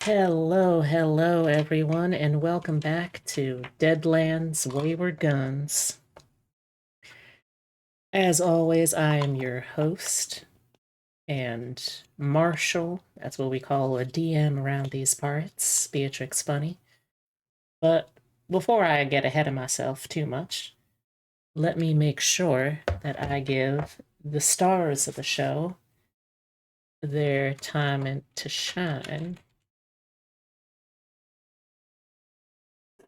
Hello, everyone, and welcome back to Deadlands Wayward Guns. As always, I am your host, and Marshall, that's what we call a DM around these parts, Beatrix Funny. But before I get ahead of myself too much, let me make sure that I give the stars of the show their time to shine.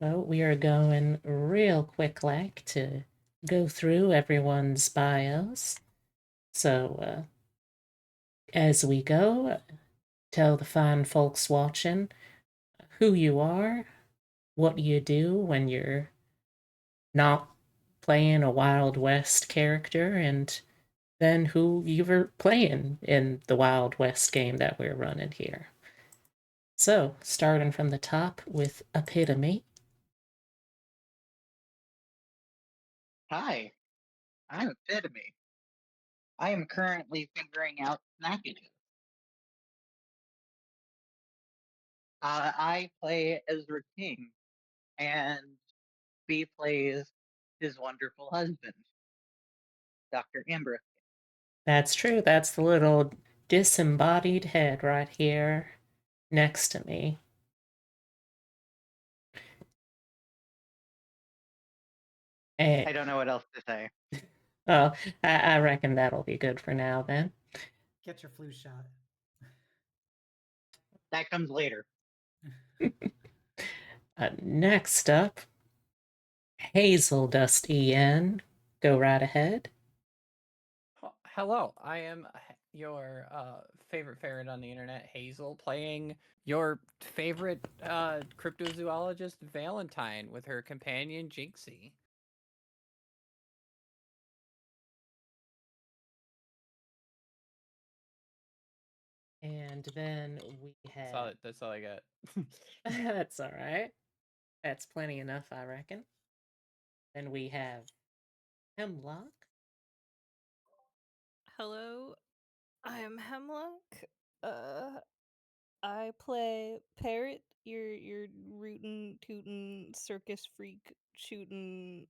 So we are going real quick like to go through everyone's bios. So as we go, tell the fine folks watching who you are, what you do when you're not playing a Wild West character, and then who you were playing in the Wild West game that we're running here. So, starting from the top with Epitome. Hi, I'm Epitome. I am currently figuring out snackages. I play Ezra King, and B plays his wonderful husband, Dr. Amber. That's true, that's the little disembodied head right here next to me. And, I don't know what else to say. oh, I reckon that'll be good for now then. Get your flu shot. That comes later. Next up, Hazel Dust EN. Go right ahead. Hello, I am your favorite ferret on the internet, Hazel, playing your favorite cryptozoologist, Valentine, with her companion, Jinxie. And then we have. That's all I got. That's all right. That's plenty enough, I reckon. Then we have Hemlocke. Hello, I am Hemlocke. I play Parrot, your rootin' tootin' circus freak shootin'.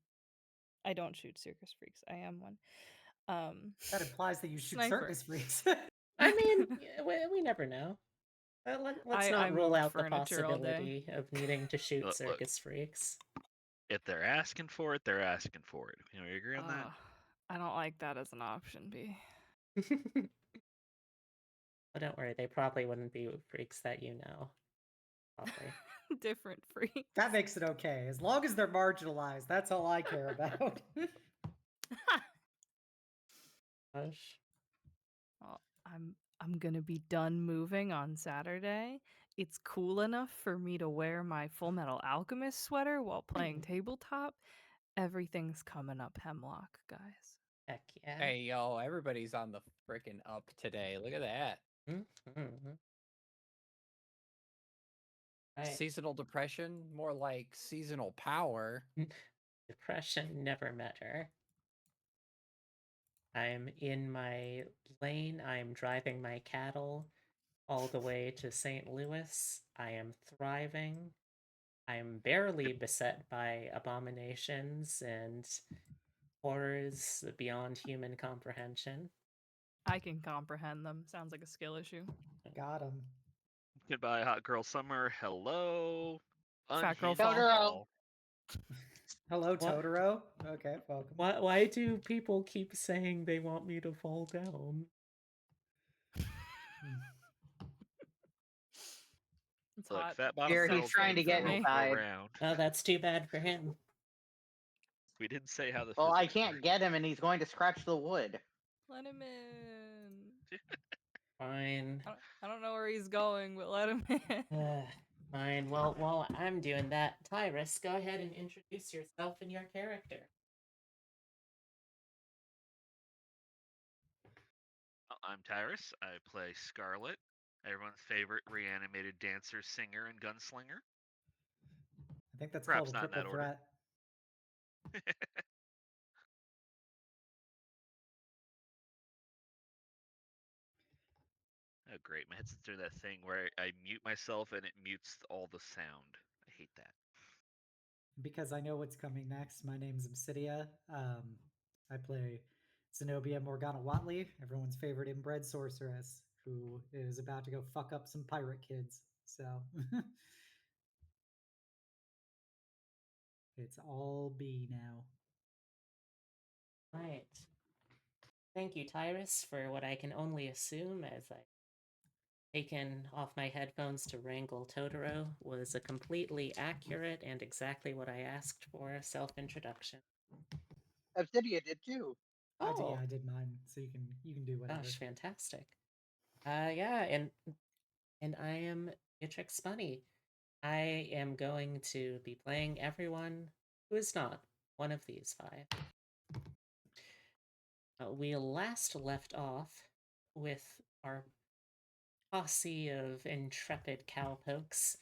I don't shoot circus freaks. I am one. That implies that you shoot Sniper. circus freaks. I mean, we never know. Let's I not rule moved out the furniture all day. possibility of needing to shoot Look. circus freaks. If they're asking for it, they're asking for it. You know, you agree on that? I don't like that as an option, B. Well, don't worry, they probably wouldn't be freaks that you know. Probably. Different freaks. That makes it okay. As long as they're marginalized, that's all I care about. Gosh. Well, I'm gonna be done moving on Saturday. It's cool enough for me to wear my Full Metal Alchemist sweater while playing tabletop. Everything's coming up, Hemlocke, guys. Heck yeah. Hey, yo, everybody's on the frickin' up today. Look at that. Mm-hmm. Right. Seasonal depression, more like seasonal power. Depression never met her. I'm in my lane. I'm driving my cattle all the way to St. Louis. I am thriving. I'm barely beset by abominations and horrors beyond human comprehension. I can comprehend them. Sounds like a skill issue. Got him. Goodbye, hot girl summer. Hello. Fat girl Unhinged fall. fall. Hello, What? Totoro. Okay, welcome. Why do people keep saying they want me to fall down? It's Look, hot. fat bottom Here, he's girls trying to get roll inside. around. Oh, that's too bad for him. We didn't say how the. Well, I physics can't work. get him, and he's going to scratch the wood. Let him in. Fine. I don't know where he's going, but let him in. Fine. Well, while I'm doing that, Tyrus, go ahead and introduce yourself and your character. I'm Tyrus. I play Scarlet, everyone's favorite reanimated dancer, singer, and gunslinger. I think that's Perhaps called a not in that triple order. threat. great. My headset's doing that thing where I mute myself and it mutes all the sound. I hate that. Because I know what's coming next, my name's Obsidia. I play Xenobia Morgana Watley, everyone's favorite inbred sorceress, who is about to go fuck up some pirate kids. So it's all B now. Right. Thank you, Tyrus, for what I can only assume as I taken off my headphones to wrangle Totoro was a completely accurate and exactly what I asked for self-introduction. Obsidia did too. Oh, I did mine, so you can do whatever. gosh, fantastic. Yeah, and I am Beatrix Bunny. I am going to be playing everyone who is not one of these five. We last left off with our posse of intrepid cowpokes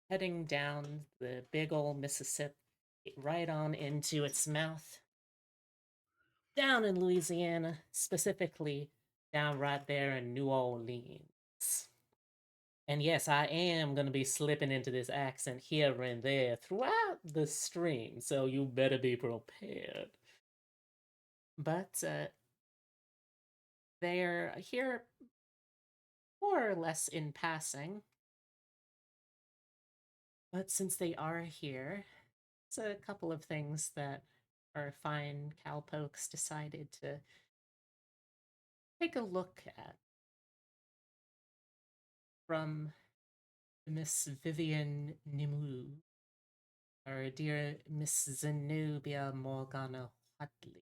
heading down the big ol' Mississippi right on into its mouth. Down in Louisiana, specifically down right there in New Orleans. And yes, I am going to be slipping into this accent here and there throughout the stream, so you better be prepared. But they're here more or less in passing. But since they are here, it's a couple of things that our fine cowpokes decided to take a look at. From Miss Vivian Nimue, our dear Miss Xenobia Morgana Hutley,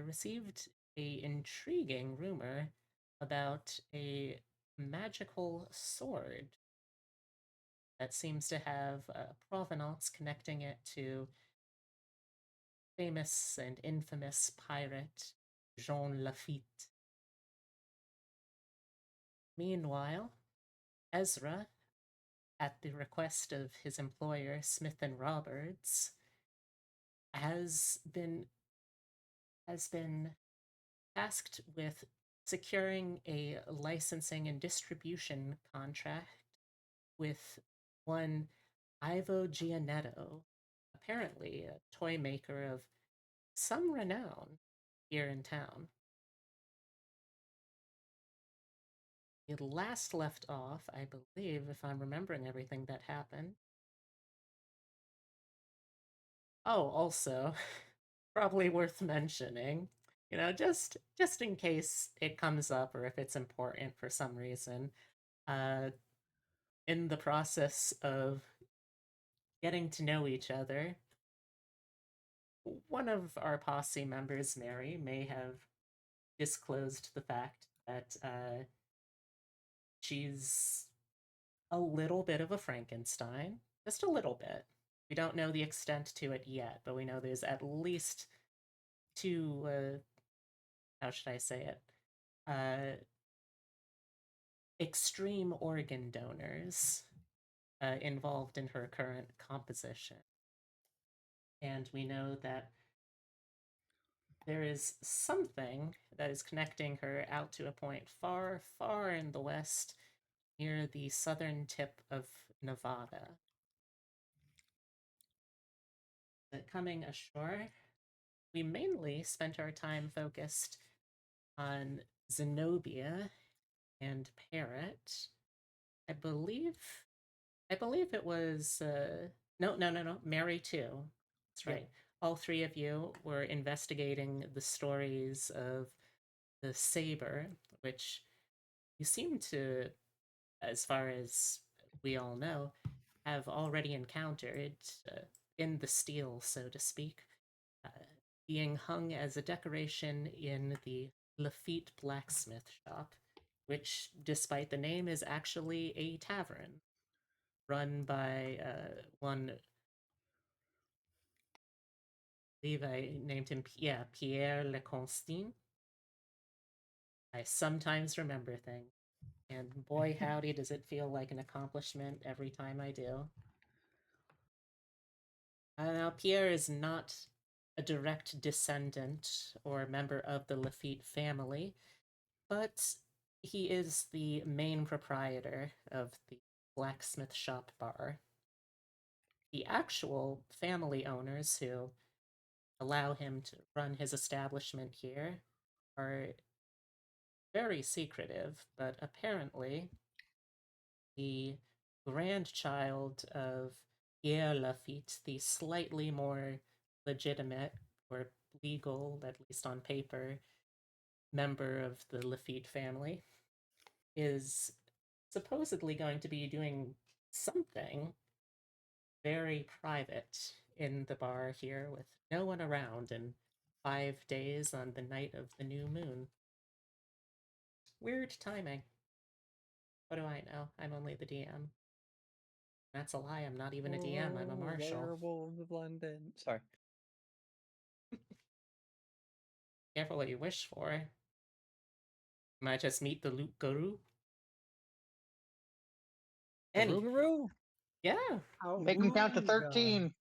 received a intriguing rumor about a magical sword that seems to have provenance connecting it to famous and infamous pirate Jean Lafitte. Meanwhile, Ezra, at the request of his employer Smith and Roberts, has been tasked with securing a licensing and distribution contract with one Ivo Gianetto, apparently a toy maker of some renown here in town. It last left off, I believe, if I'm remembering everything that happened. Oh, also, probably worth mentioning, just in case it comes up or if it's important for some reason. In the process of getting to know each other, one of our posse members, Mary, may have disclosed the fact that she's a little bit of a Frankenstein, just a little bit. We don't know the extent to it yet, but we know there's at least two, how should I say it? Extreme organ donors involved in her current composition. And we know that there is something that is connecting her out to a point far, far in the west near the southern tip of Nevada. But coming ashore, we mainly spent our time focused on Xenobia and Parrot. I believe it was no, Mary too. That's Yep. right. All three of you were investigating the stories of the saber, which you seem to, as far as we all know, have already encountered in the steel, so to speak, uh, being hung as a decoration in the Lafitte blacksmith shop, which, despite the name, is actually a tavern run by one. I believe I named him, Pierre Leconstein. I sometimes remember things, and boy howdy does it feel like an accomplishment every time I do. Now, Pierre is not a direct descendant or member of the Lafitte family, but He is the main proprietor of the blacksmith shop bar. The actual family owners who allow him to run his establishment here are very secretive, but apparently the grandchild of Pierre Lafitte, the slightly more legitimate or legal, at least on paper, member of the Lafitte family, is supposedly going to be doing something very private in the bar here with no one around in 5 days on the night of the new moon. Weird timing. What do I know? I'm only the DM. That's a lie. I'm not even a DM. I'm a marshal. Werewolves of London. Sorry. Careful what you wish for. Might just meet the Luke Guru. Any, Rougarou? yeah. How Make them count to rude. 13.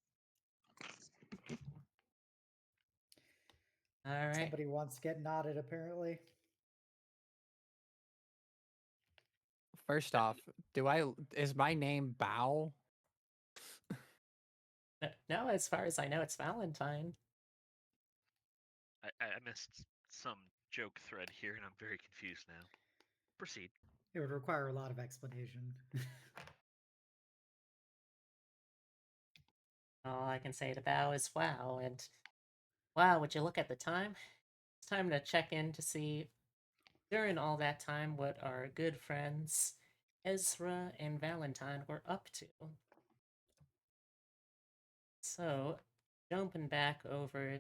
All right. Somebody wants to get knotted, apparently. First off, is my name Bow? No, as far as I know, it's Valentine. I missed some joke thread here, and I'm very confused now. Proceed. It would require a lot of explanation. All I can say to Bow is wow, and wow, would you look at the time? It's time to check in to see, during all that time, what our good friends Ezra and Valentine were up to. So, jumping back over,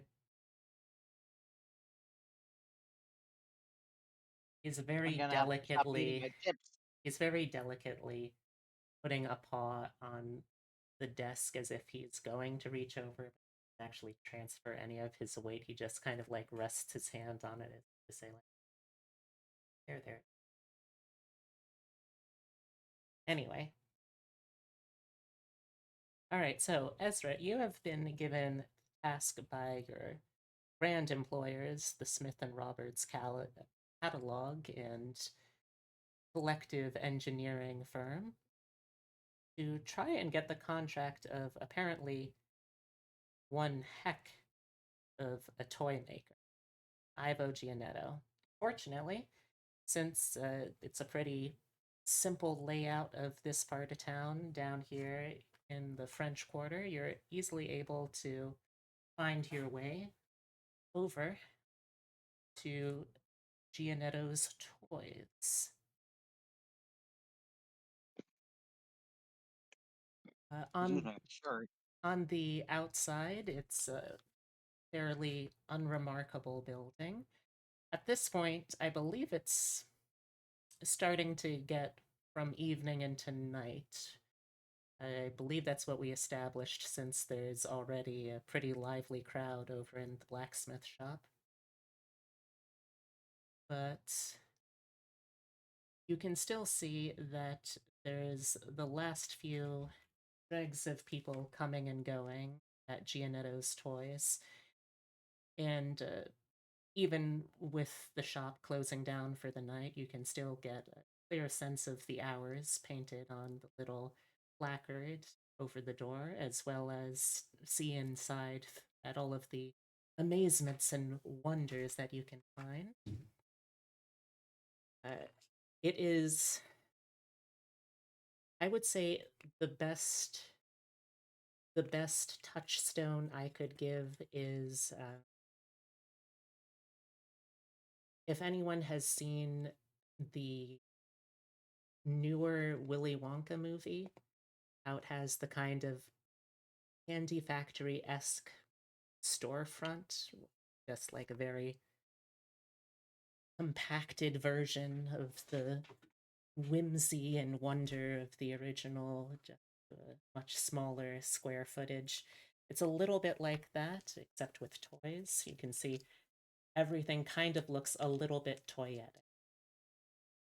he's very I'm gonna have to stop eating delicately, my chips. he's very delicately putting a paw on the desk as if he's going to reach over, but actually transfer any of his weight. He just kind of like rests his hand on it to say like, there. Anyway. Alright, so Ezra, you have been given task by your brand employers, the Smith and Roberts catalog and collective engineering firm, to try and get the contract of apparently one heck of a toy maker, Ivo Gianetto. Fortunately, since it's a pretty simple layout of this part of town down here in the French Quarter, you're easily able to find your way over to Gianetto's Toys. Sure. On the outside, it's a fairly unremarkable building. At this point, I believe it's starting to get from evening into night. I believe that's what we established since there's already a pretty lively crowd over in the blacksmith shop. But you can still see that there's the last few dregs of people coming and going at Gianetto's Toys. And even with the shop closing down for the night, you can still get a clear sense of the hours painted on the little placard over the door, as well as see inside at all of the amazements and wonders that you can find. It is, I would say, the best touchstone I could give is if anyone has seen the newer Willy Wonka movie, how it has the kind of candy factory-esque storefront, just like a very compacted version of the whimsy and wonder of the original, just a much smaller square footage. It's a little bit like that, except with toys. You can see everything kind of looks a little bit toyetic.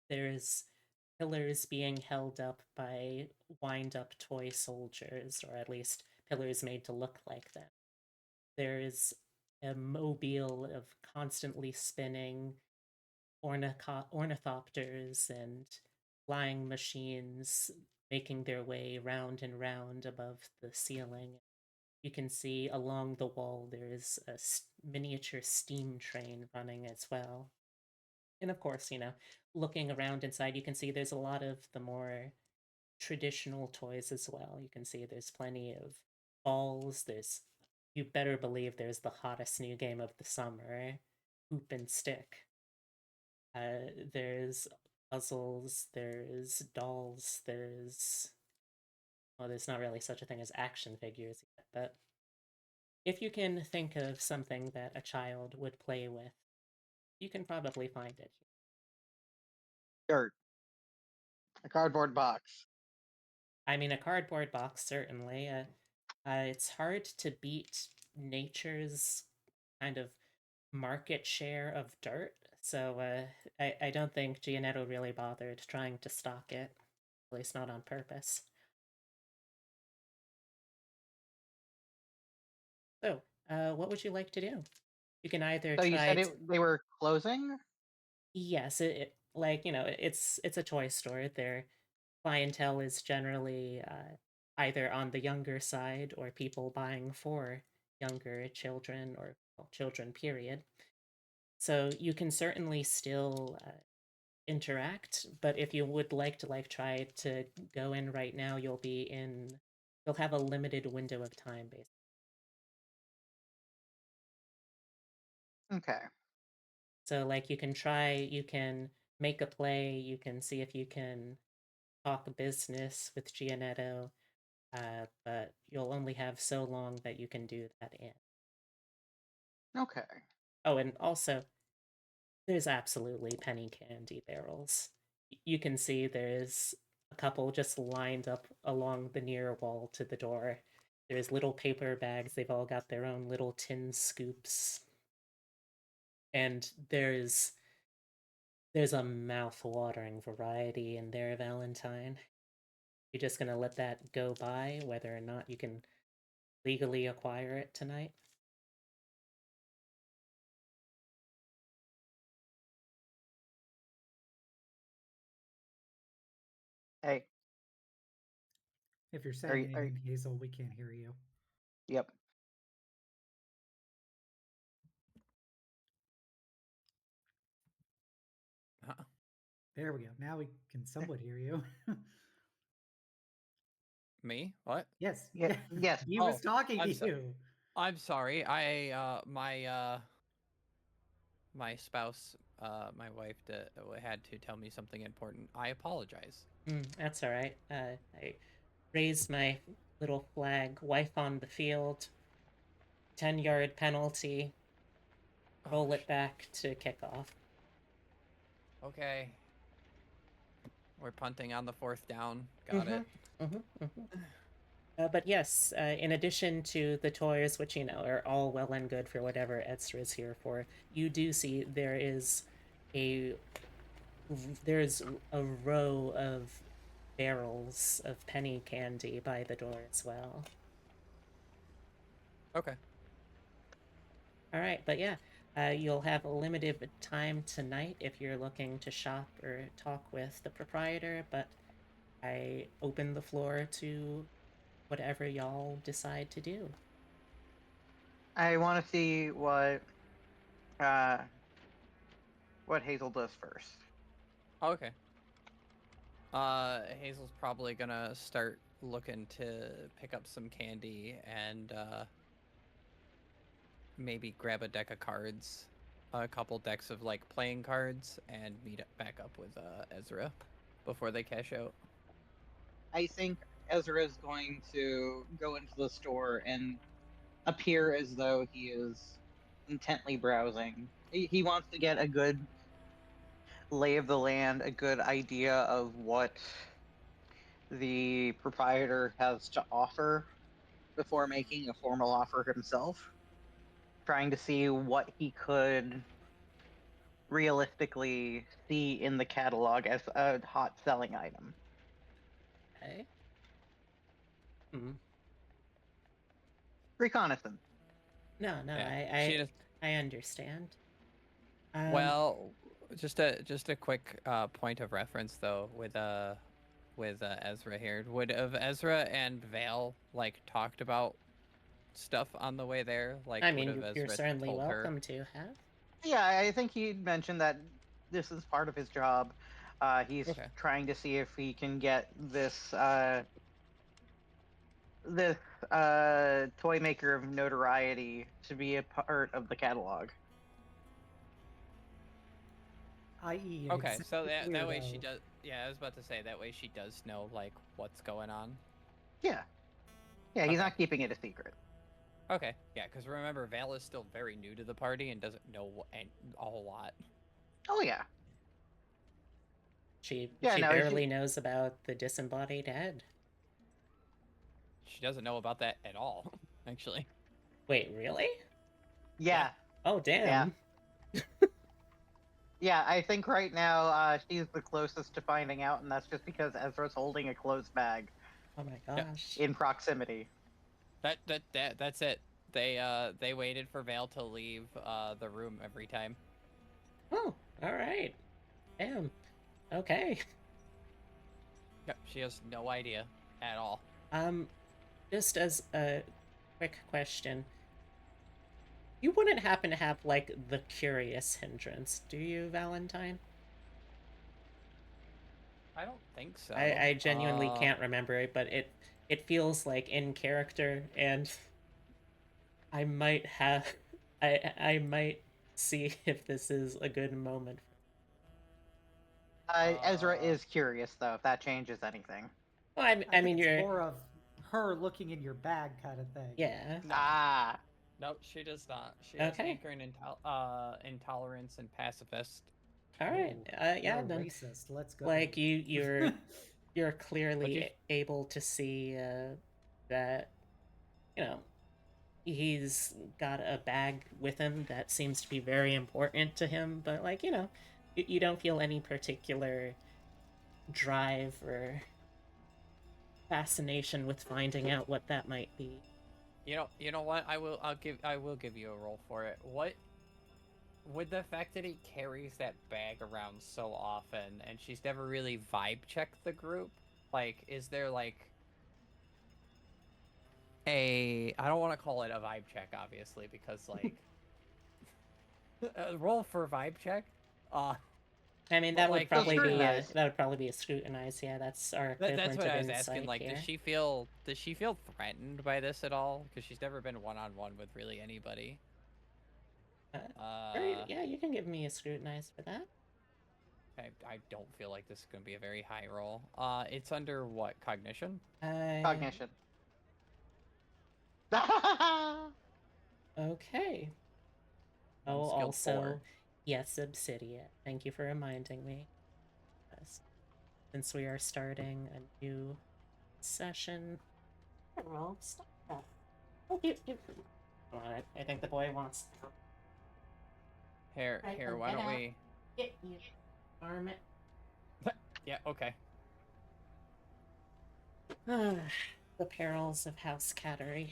There's pillars being held up by wind-up toy soldiers, or at least pillars made to look like them. There's a mobile of constantly spinning ornithopters and flying machines making their way round and round above the ceiling. You can see along the wall there is a miniature steam train running as well. And of course, looking around inside, you can see there's a lot of the more traditional toys as well. You can see there's plenty of balls. You better believe there's the hottest new game of the summer, Hoop and Stick. There's puzzles, there's dolls, there's not really such a thing as action figures yet, but if you can think of something that a child would play with, you can probably find it. Dirt. A cardboard box. I mean, a cardboard box, certainly. It's hard to beat nature's kind of market share of dirt, so I don't think Gianetto really bothered trying to stock it, at least not on purpose. So, what would you like to do? You can either So you try said they were closing? Yes, it's a toy store. Their clientele is generally either on the younger side or people buying for younger children or well, children, period. So you can certainly still interact, but if you would like to try to go in right now, you'll have a limited window of time, basically. Okay. So you can make a play, you can see if you can talk business with Gianetto, but you'll only have so long that you can do that in. Okay. Oh, and also, there's absolutely penny candy barrels. You can see there's a couple just lined up along the near wall to the door. There's little paper bags, they've all got their own little tin scoops. And there's a mouth-watering variety in there, Valentine. You're just gonna let that go by, whether or not you can legally acquire it tonight? Hey. If you're Are saying you, are, anything, Hazel, we can't hear you. yep. Huh? There we go. Now we can somewhat hear you. Me? What? Yes. Yeah, yes. He Oh, was talking to I'm you. I'm sorry. My spouse, my wife, had to tell me something important. I apologize. That's all right. I raise my little flag, wife on the field, 10-yard penalty, roll Oh, it back to kickoff. okay. We're punting on the 4th down. Got it. But yes, in addition to the toys, which are all well and good for whatever Ezra is here for, you do see there's a row of barrels of penny candy by the door as well. Okay. All right, but yeah, you'll have a limited time tonight if you're looking to shop or talk with the proprietor, but I open the floor to whatever y'all decide to do. I want to see what Hazel does first. Okay. Hazel's probably gonna start looking to pick up some candy and maybe grab a deck of cards, a couple decks of playing cards, and meet back up with Ezra before they cash out. I think Ezra is going to go into the store and appear as though he is intently browsing. He wants to get a good lay of the land, a good idea of what the proprietor has to offer before making a formal offer himself. Trying to see what he could realistically see in the catalog as a hot selling item. Okay. Reconnaissance. No, Yeah, I understand. well, just a quick point of reference though with Ezra here. Would have Ezra and Vale like talked about stuff on the way there? Like, I would mean, have you're Ezra certainly told her? welcome to have. Yeah, I think he mentioned that this is part of his job. He's Okay. trying to see if he can get this toy maker of notoriety to be a part of the catalog. I.e. an Okay, so eccentric that way she weirdo. does. Yeah, I was about to say that way she does know like what's going on. Yeah, yeah, he's Okay. not keeping it a secret. Okay, yeah, because remember, Val is still very new to the party and doesn't know a whole lot. Oh yeah, She yeah. No, barely knows about the disembodied head. She doesn't know about that at all, actually. Wait, really? yeah, Oh, damn. yeah. I think right now she's the closest to finding out, and that's just because Ezra's holding a closed bag Oh my Yeah. gosh. in proximity. That's it. They waited for Vale to leave the room every time. Oh, all right. Damn. Okay. Yep, she has no idea at all. Just as a quick question, you wouldn't happen to have like the curious hindrance, do you, Valentine? I don't think so. I genuinely can't remember it, but it feels like in character, and I might have I might see if this is a good moment. Ezra is curious though, if that changes anything. Well, I I think mean, it's you're more of her looking in your bag kind of thing. yeah. Ah, No, she does not. She has Okay. anger and intolerance and pacifist. All right. Ooh, Yeah. you're Then, racist. Let's go. like you're What'd clearly you- able to see that you know he's got a bag with him that seems to be very important to him, but like you don't feel any particular drive or fascination with finding out what that might be. You know what? I will give you a roll for it. What with the fact that he carries that bag around so often and she's never really vibe checked the group, like is there like I don't want to call it a vibe check obviously because like roll for vibe check. I mean, But, that would like, probably be scrutinize. that would probably be a scrutinize. Yeah, that's our equivalent that's what of I was insight asking. Like, here. does she feel threatened by this at all? Because she's never been one-on-one with really anybody. Yeah, you can give me a scrutinize for that. I don't feel like this is going to be a very high roll. It's under what, cognition? cognition. Okay. Oh, Unskilled also, 4. yes, Obsidia. Thank you for reminding me. Yes. Since we are starting a new session. Roll, stop that. Oh, come on, I think the boy wants to Here, Right, why don't get we... get you. Arm it. Yeah, okay. The perils of house cattery.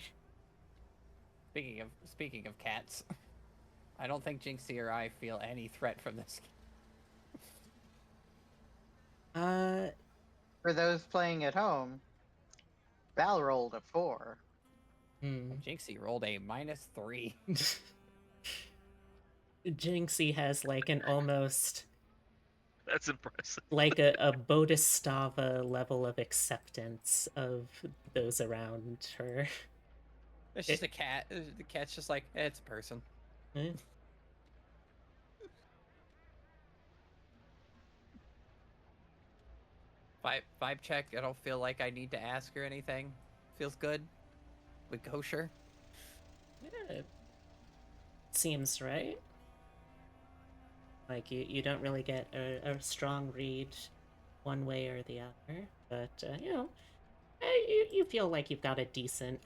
Speaking of cats, I don't think Jinxie or I feel any threat from this. For those playing at home, Val rolled a 4. Jinxie rolled a -3. Jinxie has like an almost That's impressive. like a Bodhisattva level of acceptance of those around her. It's just a cat. The cat's just like, it's a person. Eh. Vibe check. I don't feel like I need to ask her anything. Feels good. With kosher. Yeah, it seems right. Like you don't really get a strong read one way or the other, but you feel like you've got a decent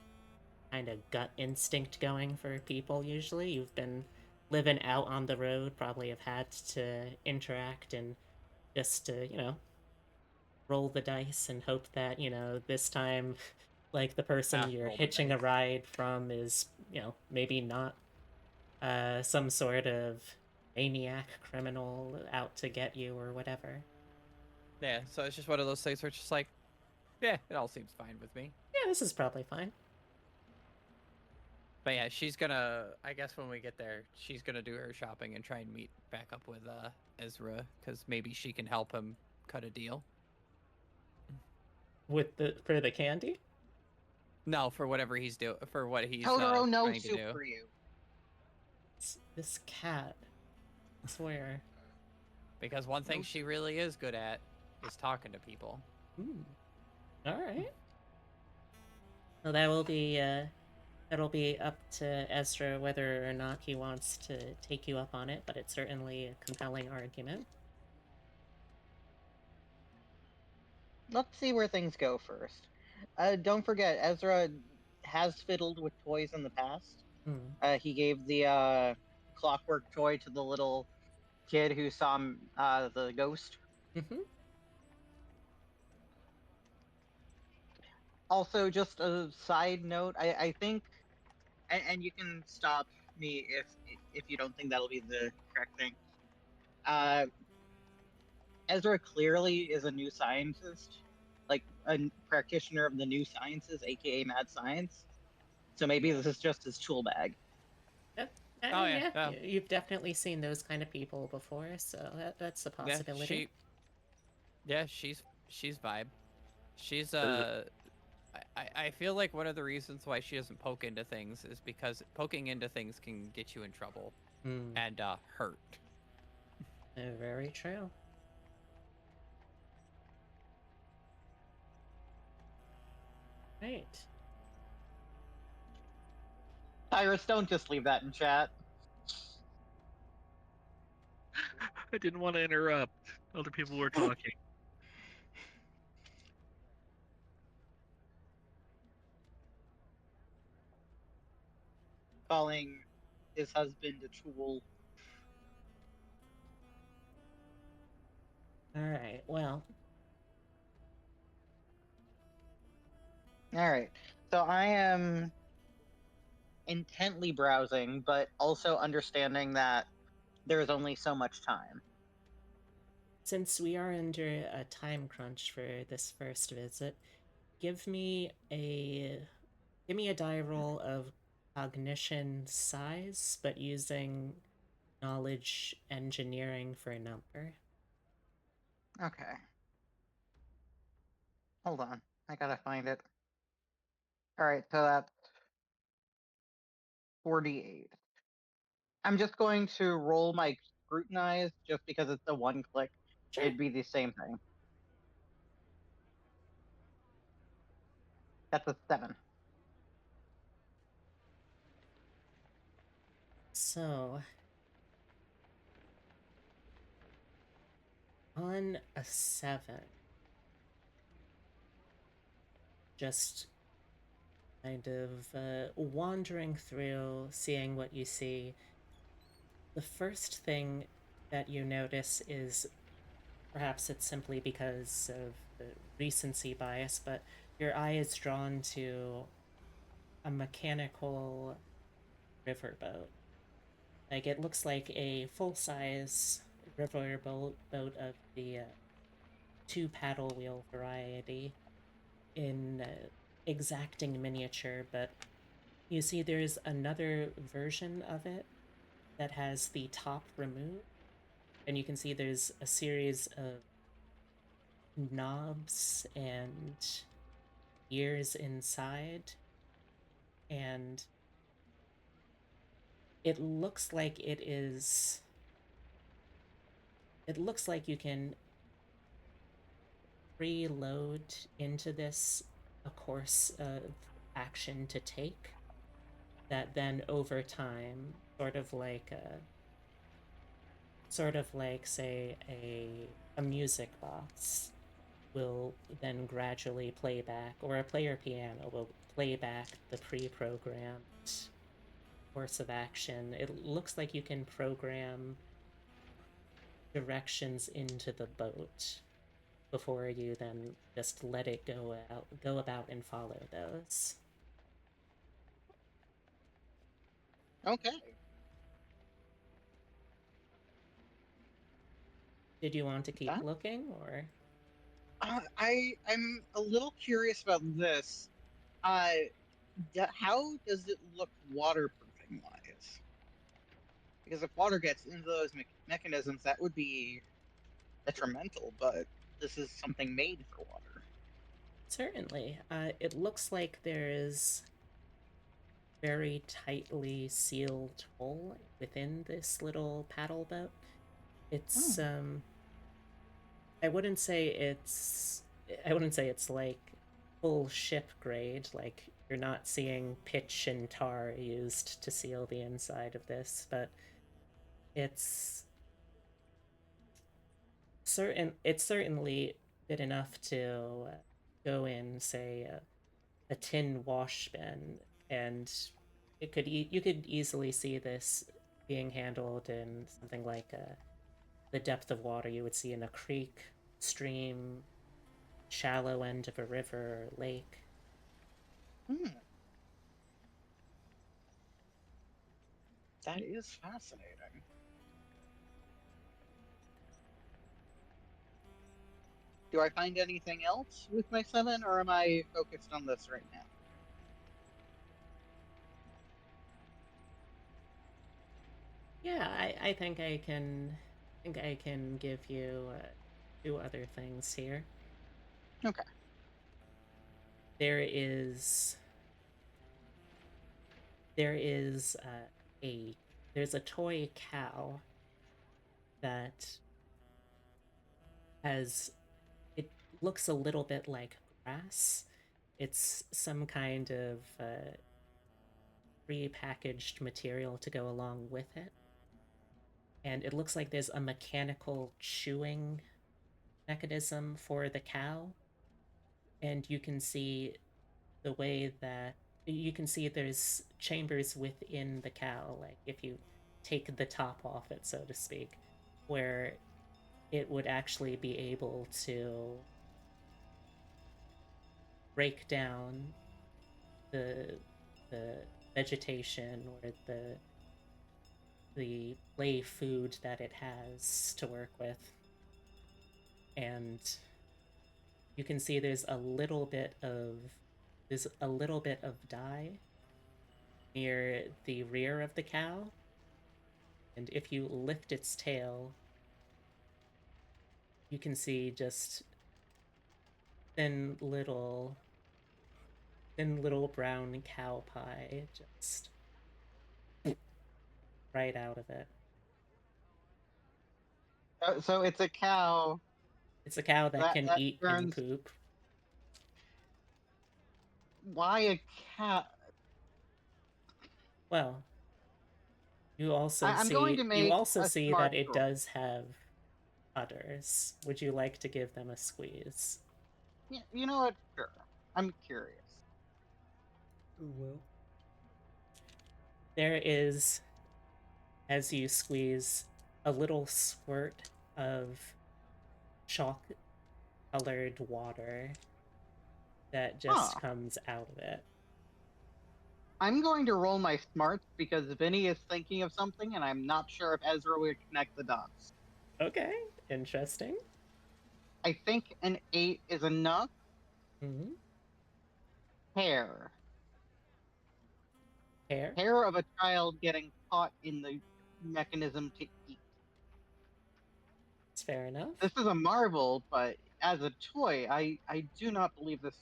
kind of gut instinct going for people. Usually, you've been living out on the road, probably have had to interact and just roll the dice and hope that this time like the person you're roll the hitching a dice. ride from is maybe not some sort of maniac criminal out to get you or whatever. Yeah, so it's just one of those things where it's just like, yeah, it all seems fine with me. Yeah, this is probably fine. But yeah, she's gonna, I guess when we get there, she's gonna do her shopping and try and meet back up with Ezra, because maybe she can help him cut a deal. For the candy? No, for whatever he's doing, for what he's Totoro, no trying to soup do. for you. This cat. I swear. Because one thing she really is good at is talking to people. Alright. Well, that'll be up to Ezra whether or not he wants to take you up on it, but it's certainly a compelling argument. Let's see where things go first. Don't forget, Ezra has fiddled with toys in the past. He gave the clockwork toy to the little kid who saw the ghost. Also, just a side note, I think, and you can stop me if you don't think that'll be the correct thing. Ezra clearly is a new scientist, like a practitioner of the new sciences, aka mad science. So maybe this is just his tool bag. Oh, yeah. You've definitely seen those kind of people before, so that's a possibility. She's vibe. She's I feel like one of the reasons why she doesn't poke into things is because poking into things can get you in trouble and hurt. Very true. Right. Tyrus, don't just leave that in chat. I didn't want to interrupt. Other people were talking. Calling his husband a tool. Alright, well. Alright, so I am intently browsing, but also understanding that there is only so much time. Since we are under a time crunch for this first visit, give me a die roll of cognition size, but using knowledge engineering for a number. Okay. Hold on. I gotta find it. Alright, so that's 48. I'm just going to roll my scrutinize just because it's a one click. Sure. It'd be the same thing. That's a 7. So, on a 7, just kind of wandering through, seeing what you see, the first thing that you notice is, perhaps it's simply because of the recency bias, but your eye is drawn to a mechanical riverboat. Like, it looks like a full-size riverboat of the 2-paddle wheel variety in exacting miniature, but you see there's another version of it that has the top removed, and you can see there's a series of knobs and gears inside, and it looks like you can preload into this a course of action to take that then over time, sort of like say a music box will then gradually play back, or a player piano will play back the pre-programmed course of action. It looks like you can program directions into the boat before you then just let it go about and follow those. Okay. Did you want to keep That- looking, or? I'm a little curious about this. How does it look waterproofing wise? Because if water gets into those mechanisms, that would be detrimental. But this is something made for water. Certainly. It looks like there is very tightly sealed hole within this little paddle boat. It's I wouldn't say it's like full ship grade, like you're not seeing pitch and tar used to seal the inside of this, but it's certainly good enough to go in, say, a tin wash bin, and you could easily see this being handled in something like the depth of water you would see in a creek, stream, shallow end of a river or lake. That is fascinating. Do I find anything else with my 7, or am I focused on this right now? Yeah, I think I can give you 2 other things here. Okay. There is a there's a toy cow that has it looks a little bit like grass. It's some kind of pre-packaged material to go along with it. And it looks like there's a mechanical chewing mechanism for the cow. And you can see the way that you can see there's chambers within the cow, like if you take the top off it, so to speak, where it would actually be able to break down the vegetation or the play food that it has to work with. And you can see there's a little bit of dye near the rear of the cow. And if you lift its tail, you can see just thin little brown cow pie just right out of it. So it's a cow. It's a cow that can eat and burns. poop. Why a cow? Well, you also I'm going to make a see smart that it choice. does have udders. Would you like to give them a squeeze? Yeah, you know what? Sure. I'm curious. Well, There is, as you squeeze, a little squirt of chalk-colored water that just comes out of it. I'm going to roll my smarts because Vinny is thinking of something, and I'm not sure if Ezra would connect the dots. Okay, interesting. I think an 8 is enough. Mm-hmm. Hair. Hair? Hair of a child getting caught in the mechanism to eat. It's fair enough. This is a marvel, but as a toy, I do not believe this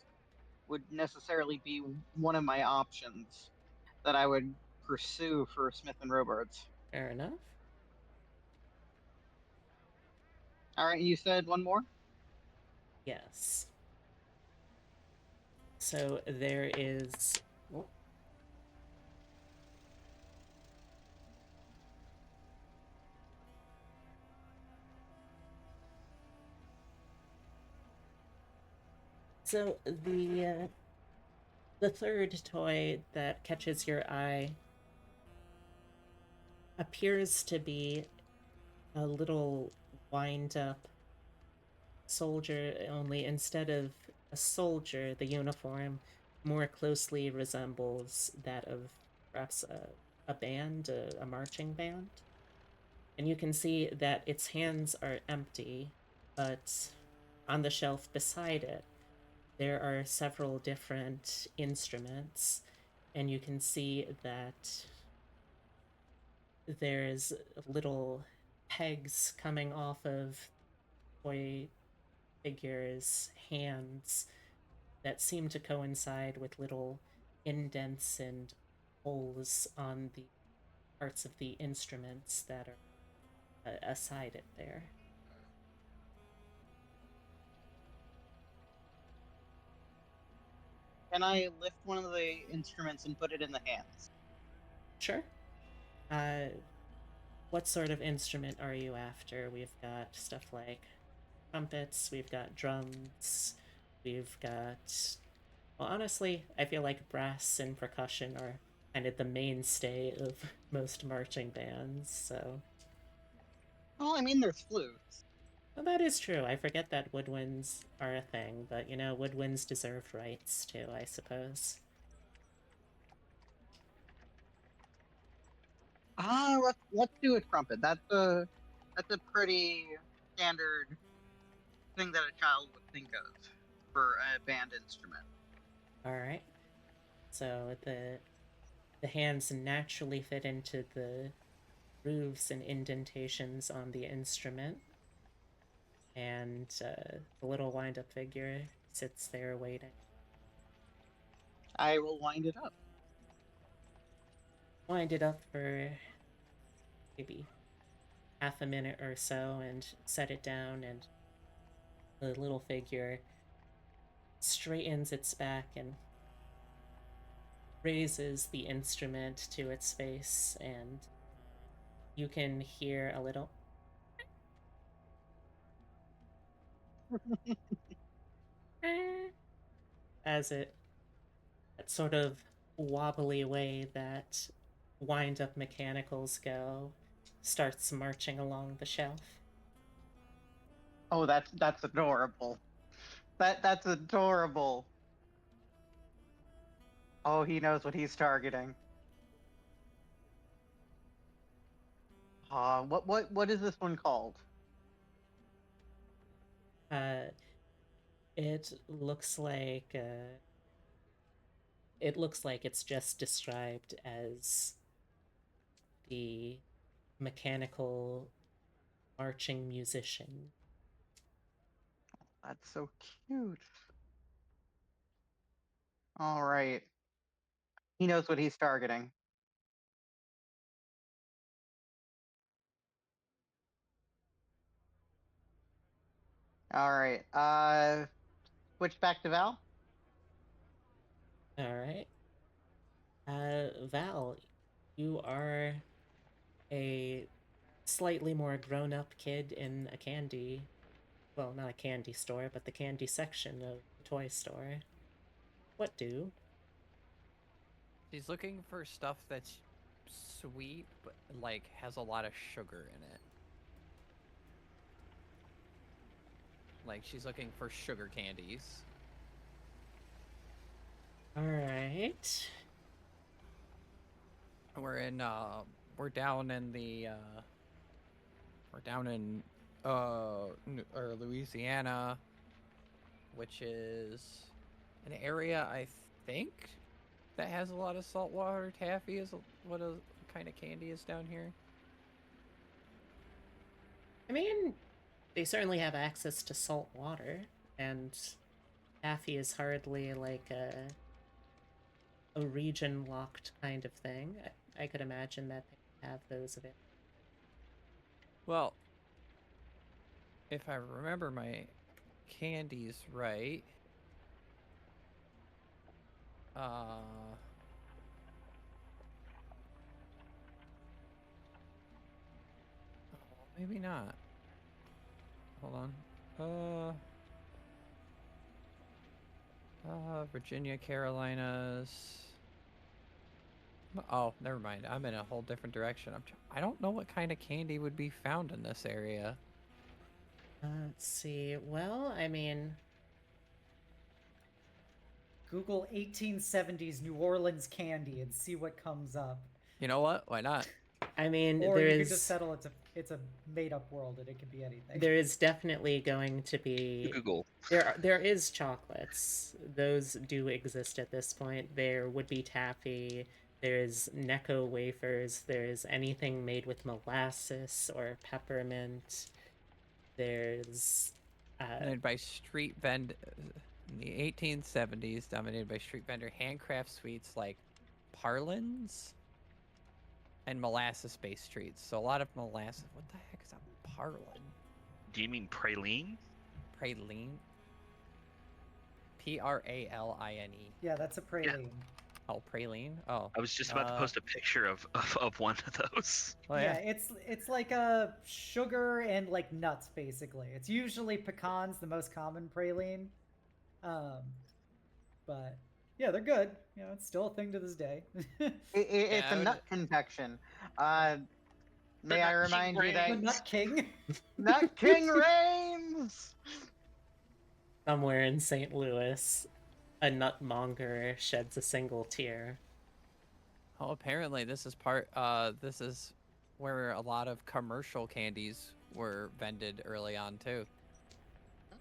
would necessarily be one of my options that I would pursue for Smith and Robards. Fair enough. All right, you said one more? Yes. So there is... Oh. So the third toy that catches your eye appears to be a little wind-up soldier, only instead of a soldier, the uniform more closely resembles that of perhaps a band, a marching band. and you can see that its hands are empty, but on the shelf beside it, there are several different instruments, and you can see that there's little pegs coming off of toy figures' hands that seem to coincide with little indents and holes on the parts of the instruments that are aside it there. Can I lift one of the instruments and put it in the hands? Sure. What sort of instrument are you after? We've got stuff like trumpets, we've got drums, we've got... Well, honestly, I feel like brass and percussion are kind of the mainstay of most marching bands, so... Well, I mean, there's flutes. Well, that is true. I forget that woodwinds are a thing, but, you know, woodwinds deserve rights, too, I suppose. Let's do a trumpet. That's a pretty standard thing that a child would think of for a band instrument. Alright. So the hands naturally fit into the grooves and indentations on the instrument. And the little wind-up figure sits there waiting. I will wind it up. Wind it up for maybe half a minute or so and set it down, and the little figure straightens its back and raises the instrument to its face, and you can hear a little as it, that sort of wobbly way that wind-up mechanicals go, starts marching along the shelf. Oh, that's adorable. That's adorable. Oh, he knows what he's targeting. What is this one called? It looks like it's just described as the mechanical marching musician. That's so cute. All right. He knows what he's targeting. All right. Switch back to Val. All right. Val, you are a slightly more grown-up kid in a candy, well, not a candy store, but the candy section of the toy store. What do? She's looking for stuff that's sweet, but like has a lot of sugar in it. Like she's looking for sugar candies. All right. We're down in the Louisiana, which is an area I think that has a lot of saltwater taffy. Is what a kind of candy is down here. I mean, they certainly have access to salt water, and taffy is hardly like a region-locked kind of thing. I could imagine that they have those available. Well, if I remember my candies right, maybe not. Hold on. Virginia, Carolinas. Oh, never mind. I'm in a whole different direction. I don't know what kind of candy would be found in this area. Let's see. Well, I mean, Google 1870s New Orleans candy and see what comes up. You know what? Why not? I mean, Or there you could is just settle it to it's a made up world and it can be anything. There is definitely going to be Google. there is chocolates. Those do exist at this point. There would be taffy. There's Necco wafers. There's anything made with molasses or peppermint. There's Dominated by street vend in the 1870s, dominated by street vendor handcraft sweets like parlins and molasses-based treats. So a lot of molasses. What the heck is a parlin? Do you mean praline? Praline? Praline. Yeah, that's a praline. Oh, praline? Oh. I was just about to post a picture of one of those. Oh, Yeah, it's like a sugar and like nuts basically. It's usually pecans, the most common praline. But yeah, they're good. You know, it's still a thing to this day. It's I a would- nut confection. May I Nut remind King you The that Nut King. Nut King reigns. somewhere in St. Louis, a nutmonger sheds a single tear. Oh, apparently this is this is where a lot of commercial candies were vended early on too.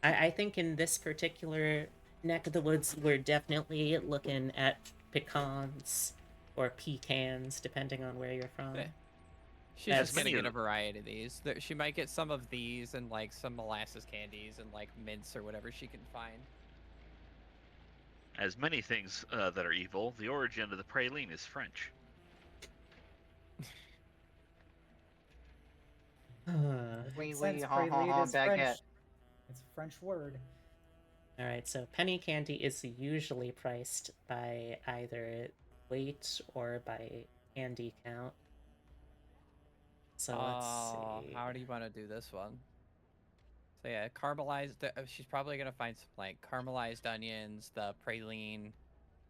I think in this particular neck of the woods, we're definitely looking at pecans or pecans, depending on where you're from. Yeah. She's As just gonna many get a of- variety of these. She might get some of these and like some molasses candies and like mints or whatever she can find. As many things that are evil, the origin of the praline is French. Oui, Makes oui, sense, ha, ha, praline ha, is French. baguette. It's a French word. Alright, so penny candy is usually priced by either weight or by candy count. So let's see. How do you want to do this one? So yeah, caramelized. She's probably gonna find some like caramelized onions, the praline,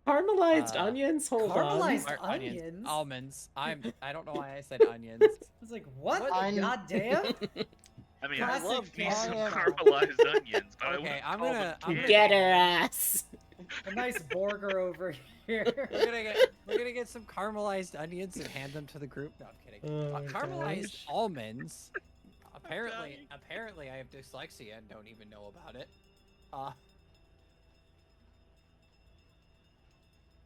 Caramelized onions? Hold Caramelized on. or onions? almonds. I don't know why I said onions. I was like, what? What? Goddamn! I mean, Classic I love me some Parrot. caramelized onions, but I Okay, wouldn't I'm call gonna- them I'm gonna- candy. Get her ass! A nice burger over here. We're gonna get some caramelized onions and hand them to the group. No, I'm kidding. Oh my Caramelized gosh. almonds. dying. Apparently, I have dyslexia and don't even know about it.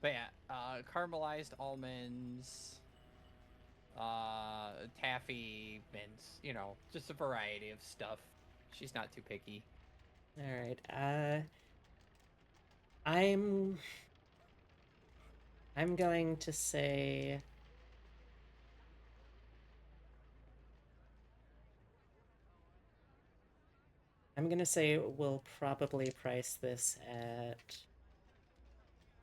But yeah, caramelized almonds, taffy mints. You know, just a variety of stuff. She's not too picky. Alright, I'm going to say we'll probably price this at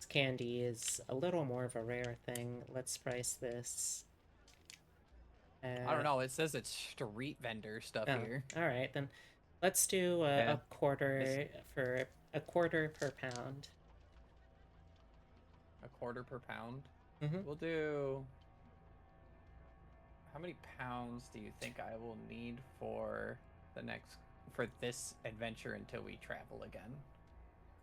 candy is a little more of a rare thing. Let's price this I don't know. It says it's street vendor stuff here. Alright, then let's do Yeah. a quarter for a quarter per pound. A quarter per pound. Mhm. We'll do. How many pounds do you think I will need for this adventure until we travel again?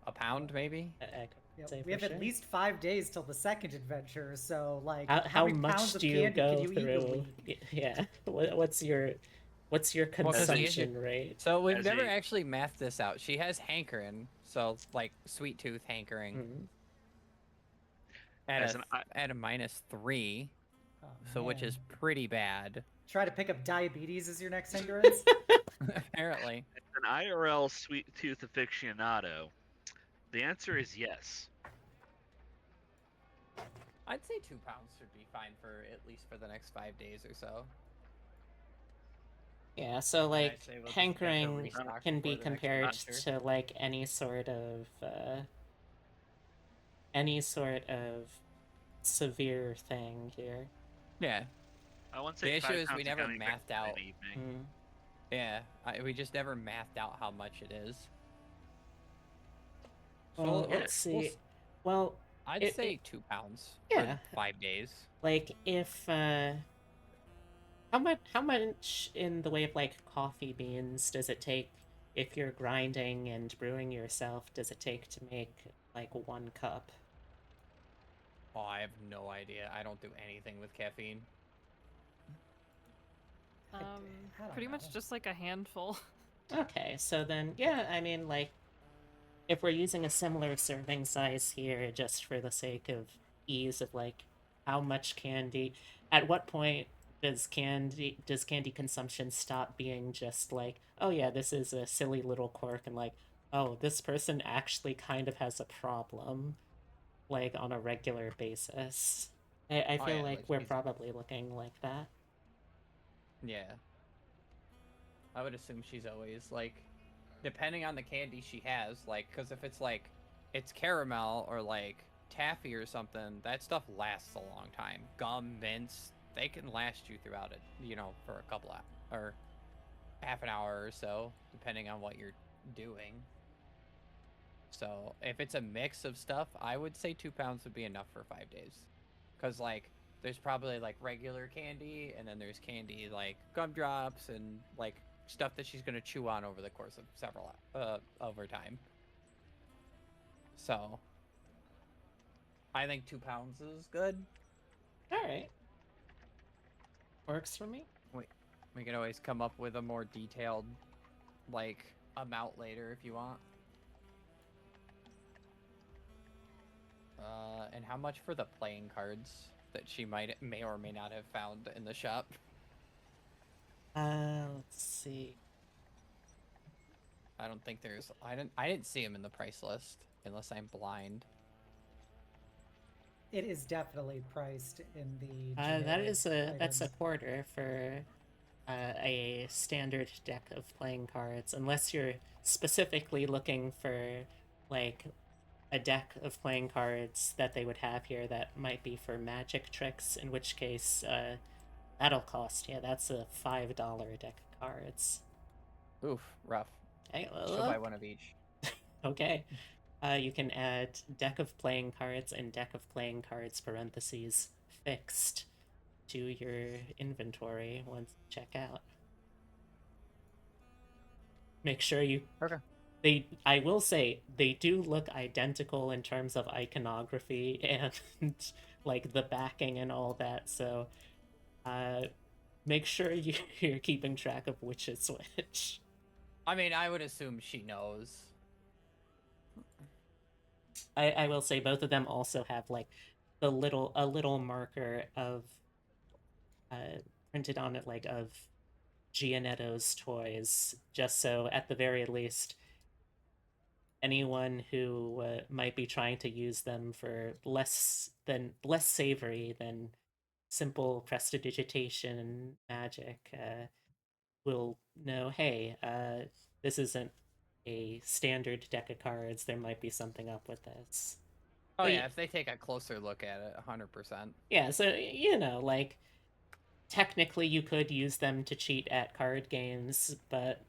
A pound, maybe? I could Yeah, say we for have sure. at least 5 days till the second adventure, so like, How many much pounds of do you candy go can you eat in a through? week? Yeah. What's your 'cause the consumption rate? So we've As never a- actually mathed this out. She has hankering, so like sweet tooth hankering Mhm. As at a -3, Oh, so which man. is pretty bad. Try to pick up diabetes as your next hindrance. Apparently. As an IRL sweet tooth aficionado, the answer is yes. I'd say 2 pounds should be fine for at least for the next 5 days or so. Yeah, so I'd like say we'll just get the hankering restock can be before the next compared adventure. to like any sort of severe thing here. Yeah. I want to The say issue 5 is we pounds of never gummy bears mathed out. in an evening. Mm. Yeah, we just never mathed out how much it is. Well, yeah, let's see. Well, I'd it- say 2 pounds Yeah. for 5 days. like if how much in the way of like coffee beans does it take if you're grinding and brewing yourself? Does it take to make like 1 cup? Oh, I have no idea. I don't do anything with caffeine. I don't Pretty much know. just like a handful. Okay, so then, yeah, I mean, like, if we're using a similar serving size here, just for the sake of ease of, like, how much candy, at what point does candy consumption stop being just like, oh yeah, this is a silly little quirk, and like, oh, this person actually kind of has a problem, like, on a regular basis? I Oh, feel yeah, like like we're she's probably looking like that. yeah. I would assume she's always like, depending on the candy she has, like, because if it's like, it's caramel or like taffy or something, that stuff lasts a long time. Gum, mints, they can last you throughout it, for a couple or half an hour or so, depending on what you're doing. So if it's a mix of stuff, I would say 2 pounds would be enough for 5 days. Because, like, there's probably, like, regular candy, and then there's candy, like, gumdrops, and, like, stuff that she's going to chew on over the course of over time. So, I think 2 pounds is good. Alright. Works for me. We can always come up with a more detailed, like, amount later if you want. And how much for the playing cards that she may or may not have found in the shop? Let's see. I don't think there's. I didn't see him in the price list unless I'm blind. It is definitely priced in the. That's a items. quarter for a standard deck of playing cards, unless you're specifically looking for like a deck of playing cards that they would have here that might be for magic tricks, in which case that'll cost, yeah, that's a $5 deck of cards. Oof, rough. Hey, She'll buy one of each. Okay. You can add deck of playing cards and deck of playing cards parentheses fixed to your inventory once you check out. Make sure you. Okay. I will say, they do look identical in terms of iconography and like the backing and all that, so make sure you're keeping track of which is which. I mean, I would assume she knows. I will say both of them also have like a little marker of printed on it, like, of Gianetto's toys, just so at the very least anyone who might be trying to use them for less savory than simple prestidigitation magic will know, hey, this isn't a standard deck of cards, there might be something up with this. Oh But yeah, if they take a closer look at it, 100%. yeah, so like, technically you could use them to cheat at card games, but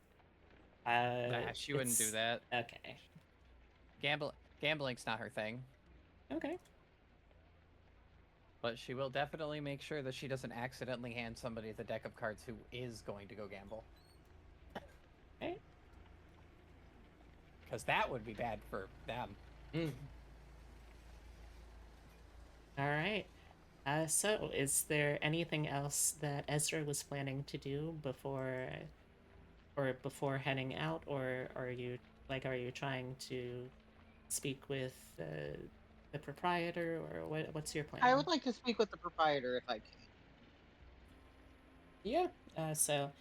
Nah, she wouldn't do that. Okay. Gambling's not her thing. Okay. But she will definitely make sure that she doesn't accidentally hand somebody the deck of cards who is going to go gamble. Okay. Because that would be bad for them. All right. So is there anything else that Ezra was planning to do before heading out, or are you trying to speak with the proprietor, or what's your plan? I would like to speak with the proprietor if I can. Yeah. So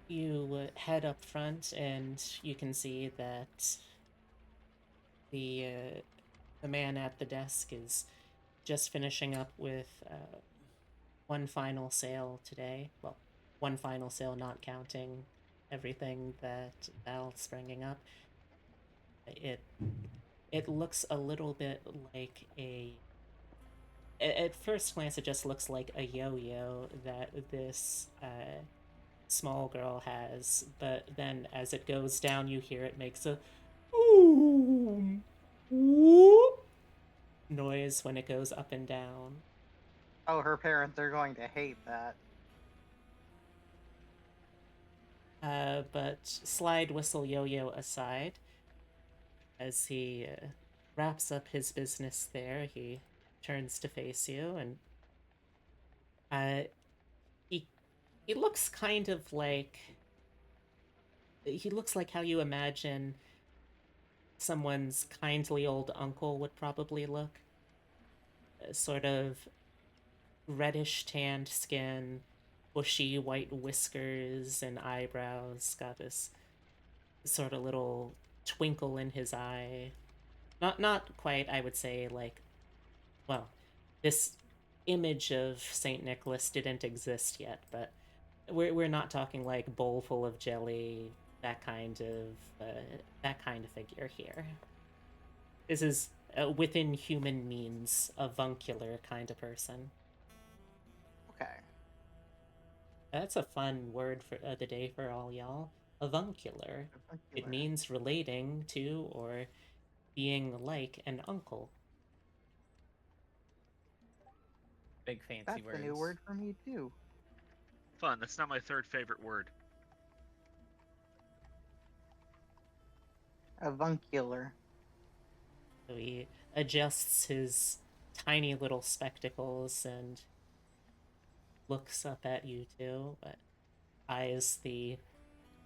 you head up front, and you can see that the man at the desk is just finishing up with one final sale today. Well, one final sale, not counting everything that Val's bringing up. It looks a little bit like at first glance, it just looks like a yo-yo that this small girl has, but then as it goes down, you hear it makes a boom, whoop noise when it goes up and down. Oh, her parents are going to hate that. But slide whistle yo-yo aside, as he wraps up his business there, he turns to face you, and he He looks kind of like... He looks like how you imagine someone's kindly old uncle would probably look. Sort of reddish tanned skin, bushy white whiskers and eyebrows, got this sort of little twinkle in his eye. Not quite, I would say, like, well, this image of Saint Nicholas didn't exist yet, but we're not talking like bowl full of jelly, that kind of figure here. This is within human means, avuncular kind of person. Okay. That's a fun word for the day for all y'all. Avuncular. It Avuncular. means relating to or being like an uncle. Big fancy That's words. a new word for me too. Fun. That's not my third favorite word. Avuncular. So he adjusts his tiny little spectacles and looks up at you two, but eyes the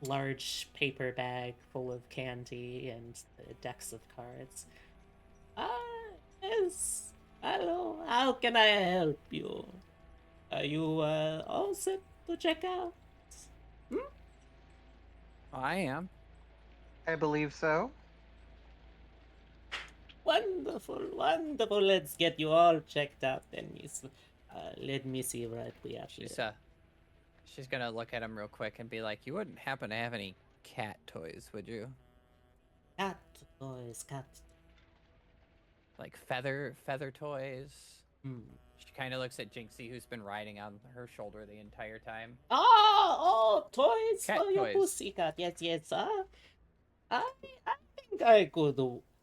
large paper bag full of candy and the decks of cards. Yes. Hello, how can I help you? Are you all set to check out? I am. I believe so. Wonderful, wonderful. Let's get you all checked out then, miss. Let me see what we have She's here. she's gonna look at him real quick and be like, "You wouldn't happen to have any cat toys, would you? Cat toys, cat. Like feather toys?" Hmm. She kind of looks at Jinxie, who's been riding on her shoulder the entire time. Oh, toys Cat for your toys. pussycat. Yes, yes. I think I could.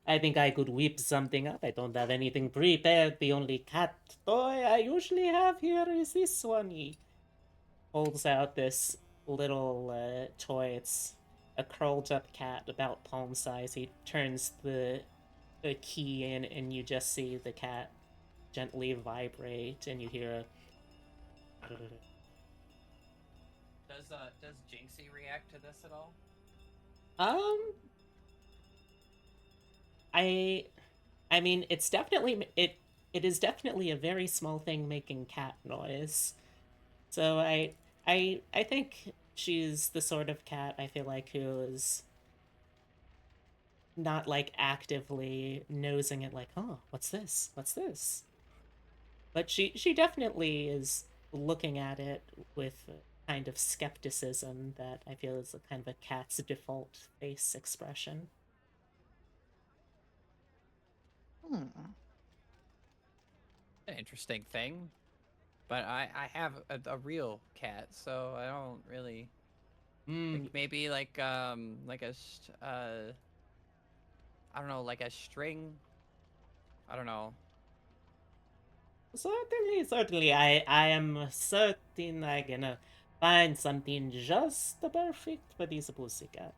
I think I could whip something up. I don't have anything prepared. The only cat toy I usually have here is this one. He holds out this little toy. It's a curled up cat about palm size. He turns the key in, and you just see the cat gently vibrate, and you hear a. Does Jinxie react to this at all? Um, I mean, it's definitely it is definitely a very small thing making cat noise. So I think she's the sort of cat I feel like who is not like actively nosing it like, "Oh, what's this? What's this?" But she definitely is looking at it with a kind of skepticism that I feel is a kind of a cat's default face expression. Hmm. An interesting thing. But I have a real cat, so I don't really Hmm. maybe like I don't know, like a string. I don't know. Certainly, certainly. I am certain I gonna find something just perfect for this pussycat.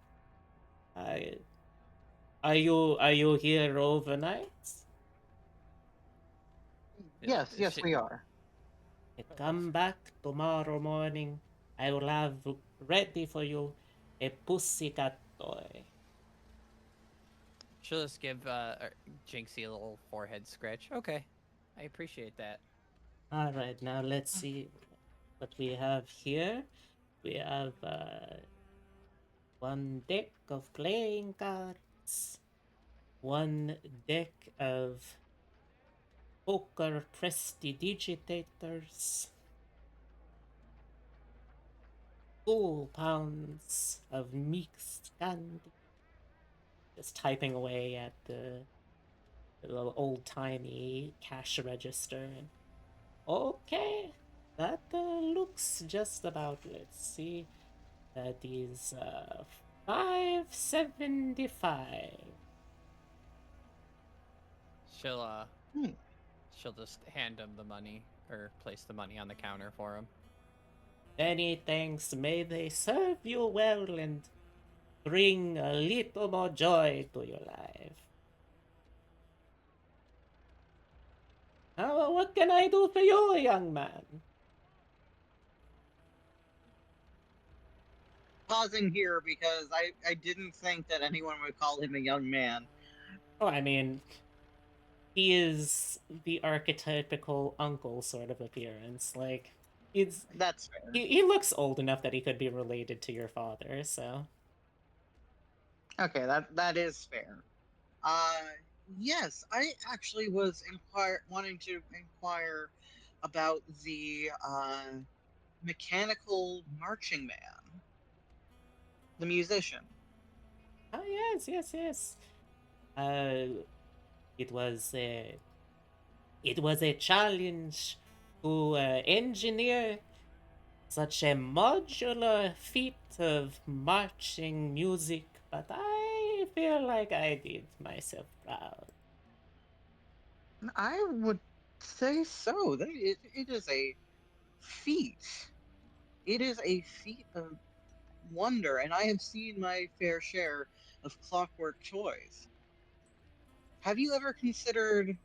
I are you here overnight? Yes, yes, we are. Come back tomorrow morning. I will have ready for you a pussycat toy. She'll just give Jinxie a little forehead scratch. Okay, I appreciate that. All right, now let's see what we have here. We have one deck of playing cards, one deck of poker prestidigitators, 2 pounds of mixed candy. Just typing away at the little old timey cash register. Okay, that looks just about. Let's see. That is $5.75. She'll Hmm. she'll just hand him the money or place the money on the counter for him. Many thanks. May they serve you well and bring a little more joy to your life. Now, what can I do for you, young man? pausing here because I didn't think that anyone would call him a young man. Oh, I mean, he is the archetypical uncle sort of appearance. Like, That's fair. he looks old enough that he could be related to your father, so. Okay, that is fair. Uh, yes, I actually was wanting to inquire about the mechanical marching man, the musician. Oh, yes. Uh, it was a challenge to engineer such a modular feat of marching music, but I feel like I did myself proud. I would say so. It is a feat. It is a feat of wonder, and I have seen my fair share of clockwork toys. Have you ever considered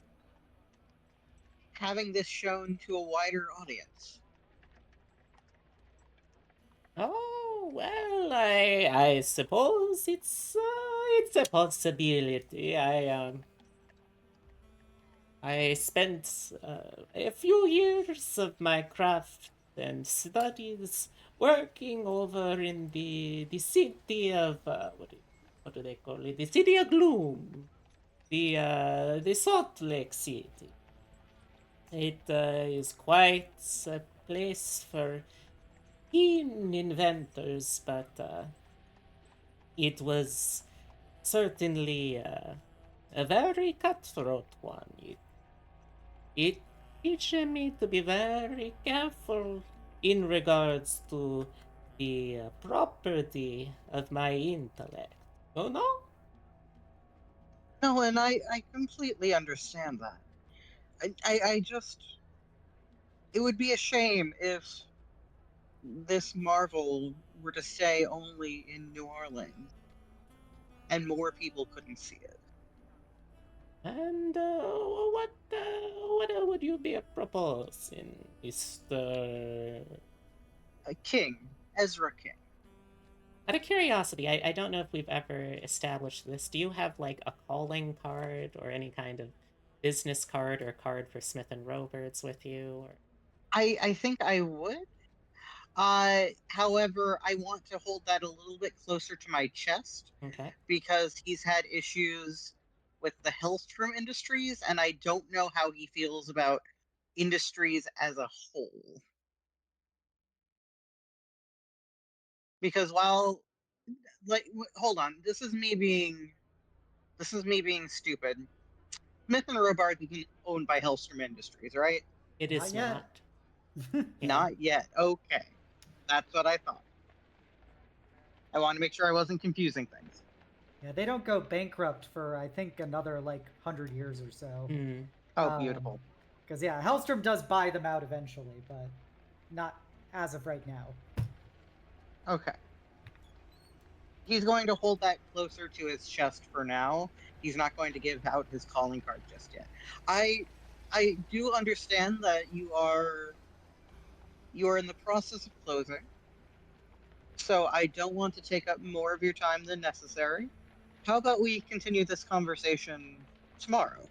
having this shown to a wider audience? Oh well, I suppose it's a possibility. I spent a few years of my craft and studies working over in the city of what do they call it? The city of gloom, the Salt Lake City. It is quite a place for keen inventors, but it was certainly a very cutthroat one. It teaches me to be very careful in regards to the property of my intellect. Oh no? No, and I completely understand that. I just. It would be a shame if this marvel were to stay only in New Orleans and more people couldn't see it. And what would you be proposing, Mister? King, Ezra King. Out of curiosity, I don't know if we've ever established this. Do you have like a calling card or any kind of business card or card for Smith and Roberts with you? Or I think I would. However, I want to hold that a little bit closer to my chest okay. because he's had issues with the Hellstrom Industries, and I don't know how he feels about industries as a whole. Because while, hold on, this is me being stupid. Smith and Robards isn't owned by Hellstrom Industries, right? It Not is yet. not. Yeah. Not yet. Okay, that's what I thought. I want to make sure I wasn't confusing things. Yeah, they don't go bankrupt for I think another like 100 years or so. Mm. Oh, beautiful. Because yeah, Hellstrom does buy them out eventually, but not as of right now. Okay. He's going to hold that closer to his chest for now. He's not going to give out his calling card just yet. I do understand that you are in the process of closing. So I don't want to take up more of your time than necessary. How about we continue this conversation tomorrow?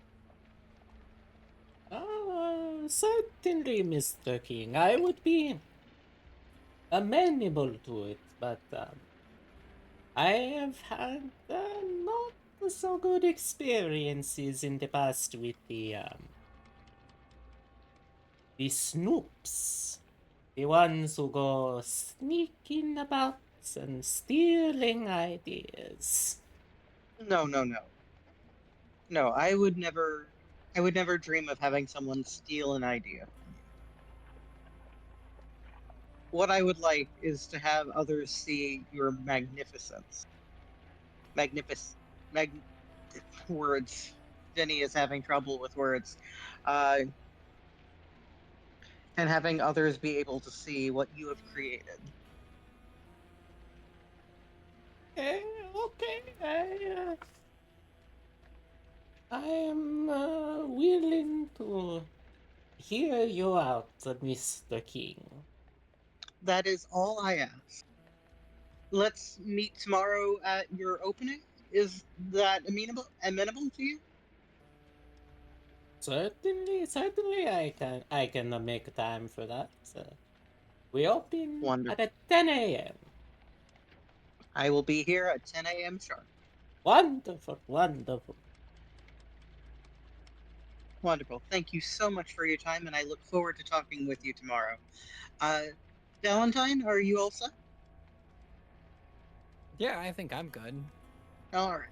Certainly, Mr. King. I would be amenable to it, but I have had not so good experiences in the past with the snoops, the ones who go sneaking about and stealing ideas. No, no, no. No, I would never dream of having someone steal an idea from you. What I would like is to have others see your magnificence. Magnific words. Jenny is having trouble with words. Uh, and having others be able to see what you have created. Okay, I am willing to hear you out, Mr. King. That is all I ask. let's meet tomorrow at your opening. Is that amenable to you? Certainly, I can make time for that. We open Wonderful. at 10 a.m. I will be here at 10 a.m. sharp. Wonderful, wonderful. Wonderful. Thank you so much for your time, and I look forward to talking with you tomorrow. Valentine, are you all set? Yeah, I think I'm good. All right.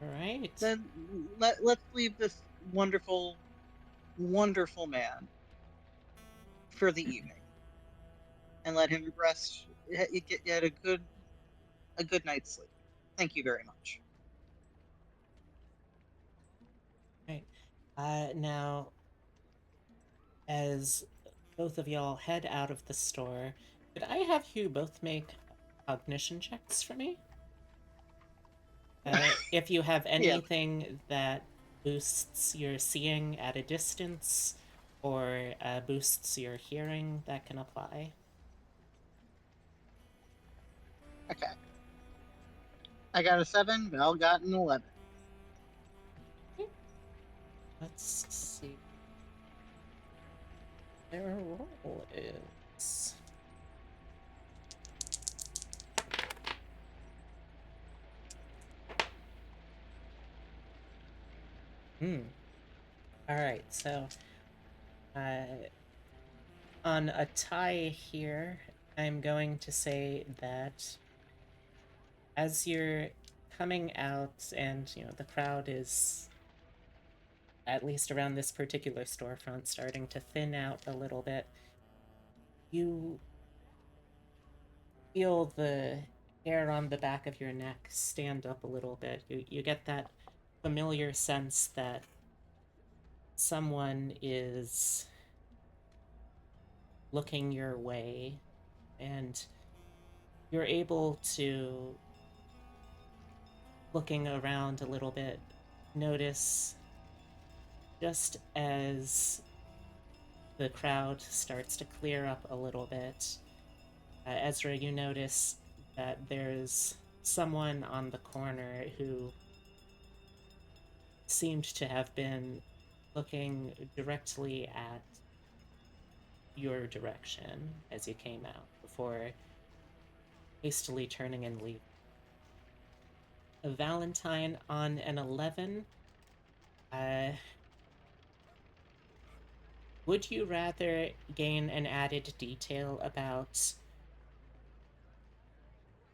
All right. Then let's leave this wonderful, wonderful man for the evening, and let him rest, get a good night's sleep. Thank you very much. Right. Now, as both of y'all head out of the store, could I have you both make cognition checks for me? If you have anything that boosts your seeing at a distance or boosts your hearing, that can apply. Okay. I got a 7. Val got an 11. Let's see. Their roll is... Alright, so on a tie here, I'm going to say that as you're coming out and, the crowd is, at least around this particular storefront, starting to thin out a little bit, you feel the hair on the back of your neck stand up a little bit. You get that familiar sense that someone is looking your way, and you're able to, looking around a little bit, notice just as the crowd starts to clear up a little bit, Ezra, you notice that there's someone on the corner who seemed to have been looking directly at your direction as you came out before hastily turning and leaving. A Valentine on an 11. Would you rather gain an added detail about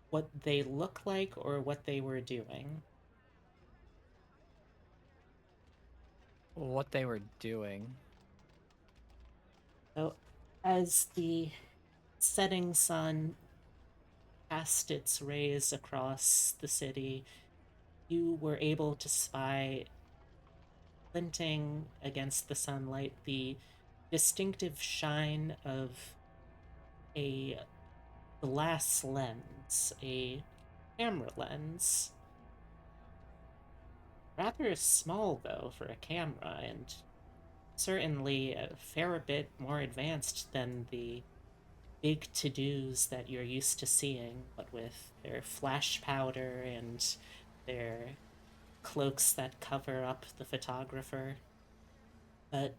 what they look like or what they were doing? What they were doing. So, as the setting sun cast its rays across the city, you were able to spy, glinting against the sunlight, the distinctive shine of a glass lens, a camera lens. Rather small, though, for a camera, and certainly a fair bit more advanced than the big to-dos that you're used to seeing, but with their flash powder and their cloaks that cover up the photographer. But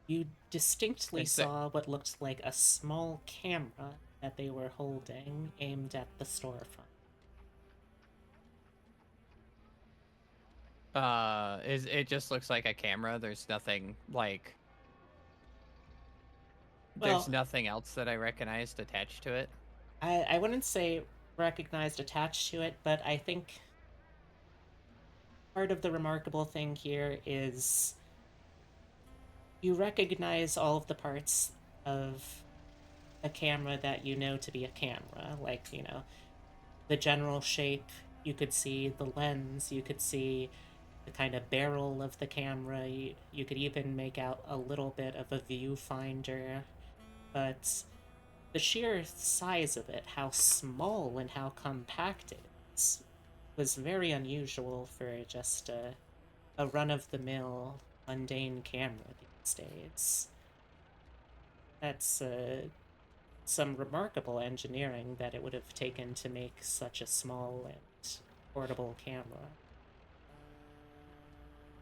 you distinctly saw what looked like a small camera that they were holding, aimed at the storefront. It just looks like a camera. There's nothing like... There's nothing else that I recognized attached to it? I wouldn't say recognized attached to it, but I think part of the remarkable thing here is you recognize all of the parts of a camera that you know to be a camera, like, the general shape. You could see the lens, you could see the kind of barrel of the camera, you could even make out a little bit of a viewfinder, but the sheer size of it, how small and how compact it is, was very unusual for just a run-of-the-mill, mundane camera these days. That's some remarkable engineering that it would have taken to make such a small and portable camera.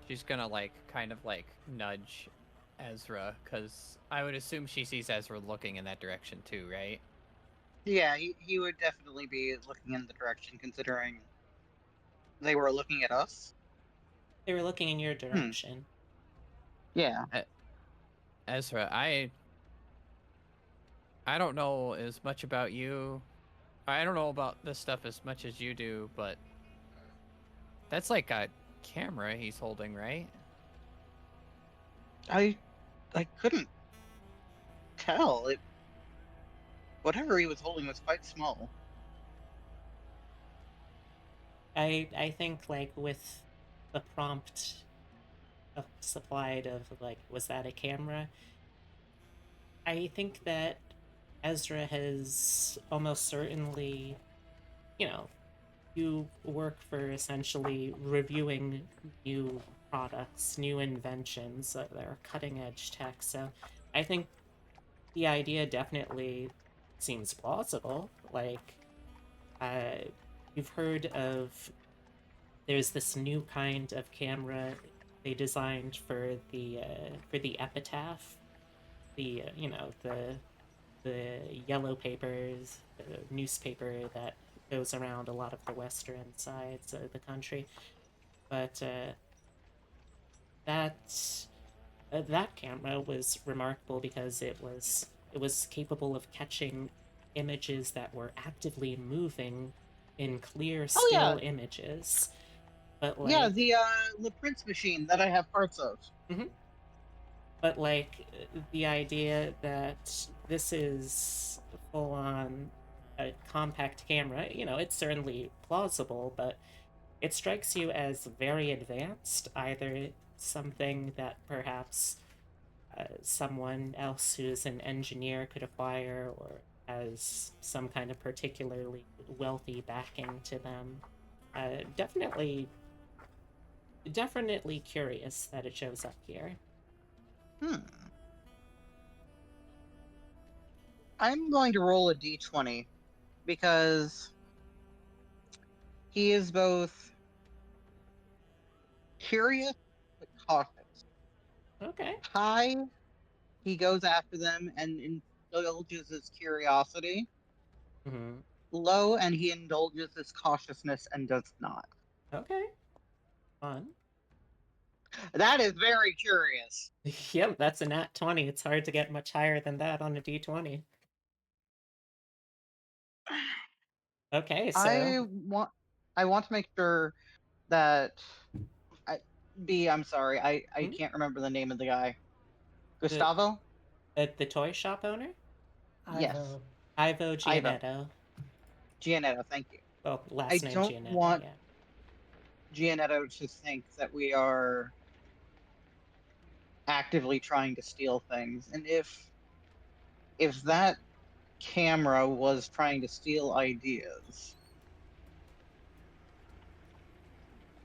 She's gonna like kind of like nudge Ezra, because I would assume she sees Ezra looking in that direction too, right? Yeah, he would definitely be looking in the direction, considering they were looking at us. They were looking in your direction. Yeah. Ezra, I don't know as much about you. I don't know about this stuff as much as you do, but that's like a camera he's holding, right? I couldn't tell. Whatever he was holding was quite small. I think like with the prompt supplied of like, was that a camera? I think that Ezra has almost certainly, you work for essentially reviewing new products, new inventions that are cutting edge tech. So I think the idea definitely seems plausible. Like, you've heard of there's this new kind of camera they designed for the epitaph, the yellow papers, the newspaper that goes around a lot of the western sides of the country. But that camera was remarkable because it was capable of catching images that were actively moving in clear still images. But like, yeah, the Prince machine that I have parts of. But like, the idea that this is full on a compact camera, it's certainly plausible, but it strikes you as very advanced, either something that perhaps someone else who's an engineer could acquire, or has some kind of particularly wealthy backing to them. Definitely curious that it shows up here. I'm going to roll a d20 because he is both curious but cautious. Okay. High, he goes after them and indulges his curiosity. Mm-hmm. Low, and he indulges his cautiousness and does not. Okay. Fun. That is very curious. Yep, that's a nat 20. It's hard to get much higher than that on a d20. Okay, I so want to make sure that I'm sorry, I Hmm? can't remember the name of the guy. the Gustavo? the toy shop owner, Yes. Ivo Ivo. Gianetto. Gianetto, thank you. Well, I last name don't Gianetto. want Yeah. Gianetto to think that we are actively trying to steal things. And if that camera was trying to steal ideas,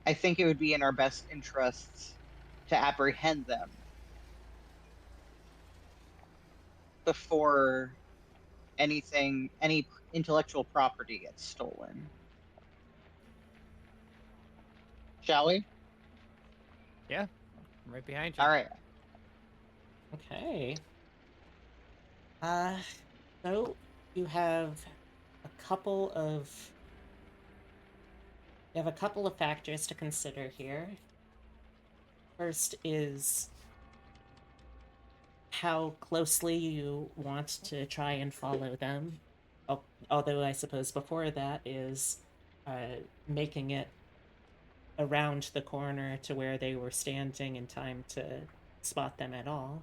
I think it would be in our best interests to apprehend them before any intellectual property gets stolen. Shall we? Yeah, I'm right behind you. All right. Okay. So you have a couple of factors to consider here. First is how closely you want to try and follow them. Although I suppose before that is making it around the corner to where they were standing in time to spot them at all.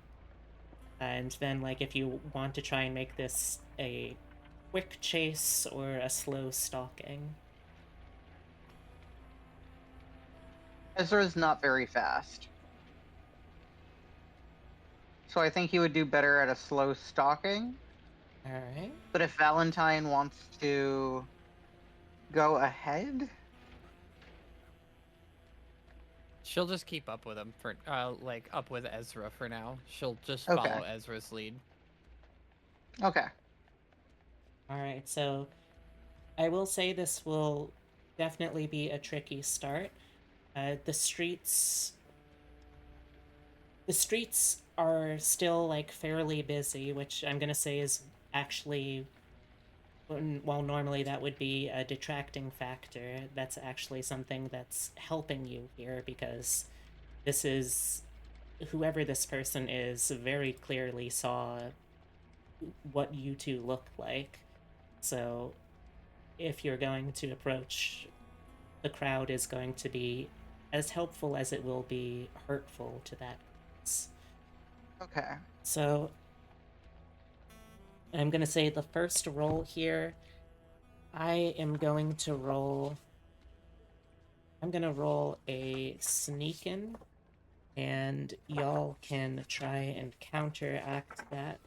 And then, like, if you want to try and make this a quick chase or a slow stalking. Ezra is not very fast. So I think he would do better at a slow stalking. Alright. But if Valentine wants to go ahead, She'll just keep up with him for, like, up with Ezra for now. She'll just Okay. follow Ezra's lead. okay. Alright, so I will say this will definitely be a tricky start. The streets are still like fairly busy, which I'm gonna say is actually, while normally that would be a detracting factor, that's actually something that's helping you here, because this is, whoever this person is very clearly saw what you two look like. So if you're going to approach, the crowd is going to be as helpful as it will be hurtful to that cause. Okay. So I'm going to say the first roll here, I am going to roll. I'm going to roll a sneakin', and y'all can try and counteract that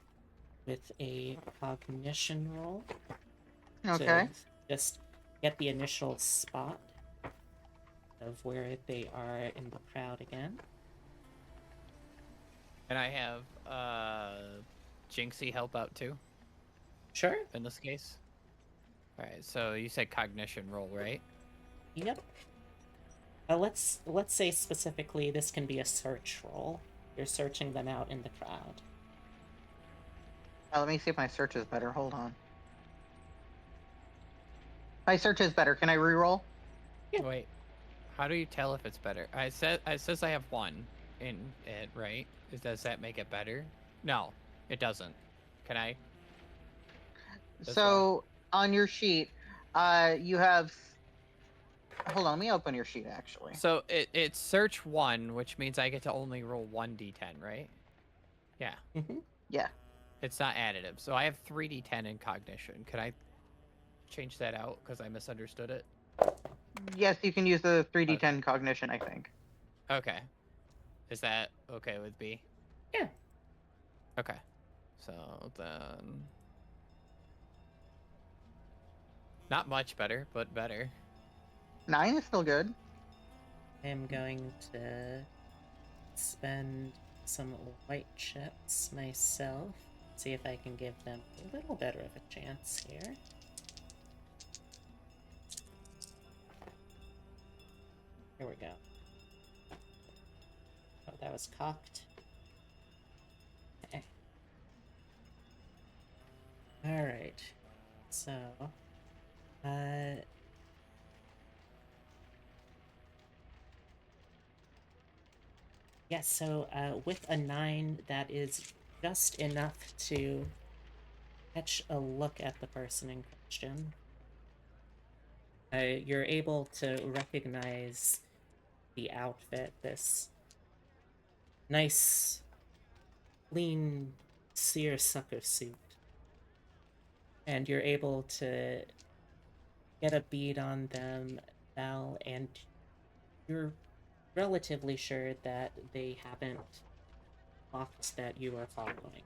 with a cognition roll. Okay. To just get the initial spot of where they are in the crowd again. Can I have Jinxie help out too Sure. in this case? All right. So you said cognition roll, right? Yep. Let's say specifically this can be a search roll. You're searching them out in the crowd. Let me see if my search is better. Hold on. My search is better. Can I reroll? Yeah. Wait. How do you tell if it's better? It says I have 1 in it, right? Does that make it better? No, it doesn't. Can I? So on your sheet, you have. Hold on, let me open your sheet actually. So it's search 1, which means I get to only roll 1d10, right? Yeah. Mm-hmm. Yeah. It's not additive. So I have 3d10 in cognition. Could I change that out because I misunderstood it? Yes, you can use the 3d10 cognition, I think. Okay. Is that okay with B? Yeah. Okay. So then... Not much better, but better. 9 is still good. I'm going to spend some white chips myself. See if I can give them a little better of a chance here. Here we go. Oh, that was cocked. Okay. Alright. So, yes, so with a 9, that is just enough to catch a look at the person in question. You're able to recognize the outfit, this nice, clean seersucker suit. And you're able to get a bead on them, Val, and you're relatively sure that they haven't clocked that you are following.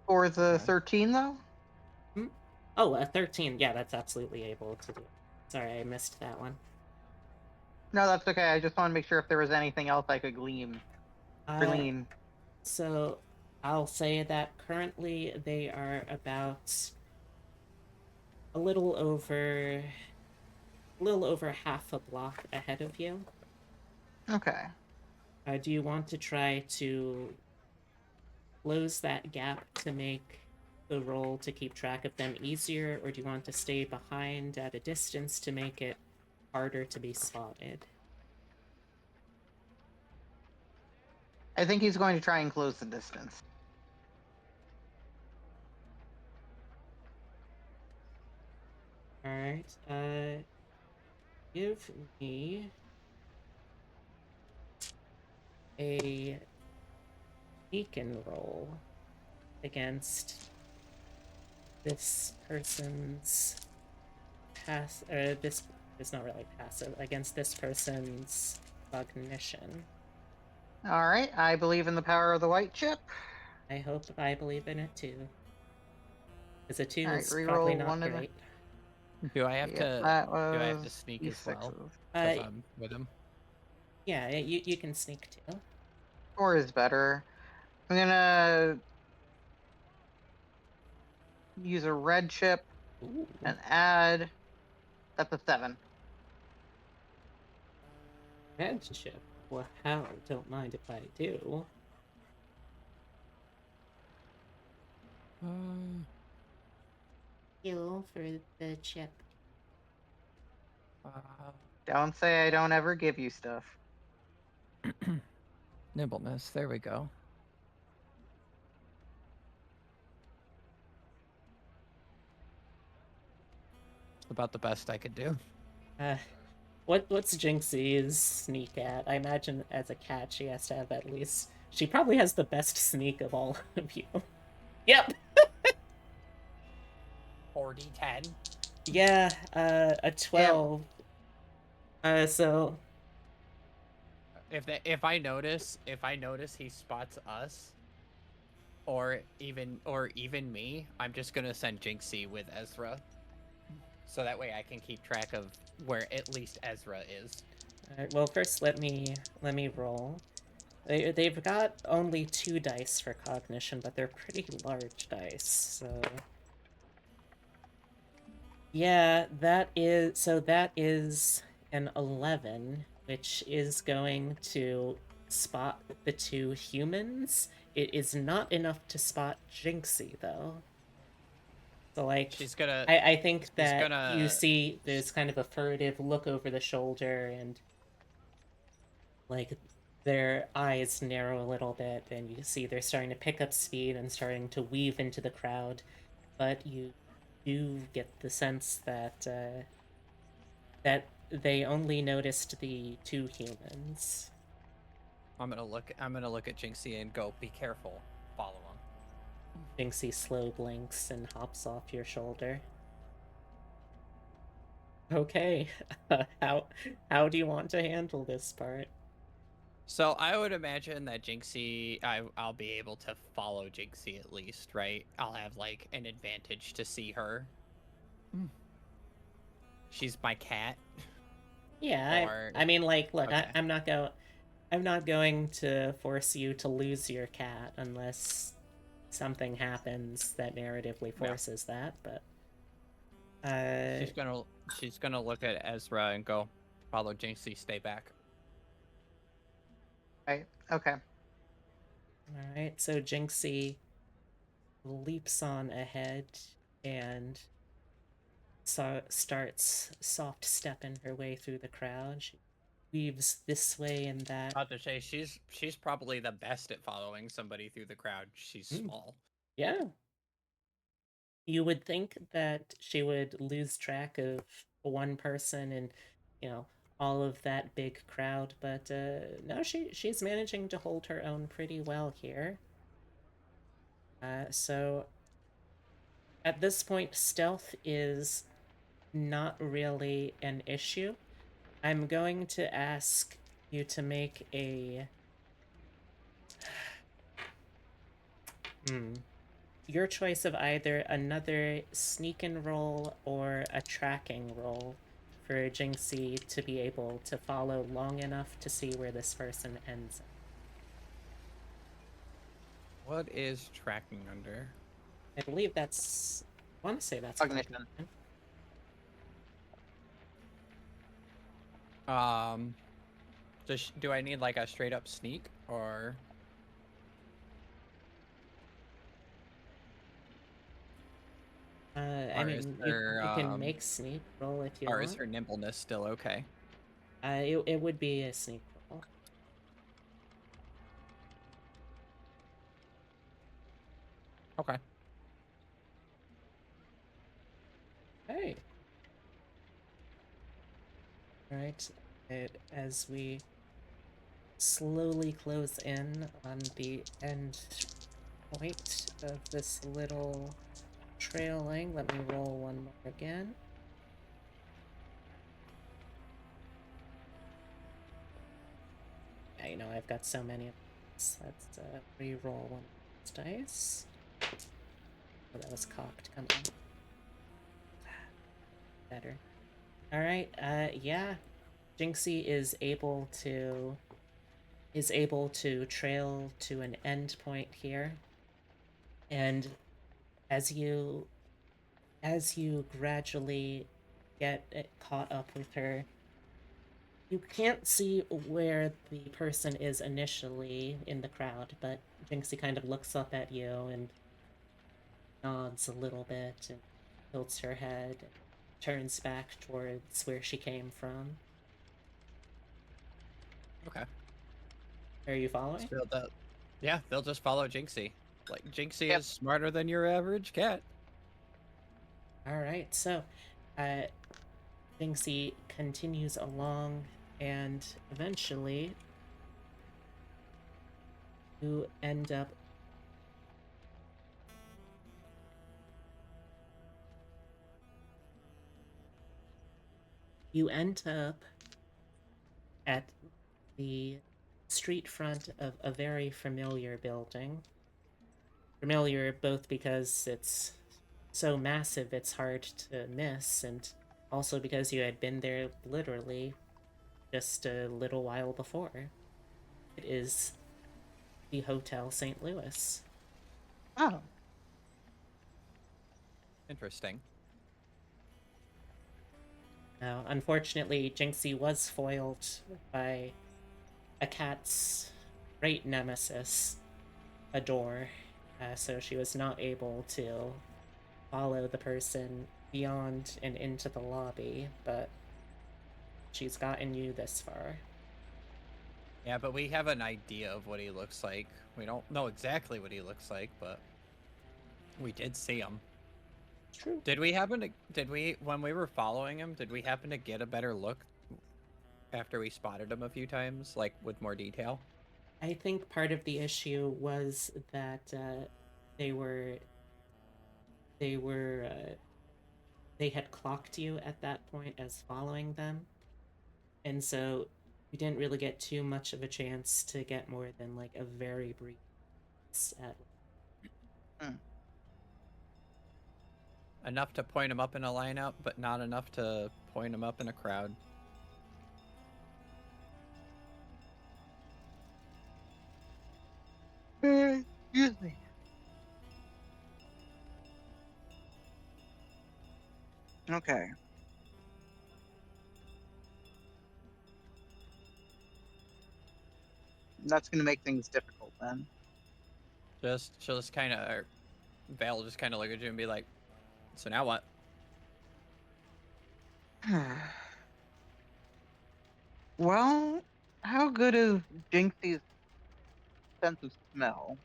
For the Okay. 13, though? Oh, a 13. Yeah, that's absolutely able to do. Sorry, I missed that one. No, that's okay. I just want to make sure if there was anything else I could glean. So I'll say that currently they are about a little over half a block ahead of you. Okay. Do you want to try to close that gap to make the roll to keep track of them easier, or do you want to stay behind at a distance to make it harder to be spotted? I think he's going to try and close the distance. Alright, give me a beacon roll against this person's this is not really passive, against this person's cognition. All right. I believe in the power of the white chip. I hope I believe in it too. Because a 2 All right, is reroll probably not one of the- great. Do I have Yep, to? that Do I have to was sneak as D6s. well? Because I'm with him. Yeah, you can sneak too. 4 is better. I'm gonna use a red chip Ooh. and add. That's a 7. Red chip. Well, how? Don't mind if I do. You for the chip. Don't say I don't ever give you stuff. Nimbleness. There we go. About the best I could do. What's Jinxie's sneak at? I imagine as a cat she has to have at least. She probably has the best sneak of all of you. Yep. 40-10. Yeah. A 12. So. If I notice he spots us, or even me, I'm just gonna send Jinxie with Ezra, so that way I can keep track of where at least Ezra is. Alright, well, first let me roll. They've got only 2 dice for cognition, but they're pretty large dice, so... Yeah, that is an 11, which is going to spot the 2 humans. It is not enough to spot Jinxie, though. So, like, She's gonna. I think that gonna- you see there's kind of a furtive look over the shoulder, and like their eyes narrow a little bit, and you see they're starting to pick up speed and starting to weave into the crowd. But you do get the sense that that they only noticed the 2 humans. I'm gonna look at Jinxie and go, "Be careful. Follow him." Jinxie slow blinks and hops off your shoulder. Okay, how do you want to handle this part? So I would imagine that Jinxie, I'll be able to follow Jinxie at least, right? I'll have like an advantage to see her. She's my cat. Yeah, Or- I mean, like, look, Okay. I'm not going to force you to lose your cat unless something happens that narratively forces that. But she's gonna look at Ezra and go, "Follow Jinxie, stay back." Right. Okay. all right, so Jinxie leaps on ahead and starts soft stepping her way through the crowd. She weaves this way and that. I have to say, she's probably the best at following somebody through the crowd. She's small. Yeah. You would think that she would lose track of one person and, you know, all of that big crowd, but no, she's managing to hold her own pretty well here. So at this point, stealth is not really an issue. I'm going to ask you to make a... your choice of either another sneaking roll or a tracking roll for Jinxie to be able to follow long enough to see where this person ends up. What is tracking under? I believe that's... I want to say that's Cognition. Do I need like a straight up sneak or? I Or mean, is you her, can make sneak roll if you or want. is her nimbleness still okay? It would be a sneak roll. Okay. Hey. Alright, as we slowly close in on the end point of this little trailing, let me roll one more again. Yeah, you know, I've got so many of these. Let's re-roll one of those dice. Oh, that was cocked. Come on. Better. Alright, yeah. Jinxie is able to trail to an end point here. And as you as you gradually get caught up with her, you can't see where the person is initially in the crowd, but Jinxie kind of looks up at you and nods a little bit and tilts her head and turns back towards where she came from. Okay. Are you following? Yeah, they'll just follow Jinxie. Like, Jinxie Yep. is smarter than your average cat. All right, so Jinxie continues along, and eventually you end up at the street front of a very familiar building. Familiar both because it's so massive it's hard to miss, and also because you had been there literally just a little while before. It is the Hotel St. Louis. Oh, Interesting. Now, unfortunately, Jinxie was foiled by a cat's great nemesis, a door, so she was not able to follow the person beyond and into the lobby, but she's gotten you this far. Yeah, but we have an idea of what he looks like. We don't know exactly what he looks like, but we did see him. True. Did we, when we were following him, did we happen to get a better look after we spotted him a few times, like with more detail? I think part of the issue was that they were they were they had clocked you at that point as following them, and so you didn't really get too much of a chance to get more than like a very brief at. Enough to point him up in a lineup, but not enough to point him up in a crowd. excuse me. Okay. That's going to make things difficult then. She'll just kind of, Val will just kind of look at you and be like, "So now what?" Well, how good is Jinxie's sense of smell?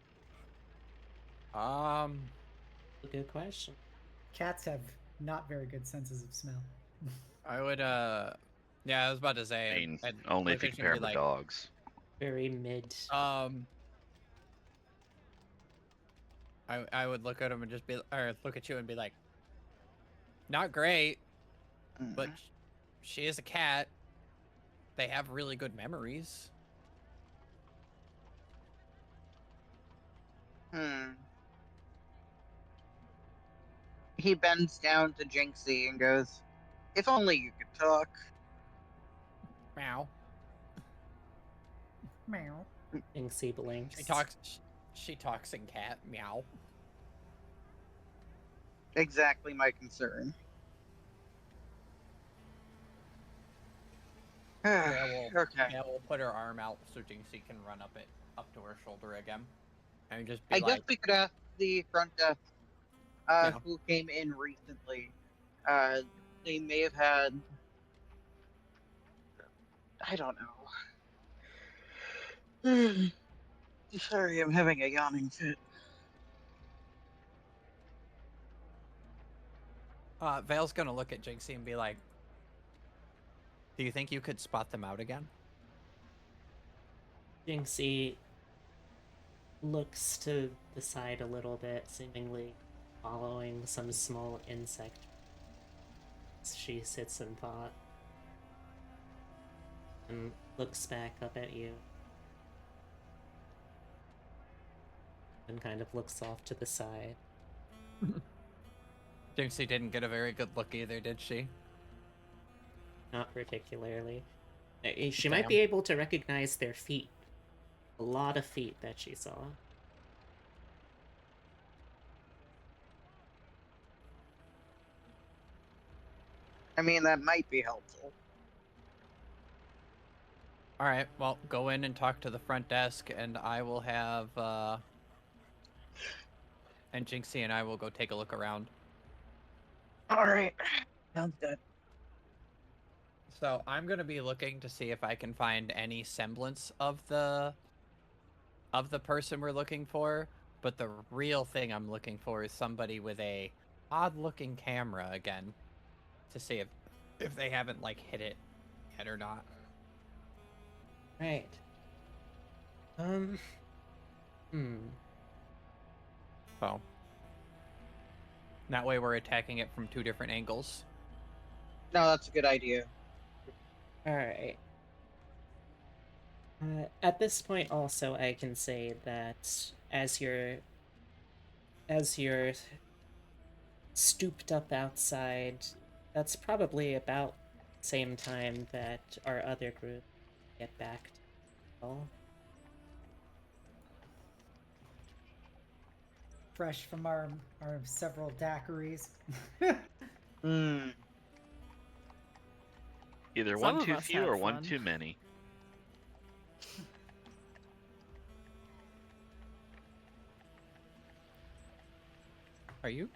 A good question. Cats have not very good senses of smell. I would, yeah, I was about to say. I mean, I'd only look if you at you and compare be them to like, dogs. Very mid. I would look at him and just be, or look at you and be like, "Not great, but she is a cat. They have really good memories." He bends down to Jinxie and goes, "If only you could talk." Meow. Meow. Jinxie blinks. She talks in cat. Meow. Exactly my concern. Yeah, Okay. we'll put her arm out so Jinxie can run up to her shoulder again, and just be I like, guess we could ask the front desk Yeah. who came in recently. They may have had, I don't know. Sorry, I'm having a yawning fit. Vale's gonna look at Jinxie and be like, "Do you think you could spot them out again?" Jinxie looks to the side a little bit, seemingly following some small insect. She sits in thought and looks back up at you and kind of looks off to the side. Jinxie didn't get a very good look either, did she? Not particularly. She might be able to recognize their feet. A lot of feet that she saw. I mean, that might be helpful. All right, well, go in and talk to the front desk, and I will have, and Jinxie and I will go take a look around. All right. Sounds good. So I'm gonna be looking to see if I can find any semblance of the person we're looking for. But the real thing I'm looking for is somebody with a odd-looking camera again, to see if they haven't like hit it yet or not. Right. So that way we're attacking it from 2 different angles. No, that's a good idea. All right. At this point, also, I can say that as you're stooped up outside, that's probably about the same time that our other group get back to the hall. Fresh from our several daiquiris. Either Some one of too us few had or one fun. too many. Are you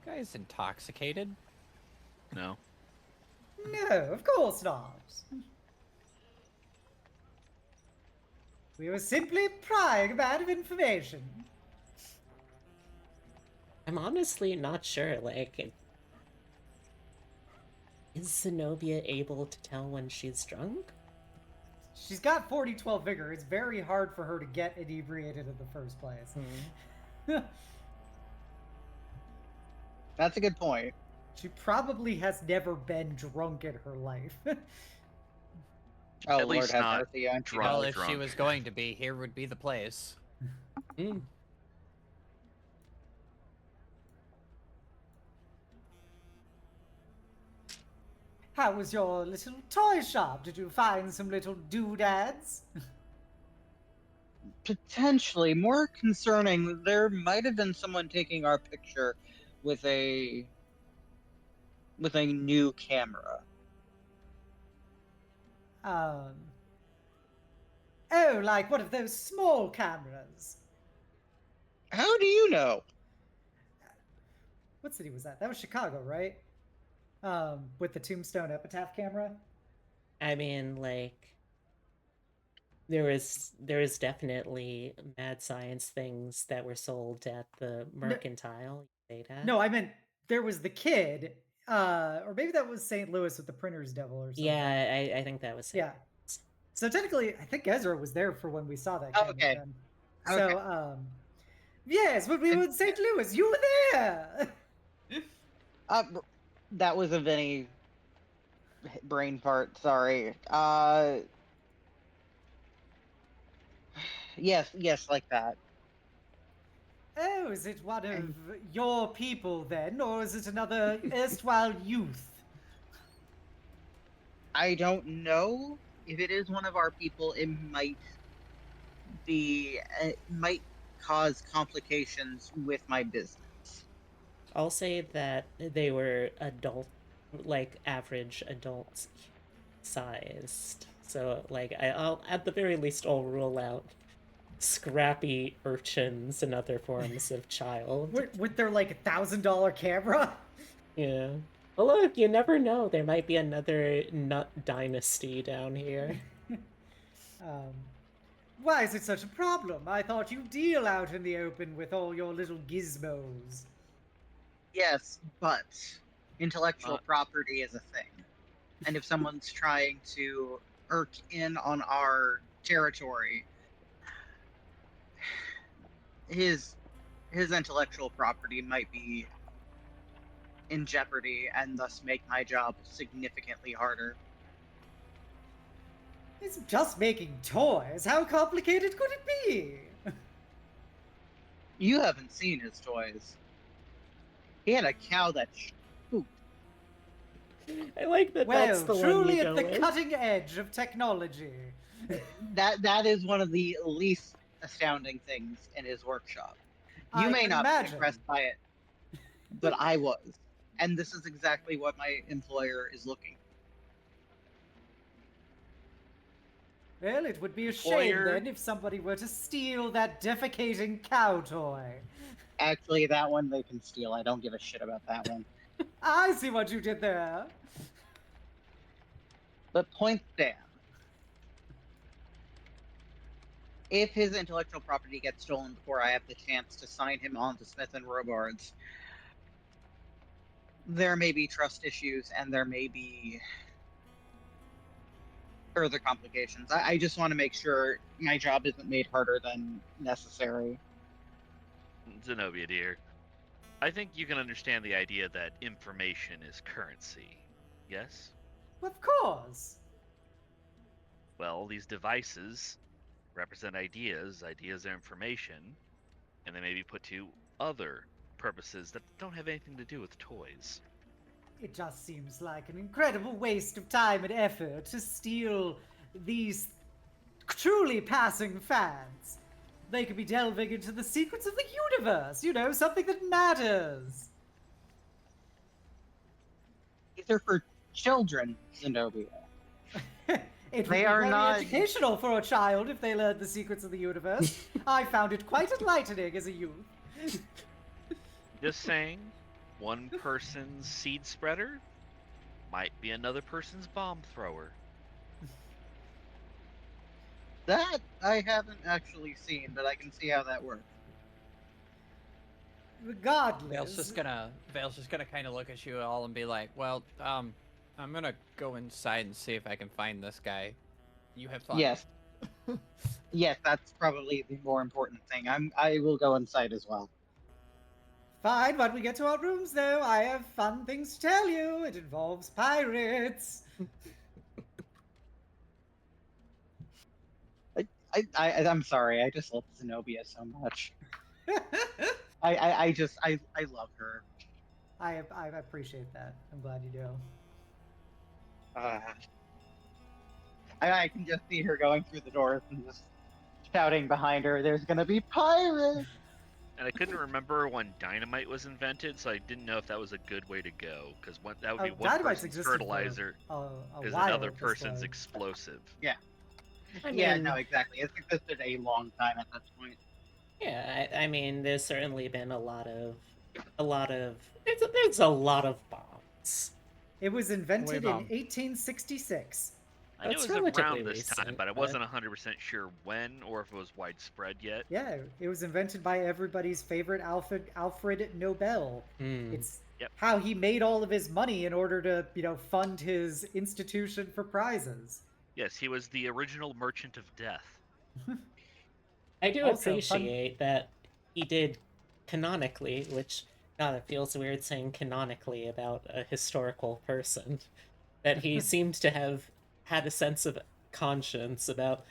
guys intoxicated? No. No, of course not. We were simply prying about of information. I'm honestly not sure, like, is Xenobia able to tell when she's drunk? She's got 40-12 vigor. It's very hard for her to get inebriated in the first place. That's a good point. She probably has never been drunk in her life. Oh, At Lord least have not mercy on drunk. Well, if she drunk. was going to be, here would be the place. How was your little toy shop? Did you find some little doodads? Potentially more concerning, there might have been someone taking our picture with a new camera. Oh, like one of those small cameras. How do you know? What city was that? That was Chicago, right? With the Tombstone Epitaph camera. I mean, like, there was definitely mad science things that were sold at the Mercantile. No, I meant there was the kid, or maybe that was St. Louis with the Printer's Devil or something. Yeah, I think that was St. Yeah. So technically, I think Ezra was there for when we saw that. Oh, okay. Then. Okay. So, yes, when we were in St. Louis, you were there. That was a Vinny brain fart. Sorry. Yes, like that. Oh, is it one of your people then, or is it another erstwhile youth? I don't know if it is one of our people. It might be. It might cause complications with my business. I'll say that they were like average adults sized. So, like, I'll at the very least I'll rule out scrappy urchins and other forms of child. With their like $1,000 camera. Yeah. Well, look, you never know. There might be another nut dynasty down here. Why is it such a problem? I thought you deal out in the open with all your little gizmos. Yes, but intellectual property is a thing. And if someone's trying to irk in on our territory, his intellectual property might be in jeopardy and thus make my job significantly harder. It's just making toys. How complicated could it be? You haven't seen his toys. He had a cow that pooped. I like that that's the truly one you at go the with. cutting edge of technology. That is one of the least astounding things in his workshop. You I may can not be imagine. impressed by it, but I was. and this is exactly what my employer is looking for. Well, it would be a shame Employer- then if somebody were to steal that defecating cow toy. Actually, that one they can steal. I don't give a shit about that one. I see what you did there. But point stand. If his intellectual property gets stolen before I have the chance to sign him on to Smith and Robards, there may be trust issues and there may be further complications. I just want to make sure my job isn't made harder than necessary. Xenobia, dear, I think you can understand the idea that information is currency. Yes? Of course. Well, these devices represent ideas. Ideas are information, and they may be put to other purposes that don't have anything to do with toys. It just seems like an incredible waste of time and effort to steal these truly passing fads. They could be delving into the secrets of the universe, you know, something that matters. These are for children, Xenobia. It would They be are very not- educational for a child if they learned the secrets of the universe. I found it quite enlightening as a youth. Just saying, one person's seed spreader might be another person's bomb thrower. That I haven't actually seen, but I can see how that works. Regardless. Vale's just gonna kind of look at you all and be like, "Well, I'm gonna go inside and see if I can find this guy. You have fun." Yes. Yes, that's probably the more important thing. I will go inside as well. Fine, when we get to our rooms, though, I have fun things to tell you. It involves pirates. I'm sorry. I just love Xenobia so much. I love her. I appreciate that. I'm glad you do. I can just see her going through the doors and just shouting behind her, "There's gonna be pirates!" And I couldn't remember when dynamite was invented, so I didn't know if that was a good way to go, because that would be one Dynamite's person's existed for fertilizer, a is while another at this person's point. explosive. I Yeah, mean, no, exactly. It's existed a long time at that point. yeah, I mean, there's certainly been a lot of, there's a lot of bombs. It was invented in bomb. 1866. I knew That's it was relatively around this time, recent, but I but- wasn't 100% sure when or if it was widespread yet. Yeah, it was invented by everybody's favorite Alfred Nobel. Hmm. It's Yep. how he made all of his money in order to, fund his institution for prizes. Yes, he was the original merchant of death. I do Also, appreciate that he did canonically, which, God, it feels weird saying canonically about a historical person, that he seemed to have had a sense of conscience about,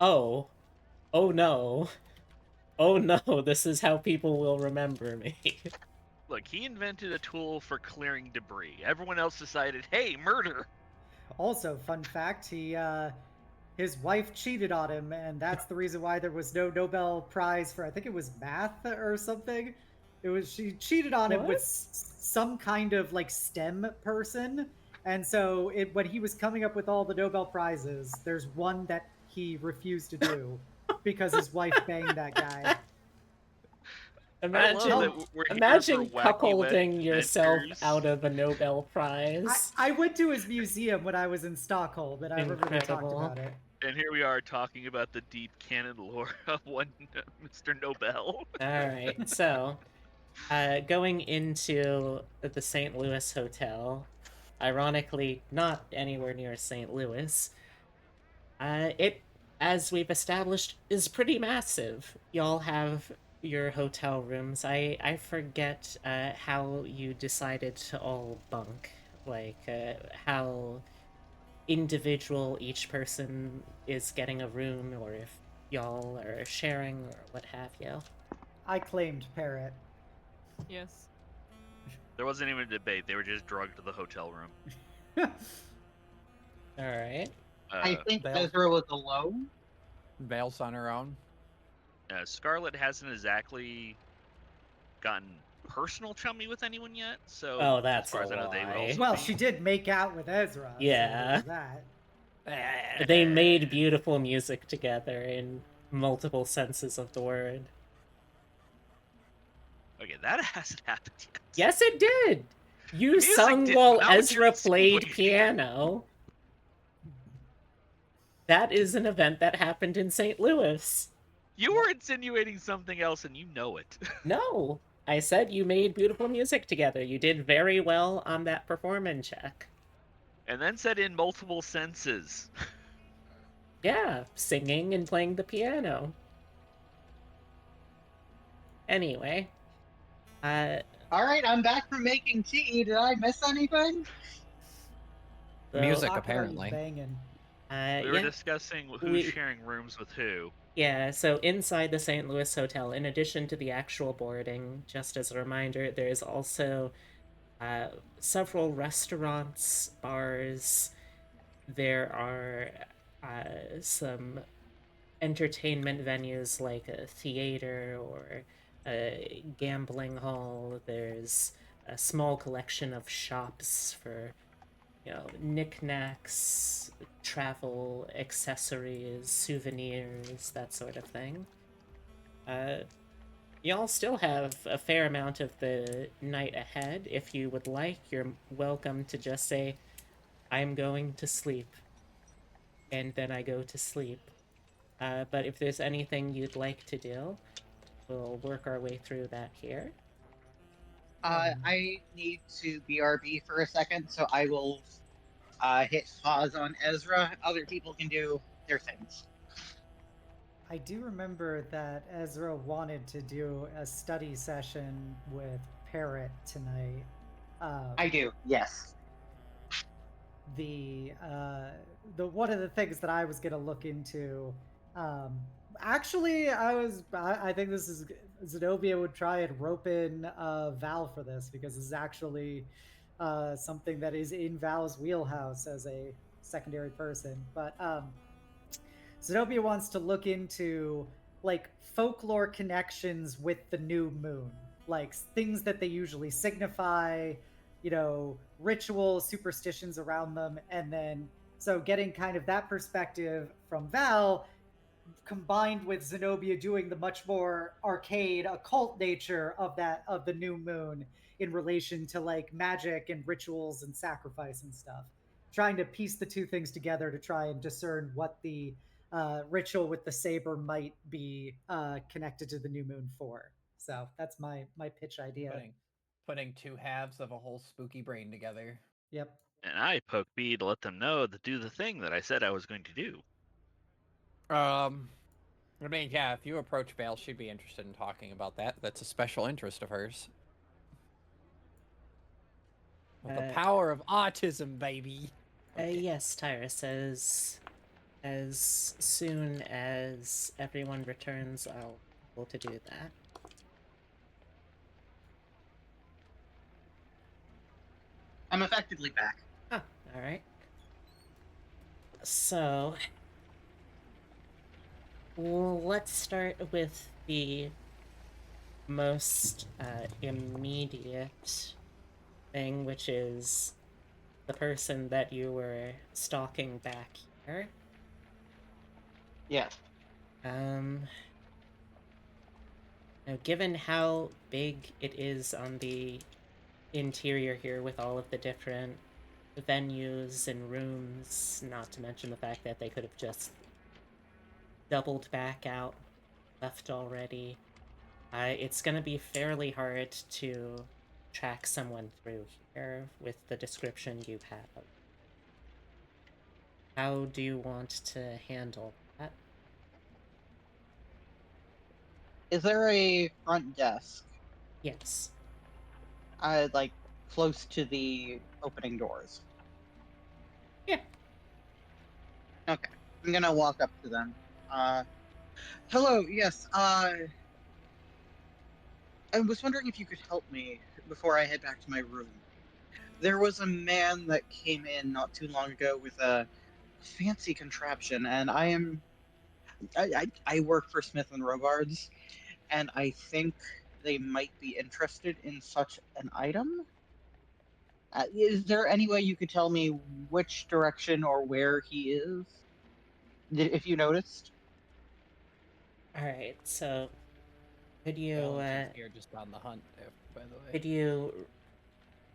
oh no, this is how people will remember me. Look, he invented a tool for clearing debris. Everyone else decided, hey, murder! Also, fun fact, his wife cheated on him, and that's the reason why there was no Nobel Prize for, I think it was math or something. She cheated on him with What? some kind of STEM person, and so when he was coming up with all the Nobel Prizes, there's one that he refused to do because his wife banged that guy. Imagine, I love that we're here imagine for wacky cuckolding yourself inventors. out of a Nobel Prize. I went to his museum when I was in Stockholm, and I remember we talked Incredible. about it. And here we are talking about the deep canon lore of one Mr. Nobel. Alright, so, going into the St. Louis Hotel, ironically not anywhere near St. Louis, it, as we've established, is pretty massive. Y'all have your hotel rooms. I forget how you decided to all bunk, how individual each person is getting a room, or if y'all are sharing, or what have you. I claimed Parrot. Yes. There wasn't even a debate. They were just drugged to the hotel room. Alright. I think Bale. Ezra was alone. Vale's on her own. Scarlet hasn't exactly gotten personal chummy with anyone yet. So Oh, as that's far a as I know, they would lie. also Well, be. she did make out with Ezra. Yeah. So there's that. They made beautiful music together in multiple senses of the word. Okay, that hasn't happened yet. Yes, it did. You music sung did. while Now you're Ezra played insinuating. piano. That is an event that happened in St. Louis. You were insinuating something else, and you know it. No, I said you made beautiful music together. You did very well on that performance check. And then said in multiple senses. Yeah, singing and playing the piano. Anyway, All right, I'm back from making tea. Did I miss anything? so, Music, Talk about you apparently. banging. We were yeah, discussing who's sharing rooms with who. Yeah, so inside the St. Louis hotel, in addition to the actual boarding, just as a reminder, there is also several restaurants, bars. There are some entertainment venues like a theater or a gambling hall. There's a small collection of shops for, knickknacks, travel, accessories, souvenirs, that sort of thing. Y'all still have a fair amount of the night ahead. If you would like, you're welcome to just say, I'm going to sleep. And then I go to sleep. But if there's anything you'd like to do, we'll work our way through that here. I need to BRB for a second, so I will hit pause on Ezra. Other people can do their things. I do remember that Ezra wanted to do a study session with Parrot tonight. I do, yes. The one of the things that I was gonna look into. Actually, I think this is Xenobia would try and rope in Val for this because this is actually something that is in Val's wheelhouse as a secondary person. But Zenobia wants to look into like folklore connections with the new moon, like things that they usually signify, rituals, superstitions around them, and then so getting kind of that perspective from Val combined with Zenobia doing the much more arcade occult nature of the new moon in relation to like magic and rituals and sacrifice and stuff, trying to piece the two things together to try and discern what the ritual with the saber might be connected to the new moon for. So that's my pitch idea. Putting two halves of a whole spooky brain together. Yep. And I poke B to let them know to do the thing that I said I was going to do. I mean, yeah, if you approach Vale, she'd be interested in talking about that. That's a special interest of hers. With the power of autism, baby. Yes, Tyrus, as soon as everyone returns, I'll be able to do that. I'm effectively back. Oh, alright. So, let's start with the most immediate thing, which is the person that you were stalking back here. Yes. Now, given how big it is on the interior here with all of the different venues and rooms, not to mention the fact that they could have just doubled back out, left already, it's gonna be fairly hard to track someone through here with the description you have. How do you want to handle that? Is there a front desk? Yes. Like close to the opening doors? Yeah. Okay. I'm gonna walk up to them. Hello, yes, I was wondering if you could help me before I head back to my room. There was a man that came in not too long ago with a fancy contraption, and I work for Smith and Robards, and I think they might be interested in such an item. Is there any way you could tell me which direction or where he is? If you noticed? All right, so could you Balance is here just on the hunt, by the way. could you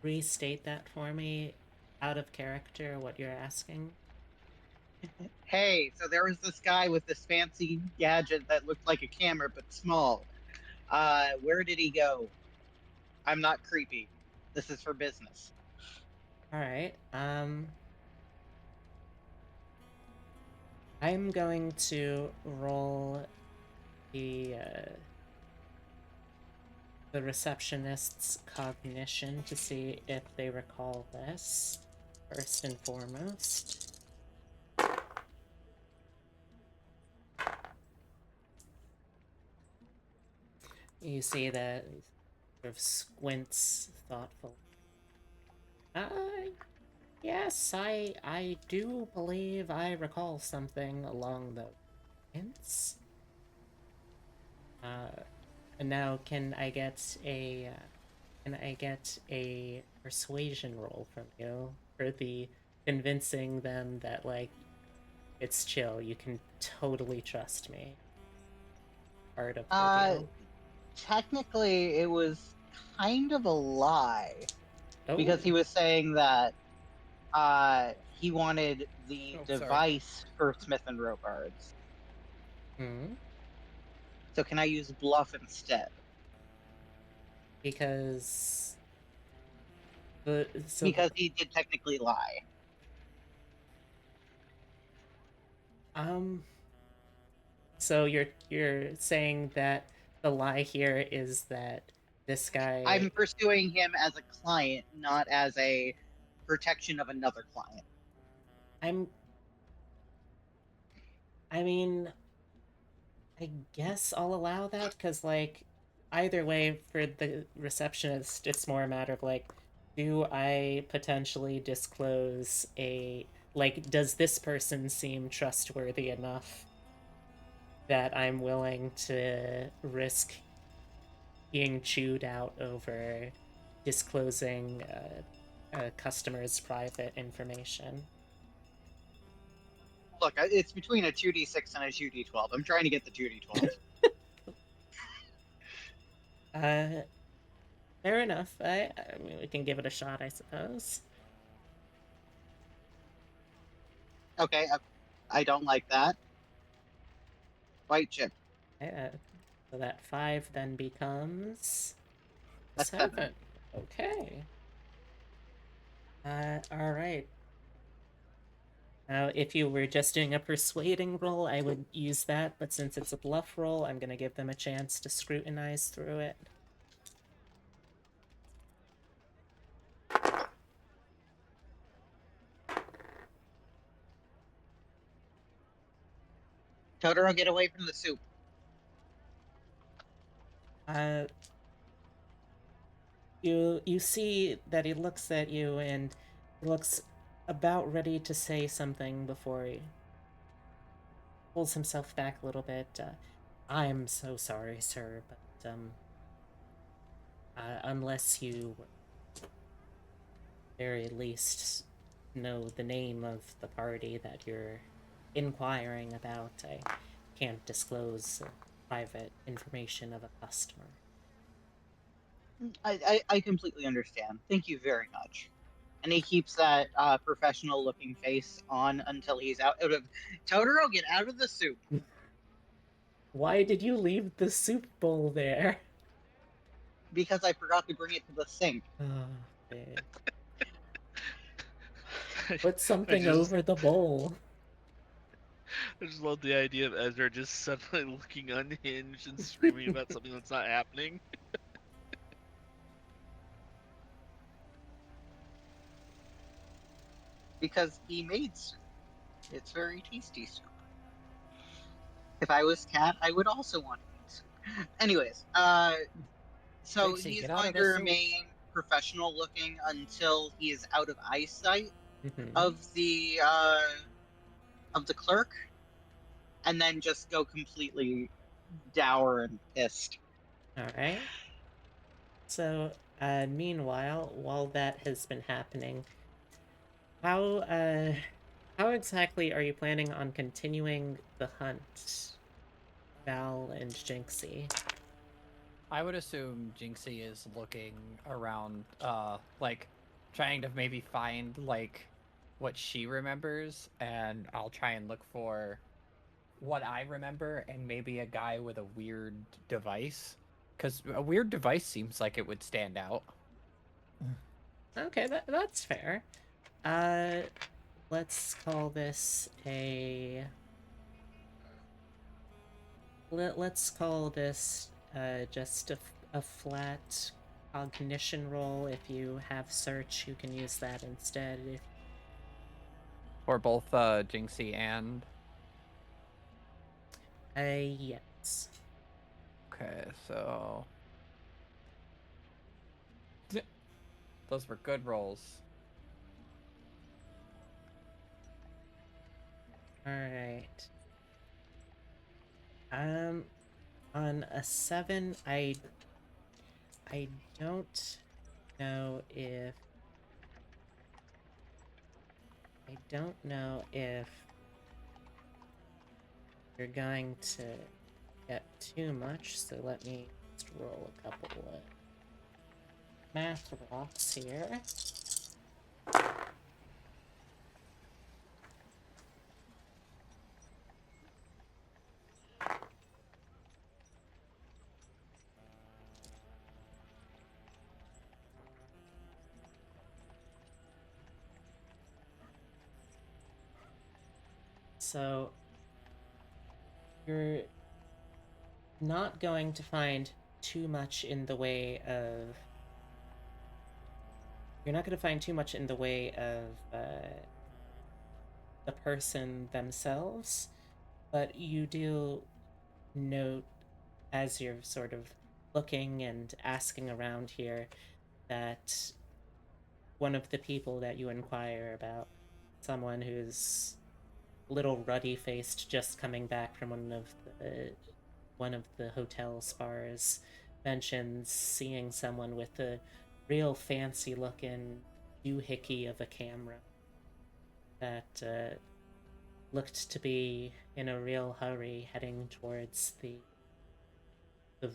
restate that for me, out of character, what you're asking? Hey, so there was this guy with this fancy gadget that looked like a camera but small. Where did he go? I'm not creepy. This is for business. All right. I'm going to roll the receptionist's cognition to see if they recall this, first and foremost. You see that he sort of squints thoughtfully. Yes, I do believe I recall something along those lines. And now can I get a persuasion roll from you for the convincing them that, like, it's chill, you can totally trust me part of the deal? Technically, it was kind of a lie because he Oh. was saying that he wanted the Oh, sorry. device for Smith and Robards. Hmm. So can I use bluff instead? Because Because he did technically lie. So you're saying that the lie here is that this guy... I'm pursuing him as a client, not as a protection of another client. I mean, I guess I'll allow that, because, like, either way, for the receptionist, it's more a matter of, like, do I potentially disclose a... Like, does this person seem trustworthy enough that I'm willing to risk being chewed out over disclosing a customer's private information? Look, it's between a 2d6 and a 2d12. I'm trying to get the 2d12. Fair enough. I mean, we can give it a shot, I suppose. Okay, I don't like that. White chip. So that 5 then becomes That's 7. Okay. All right. Now, if you were just doing a persuading roll, I would use that, but since it's a bluff roll, I'm gonna give them a chance to scrutinize through it. Totoro, get away from the soup. You see that he looks at you and he looks about ready to say something before he pulls himself back a little bit. I'm so sorry, sir, but unless you very least know the name of the party that you're inquiring about, I can't disclose private information of a customer. I completely understand. Thank you very much. And he keeps that professional-looking face on until he's out of... Totoro, get out of the soup! Why did you leave the soup bowl there? Because I forgot to bring it to the sink. Oh, babe. Put something over the bowl. I just love the idea of Ezra just suddenly looking unhinged and screaming about something that's not happening. Because he made soup. It's very tasty soup. If I was cat, I would also want to eat soup. Anyways, so Trixie, he's get out going of to the soup. remain professional looking until he is out of eyesight Mhm. of the clerk, and then just go completely dour and pissed. All right. So, meanwhile, while that has been happening, how exactly are you planning on continuing the hunt, Val and Jinxie? I would assume Jinxie is looking around, like, trying to maybe find, like, what she remembers, and I'll try and look for what I remember and maybe a guy with a weird device. Because a weird device seems like it would stand out. Okay, that's fair. Let's call this a... Let's call this just a flat cognition roll. If you have search, you can use that instead. If... For both Jinxie and... yes. Okay, so... Those were good rolls. Alright. On a 7, I don't know if... I don't know if you're going to get too much, so let me just roll a couple of math rocks here. So, you're not going to find too much in the way of... You're not going to find too much in the way of the person themselves, but you do note, as you're sort of looking and asking around here, that one of the people that you inquire about, someone who's little ruddy-faced, just coming back from one of the hotel spars, mentions seeing someone with a real fancy-looking doohickey of a camera that looked to be in a real hurry, heading towards the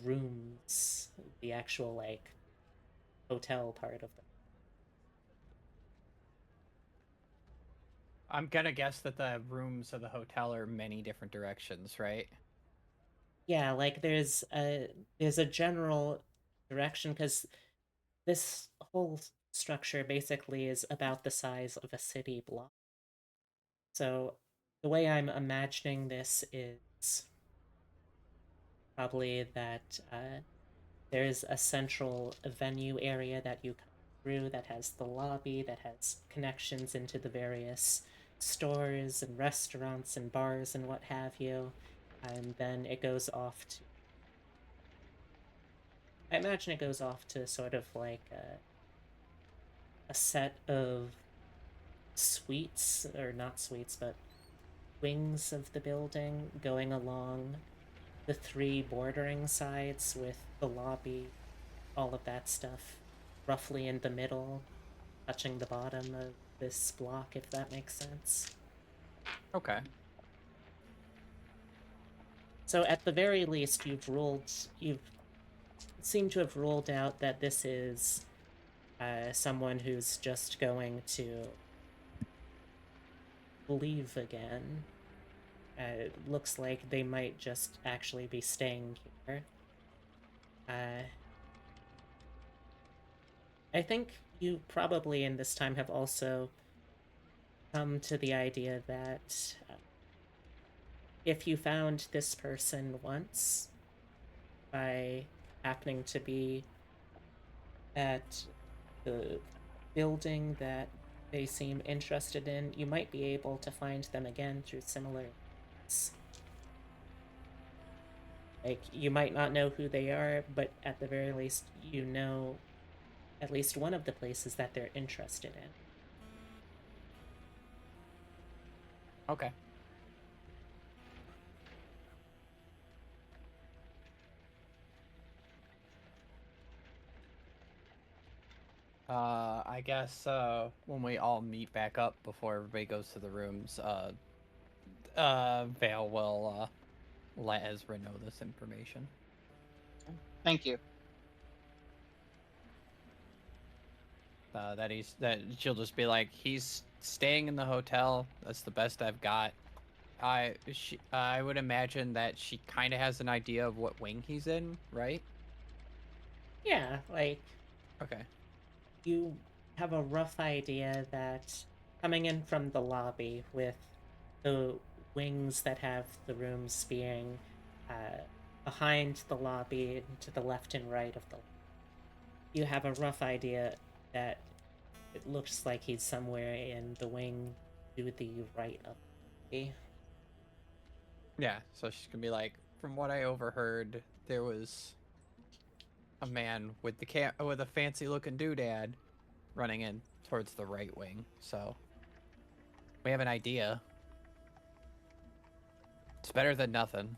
rooms, the actual like hotel part of them. I'm gonna guess that the rooms of the hotel are many different directions, right? Yeah, like there's a general direction, because this whole structure basically is about the size of a city block. So the way I'm imagining this is probably that there's a central venue area that you come through that has the lobby, that has connections into the various stores and restaurants and bars and what have you. And then it goes off to... I imagine it goes off to sort of like a set of suites, or not suites, but wings of the building going along the 3 bordering sides, with the lobby, all of that stuff roughly in the middle, touching the bottom of this block, if that makes sense. Okay. So at the very least, you've seem to have ruled out that this is someone who's just going to leave again. It looks like they might just actually be staying here. I think you probably in this time have also come to the idea that if you found this person once by happening to be at the building that they seem interested in, you might be able to find them again through similar means. Like, you might not know who they are, but at the very least, you know at least one of the places that they're interested in. Okay. I guess when we all meet back up before everybody goes to the rooms, Vale will let Ezra know this information. Thank you. That she'll just be like, he's staying in the hotel. That's the best I've got. I would imagine that she kind of has an idea of what wing he's in, right? Yeah, like Okay. you have a rough idea that coming in from the lobby with the wings that have the rooms being behind the lobby and to the left and right of the, you have a rough idea that it looks like he's somewhere in the wing to the right of the lobby. Yeah, so she's gonna be like, from what I overheard, there was a man with with a fancy looking doodad running in towards the right wing. So we have an idea. It's better than nothing.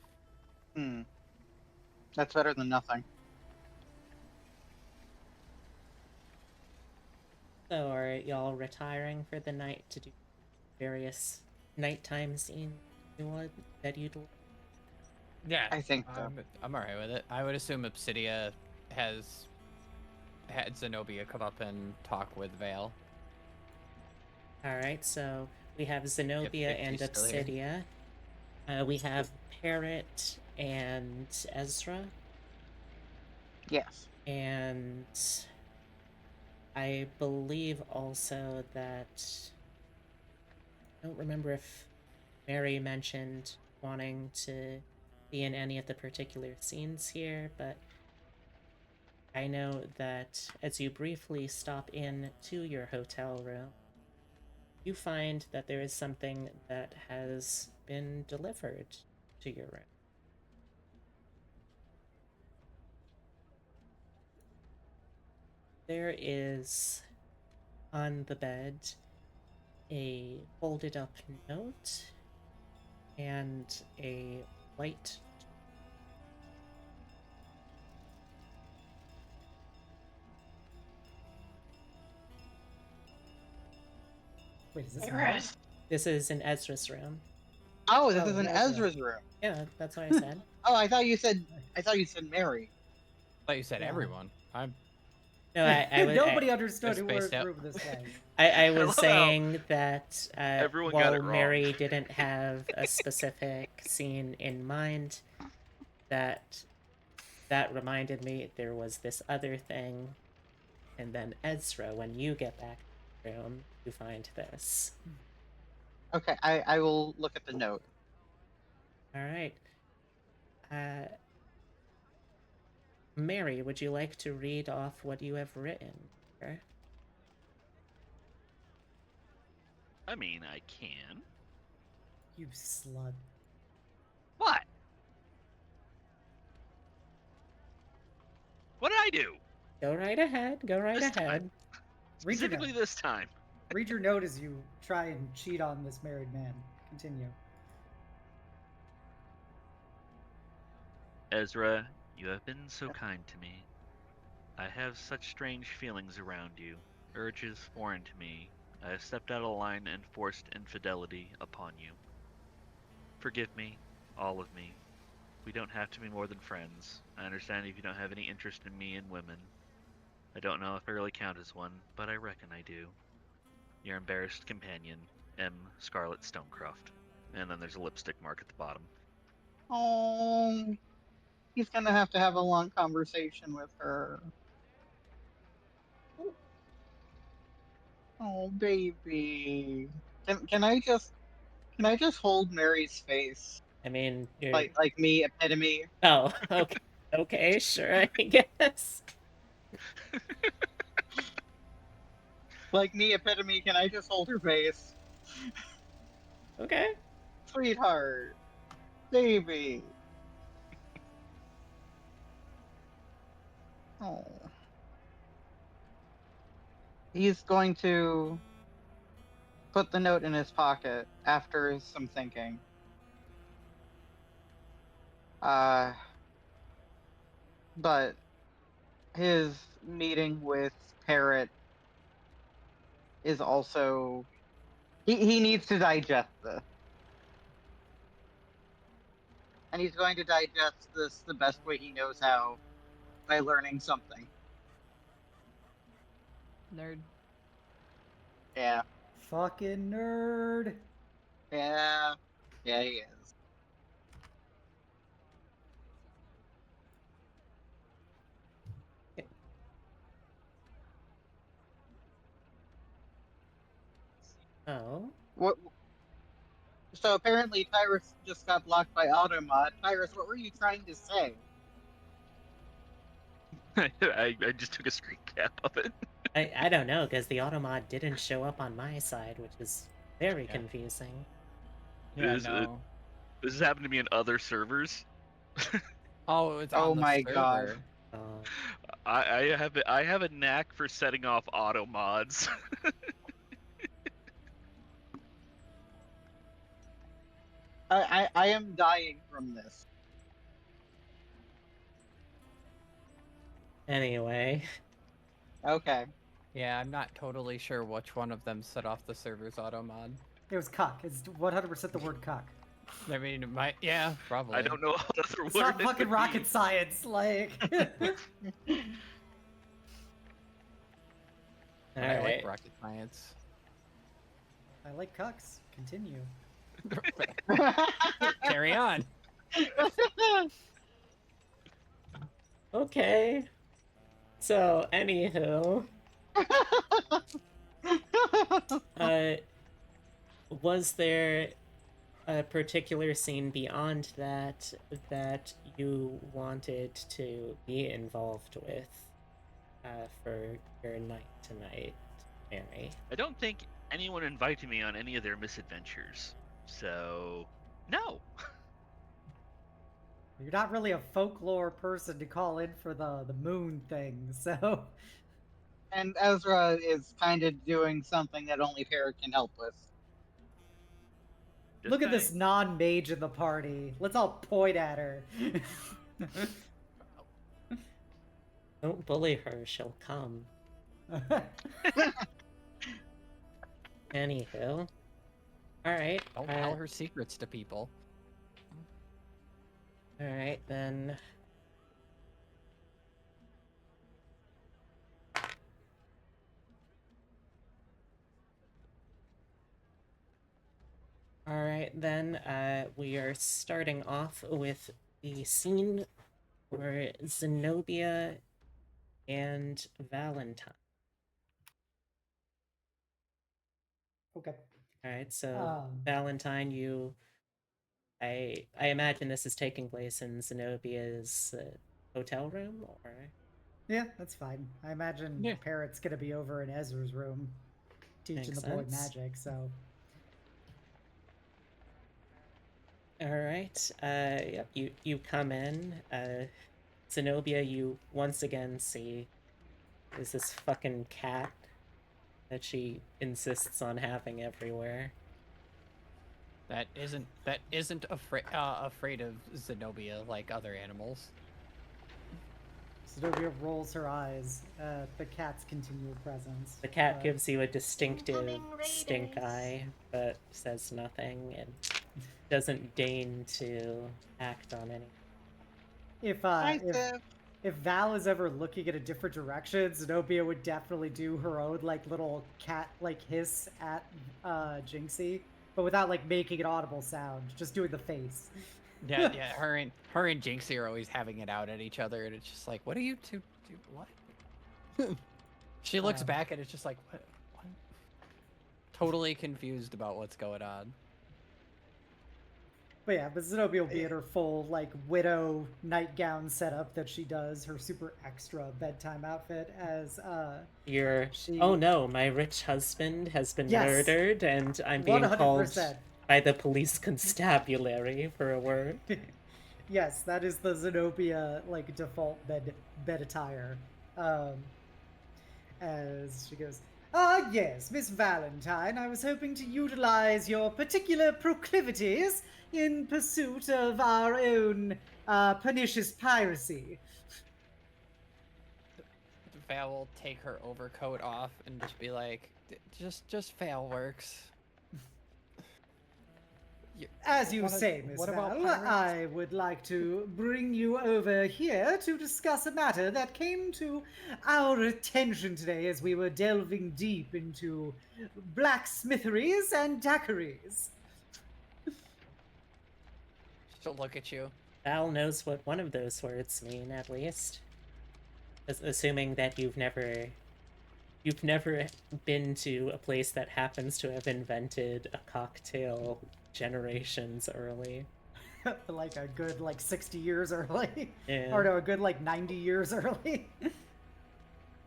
That's better than nothing. So are y'all retiring for the night to do various nighttime scenes that you'd like? Yeah, I think so. I'm alright with it. I would assume Obsidia has had Xenobia come up and talk with Vale. Alright, so we have Xenobia and she's still here. Obsidia. We have Parrot and Ezra. Yes. And I believe also that I don't remember if Mary mentioned wanting to be in any of the particular scenes here, but I know that as you briefly stop in to your hotel room, you find that there is something that has been delivered to your room. There is on the bed a folded up note and a white. Wait, is this Ezra's. This is in Ezra's room. Oh, this Oh, is in Ezra. Ezra's room. Yeah, that's what I said. Oh, I thought you said Mary. I thought you said Yeah. everyone. No, I was. Nobody understood It's who spaced our out. group this was. I love was how saying that everyone got while it wrong. Mary didn't have a specific scene in mind, that reminded me there was this other thing, and then Ezra, when you get back to the room, you find this. Okay, I will look at the note. All right. Mary, would you like to read off what you have written? Okay. I mean, I can. You slut. What? What did I do? Go right ahead. Go right This time. ahead. Read your Specifically note. this time. Read your note as you try and cheat on this married man. Continue. Ezra, you have been so kind to me. I have such strange feelings around you, urges foreign to me. I have stepped out of line and forced infidelity upon you. Forgive me, all of me. We don't have to be more than friends. I understand if you don't have any interest in me and women. I don't know if I really count as one, but I reckon I do. Your embarrassed companion, M. Scarlet Stonecroft. And then there's a lipstick mark at the bottom. Oh, he's gonna have to have a long conversation with her. Oh, baby. Can I just hold Mary's face I mean, you're. like me, epitome? Oh, okay. Okay, sure, I guess. Like me, epitome. Can I just hold her face, Okay. sweetheart, baby? Oh. He's going to put the note in his pocket after some thinking. But his meeting with Parrot is also he needs to digest this. And he's going to digest this the best way he knows how, by learning something. Nerd. Yeah. Fucking nerd. Yeah. Yeah, he is. Oh. What? So apparently Tyrus just got blocked by Automod. Tyrus, what were you trying to say? I just took a screen cap of it. I don't know, because the automod didn't show up on my side, which is very Yeah. confusing. Yeah, This, no. This has happened to me on other servers. Oh, it's Oh on the my server. God. I have a knack for setting off auto mods. I am dying from this. Anyway. Okay. Yeah, I'm not totally sure which one of them set off the server's auto mod. It was cuck. It's 100% the word cuck. I mean, it might. Yeah, probably. I don't know what other It's word not it fucking would rocket be. science, like. But I like rocket science. I like cucks. Continue. Carry on. Okay. So, anywho. Was there a particular scene beyond that that you wanted to be involved with for your night tonight, Mary? I don't think anyone invited me on any of their misadventures. So, no. You're not really a folklore person to call in for the moon thing, so. And Ezra is kind of doing something that only Parrot can help with. Just Look at this saying. non-mage in the party. Let's all point at her. Don't bully her, she'll come. Anywho. Alright. Don't tell her secrets to people. Alright, then. Alright, then, we are starting off with the scene where Xenobia and Valentine. Okay. Alright, so Valentine, I imagine this is taking place in Zenobia's hotel room, or? Yeah, that's fine. I imagine Parrot's gonna be over in Ezra's room, teaching Makes the boy sense. magic, so. Alright, yep, you come in, Zenobia, you once again see is this fucking cat that she insists on having everywhere. That isn't afraid of Xenobia like other animals. Zenobia rolls her eyes at the cat's continual presence. The cat gives you a distinctive stink eye, but says nothing and doesn't deign to act on any. If Val is ever looking at a different direction, Zenobia would definitely do her own like little cat like hiss at Jinxie, but without like making an audible sound, just doing the face. Yeah, her and Jinxie are always having it out at each other, and it's just like, what are you two do? What? She looks back and it's just like, what? Totally confused about what's going on. But yeah, but Zenobia will be in her full like widow nightgown setup that she does, her super extra bedtime outfit as oh no, my rich husband has been murdered and I'm being 100%. called by the police constabulary for a word. Yes, that is the Xenobia like default bed attire. As she goes, yes, Miss Valentine, I was hoping to utilize your particular proclivities in pursuit of our own pernicious piracy. Fail will take her overcoat off and just be like, just Fail works. As you What- say, Miss what about Val, pirates? I would like to bring you over here to discuss a matter that came to our attention today as we were delving deep into blacksmitheries and daiquiris. She'll look at you. Val knows what one of those words mean, at least. Assuming that you've never been to a place that happens to have invented a cocktail generations early. Like a good 60 years early. Yeah. Or no, a good 90 years early.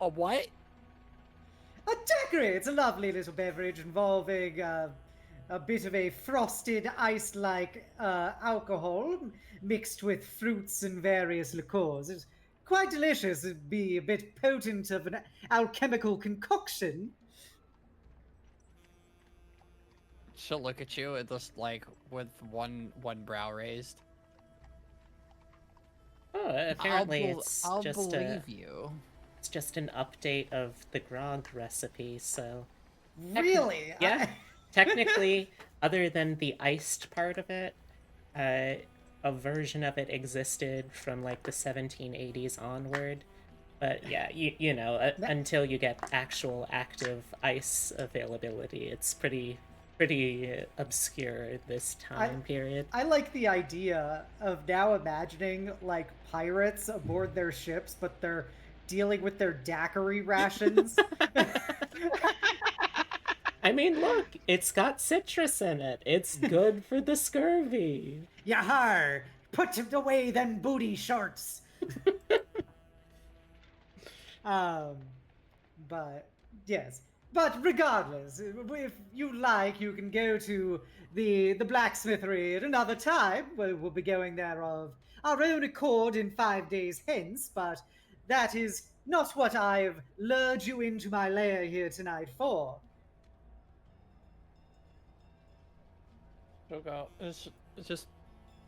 A what? A daiquiri! It's a lovely little beverage involving a bit of a frosted ice-like alcohol mixed with fruits and various liqueurs. It's quite delicious. It'd be a bit potent of an alchemical concoction. She'll look at you and just like with one brow raised. Oh, apparently I'll it's just believe you. it's just an update of the grog recipe, so Really? yeah. Technically, other than the iced part of it, a version of it existed from like the 1780s onward. But yeah, you know, until you get actual active ice availability, it's pretty obscure this time period. I like the idea of now imagining like pirates aboard their ships, but they're dealing with their daiquiri rations. I mean, look, it's got citrus in it. It's good for the scurvy. Yahar! Put away them booty shorts! But, yes. But regardless, if you like, you can go to the blacksmithery at another time. We'll be going there of our own accord in 5 days hence, but that is not what I've lured you into my lair here tonight for. She'll go. Just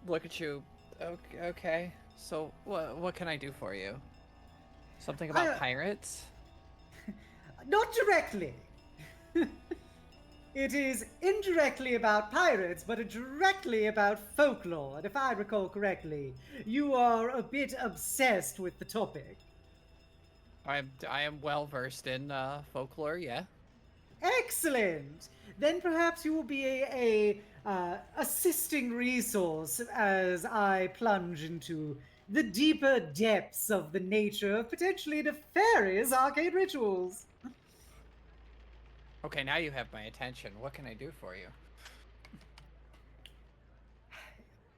look at you. Okay. So what can I do for you? Something about pirates? Not directly. It is indirectly about pirates, but directly about folklore. And if I recall correctly, you are a bit obsessed with the topic. I am well versed in folklore. Yeah. Excellent. Then perhaps you will be a assisting resource as I plunge into the deeper depths of the nature of potentially nefarious arcade rituals. Okay, now you have my attention. What can I do for you?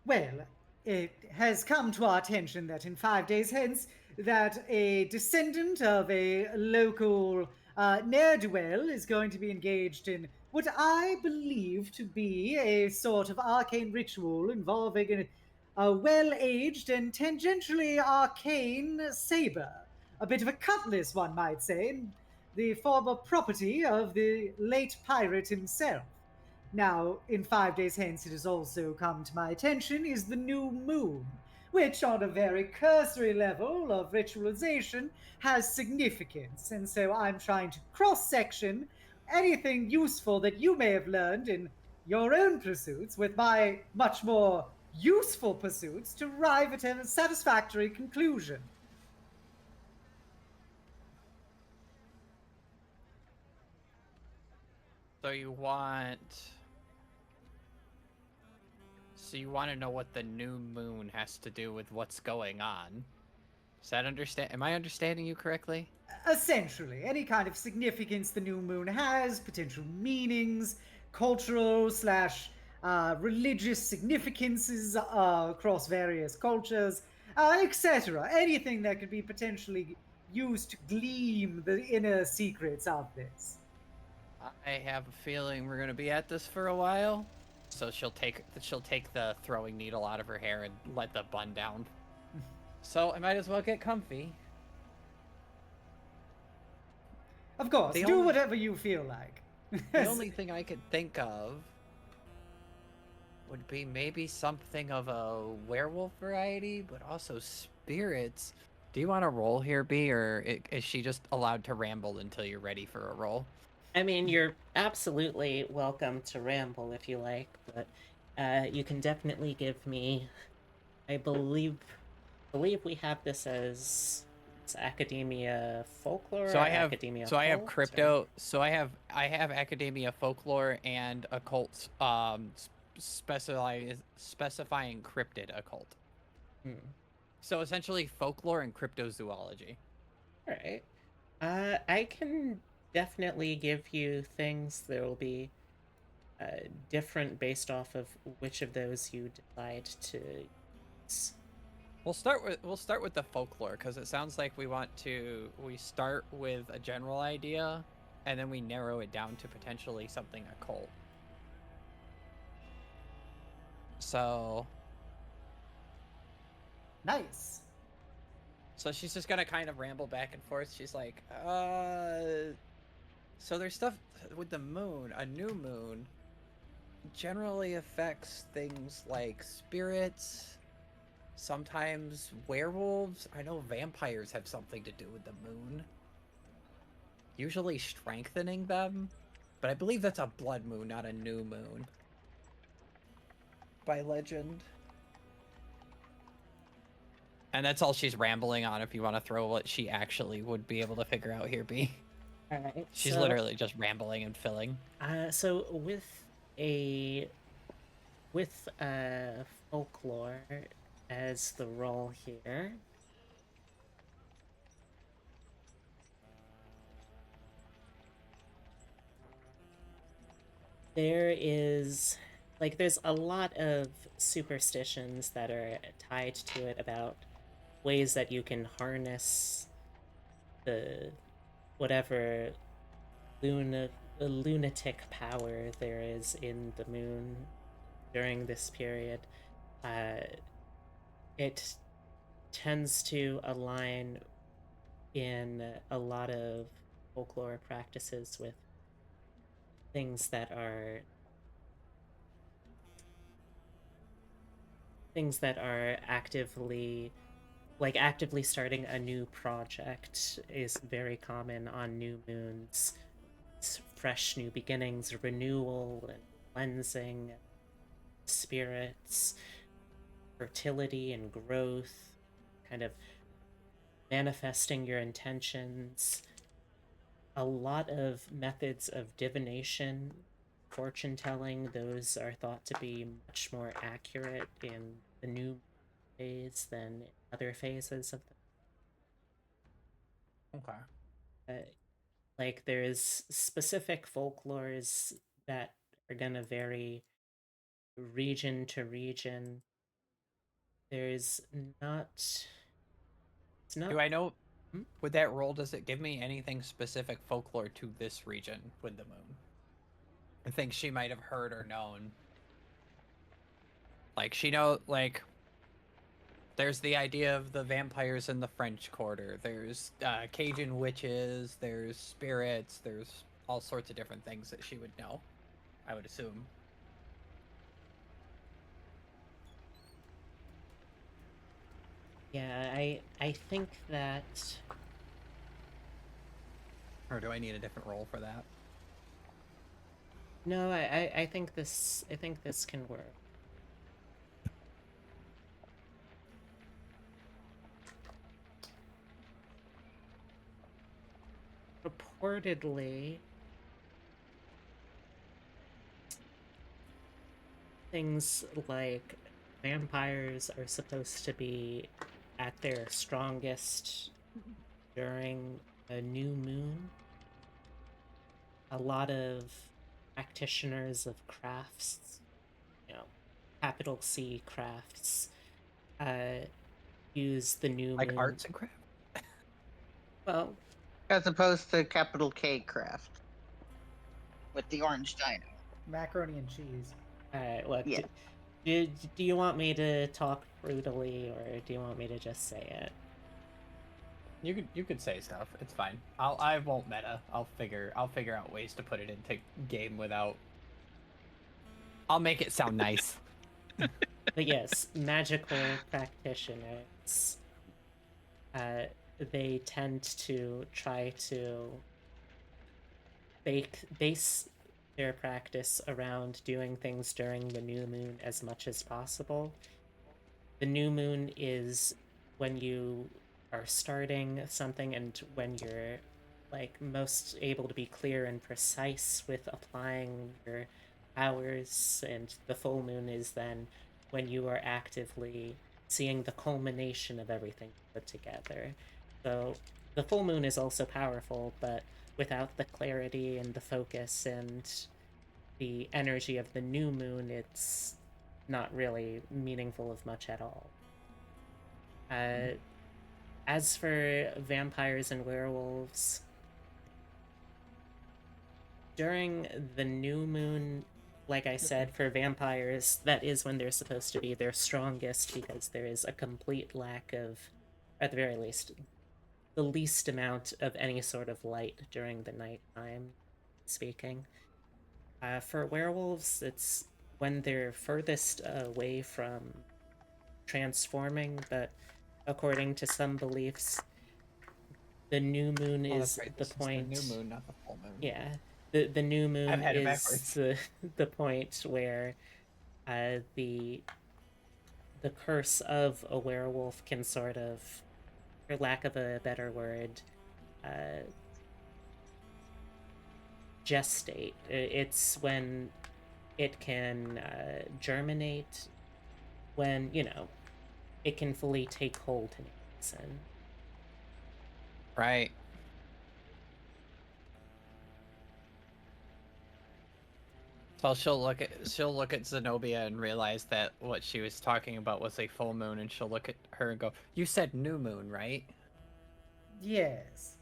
Well, it has come to our attention that in 5 days hence, that a descendant of a local ne'er-do-well is going to be engaged in what I believe to be a sort of arcane ritual involving a well-aged and tangentially arcane saber. A bit of a cutlass, one might say, the former property of the late pirate himself. Now, in 5 days hence, it has also come to my attention is the new moon, which on a very cursory level of ritualization has significance. And so I'm trying to cross-section anything useful that you may have learned in your own pursuits with my much more useful pursuits to arrive at a satisfactory conclusion. So you want to know what the new moon has to do with what's going on? Is that am I understanding you correctly? Essentially, any kind of significance the new moon has, potential meanings, cultural / religious significances across various cultures, etc. Anything that could be potentially used to gleam the inner secrets of this. I have a feeling we're gonna be at this for a while. So she'll take the throwing needle out of her hair and let the bun down. So I might as well get comfy. Of course, do whatever you feel like. The only thing I could think of would be maybe something of a werewolf variety, but also spirits. Do you want to roll here, B, or is she just allowed to ramble until you're ready for a roll? I mean, you're absolutely welcome to ramble if you like, but you can definitely give me. I believe we have this as it's academia folklore. So or I have academia. so I have occult, or- crypto. So I have academia folklore and occult. Specifying cryptid occult. Hmm. So essentially folklore and cryptozoology. All right. I can definitely give you things that will be different based off of which of those you decide to use. We'll start with the folklore because it sounds like we start with a general idea and then we narrow it down to potentially something occult. So Nice. So she's just gonna kind of ramble back and forth. She's like, so there's stuff with the moon. A new moon generally affects things like spirits, sometimes werewolves. I know vampires have something to do with the moon. Usually strengthening them, but I believe that's a blood moon, not a new moon. By legend. And that's all she's rambling on if you want to throw what she actually would be able to figure out here, B. All right. She's so, literally just rambling and filling. So with folklore as the role here. There's a lot of superstitions that are tied to it about ways that you can harness the whatever lunatic power there is in the moon during this period. It tends to align in a lot of folklore practices with things that are actively starting a new project is very common on new moons. It's fresh new beginnings, renewal and cleansing, spirits, fertility and growth, kind of manifesting your intentions. A lot of methods of divination, fortune telling, those are thought to be much more accurate in the new phase than other phases of Okay. like there's specific folklores that are gonna vary region to region. There's not. It's not. Do I know, Hmm? with that roll, does it give me anything specific folklore to this region with the moon? I think she might have heard or known. Like, there's the idea of the vampires in the French Quarter. There's Cajun witches. There's spirits. There's all sorts of different things that she would know, I would assume. Yeah, I think that. Or do I need a different roll for that? No, I think this can work. Reportedly, things like vampires are supposed to be at their strongest during a new moon. A lot of practitioners of crafts, capital C crafts, use the new Like moon. arts and craft? Well, As opposed to capital K craft with the orange dino. Macaroni and cheese. alright, look, Yeah. do you want me to talk brutally, or do you want me to just say it? You could say stuff. It's fine. I won't meta. I'll figure out ways to put it into game without. I'll make it sound nice. But yes, magical practitioners. they tend to try to base their practice around doing things during the new moon as much as possible. The new moon is when you are starting something and when you're like most able to be clear and precise with applying your powers, and the full moon is then when you are actively seeing the culmination of everything put together. So the full moon is also powerful, but without the clarity and the focus and the energy of the new moon, it's not really meaningful of much at all. As for vampires and werewolves, during the new moon, like I said, for vampires, that is when they're supposed to be their strongest because there is a complete lack of, at the very least, the least amount of any sort of light during the nighttime, speaking. For werewolves, it's when they're furthest away from transforming, but according to some beliefs, the new moon is the point. The new moon, not the full moon. Yeah, the new moon I've had it is backwards. the point where the curse of a werewolf can sort of, for lack of a better word, gestate. It's when it can germinate, when, you know, it can fully take hold in its own. Right. So she'll look at Xenobia and realize that what she was talking about was a full moon, and she'll look at her and go, "You said new moon, right?" Yes.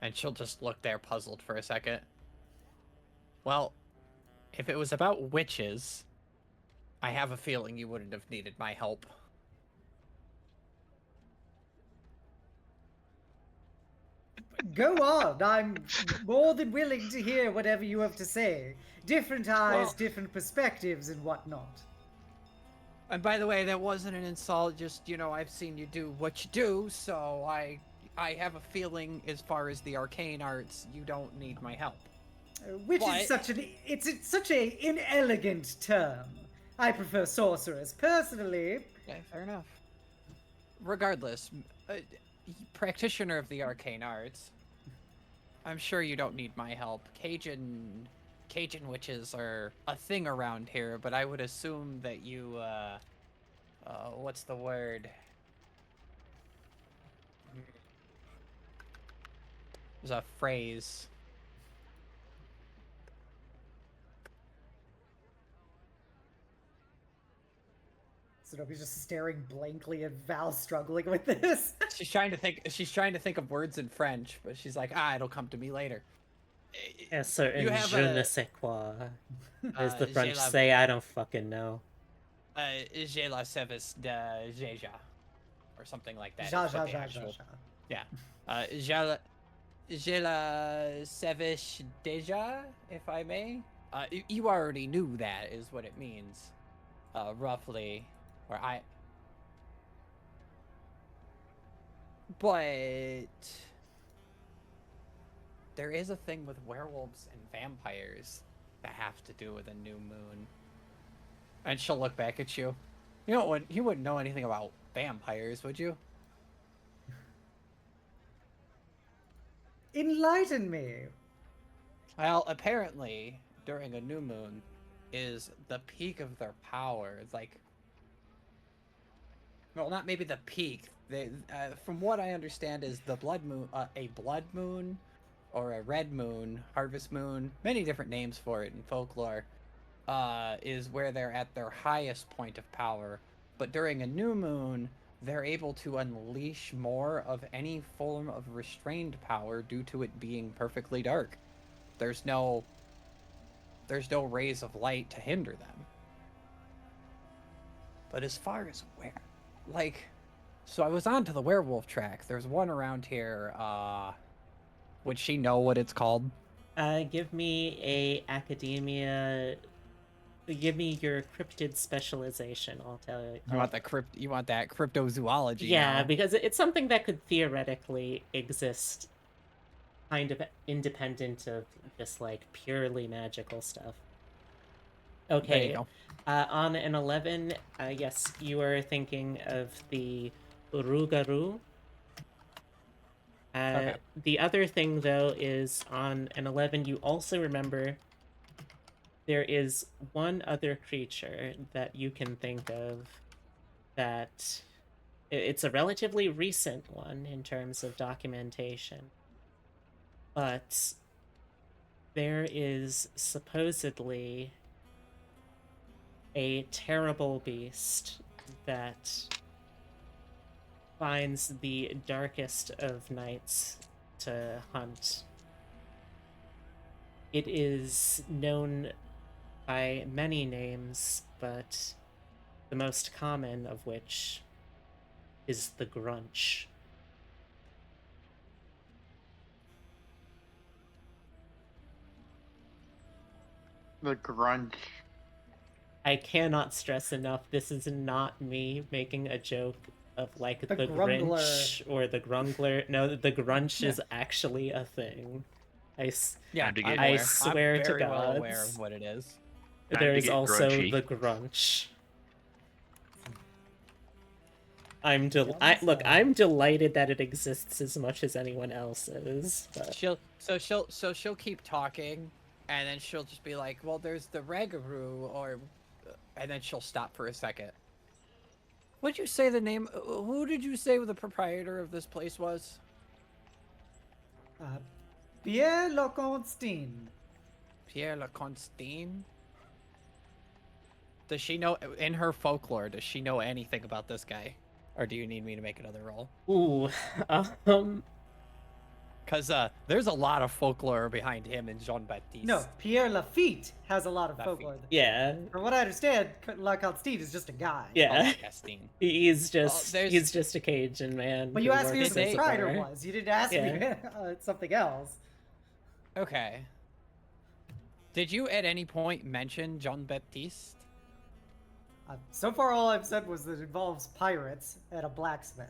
And she'll just look there puzzled for a second. Well, if it was about witches, I have a feeling you wouldn't have needed my help. Go on. I'm more than willing to hear whatever you have to say. Different eyes, Well- different perspectives, and whatnot. And by the way, that wasn't an insult. Just, I've seen you do what you do, so I have a feeling, as far as the arcane arts, you don't need my help. Which What? is such a inelegant term. I prefer sorceress personally. Okay, fair enough. Regardless, practitioner of the arcane arts, I'm sure you don't need my help. Cajun witches are a thing around here, but I would assume that you, what's the word? There's a phrase. Zenobia's just staring blankly at Val, struggling with this. She's trying to think of words in French, but she's like, it'll come to me later. A certain You have je ne sais quoi. As the French say, I don't fucking know. J'ai la service de Jeja, or something like that. Ja, is what ja, the ja, actual- ja, ja. Yeah. J'ai la service déjà, if I may. You already knew that is what it means, roughly. But there is a thing with werewolves and vampires that have to do with a new moon. And she'll look back at you. You wouldn't know anything about vampires, would you? Enlighten me. Well, apparently, during a new moon is the peak of their power. It's like, well, not maybe the peak. From what I understand, is the blood moon, a blood moon, or a red moon, harvest moon, many different names for it in folklore, is where they're at their highest point of power. But during a new moon, they're able to unleash more of any form of restrained power due to it being perfectly dark. There's no rays of light to hinder them. But as far as where, so I was onto the werewolf track. There's one around here. Would she know what it's called? Give me a academia give me your cryptid specialization. I'll tell you. You want you want that cryptozoology? Yeah, now. because it's something that could theoretically exist kind of independent of just like purely magical stuff. There Okay. you go. On an 11, yes, you are thinking of the Urugaru. Okay. The other thing, though, is on an 11, you also remember there is one other creature that you can think of that it's a relatively recent one in terms of documentation. But there is supposedly a terrible beast that finds the darkest of nights to hunt. It is known by many names, but the most common of which is the Grunch. The Grunch. I cannot stress enough, this is not me making a joke of like the Grumbler. Grinch or the Grungler. No, the Grunch is actually a thing. Yeah, Time to I'm get- I aware. swear I'm to very well aware gods. of what it is. Time There to is get also grunchy. the Grunch. Yes, I'm delighted that it exists as much as anyone else is. But... She'll keep talking, and then she'll just be like, "Well, there's the Ragaroo," and then she'll stop for a second. What'd you say the name? Who did you say the proprietor of this place was? Pierre Leconstein. Pierre Leconstein. Does she know, in her folklore, does she know anything about this guy? Or do you need me to make another roll? Ooh, Because there's a lot of folklore behind him and Jean-Baptiste. No, Pierre Lafitte has a lot of Lafitte. folklore. yeah, From what I understand, Leconstein is just a guy. yeah. Oh, Castine. He's just there's- he's just a Cajun man. But you who asked me who works the as a proprietor bar. was. You didn't ask me Yeah. something else. Okay. Did you at any point mention Jean-Baptiste? So far, all I've said was that it involves pirates and a blacksmith.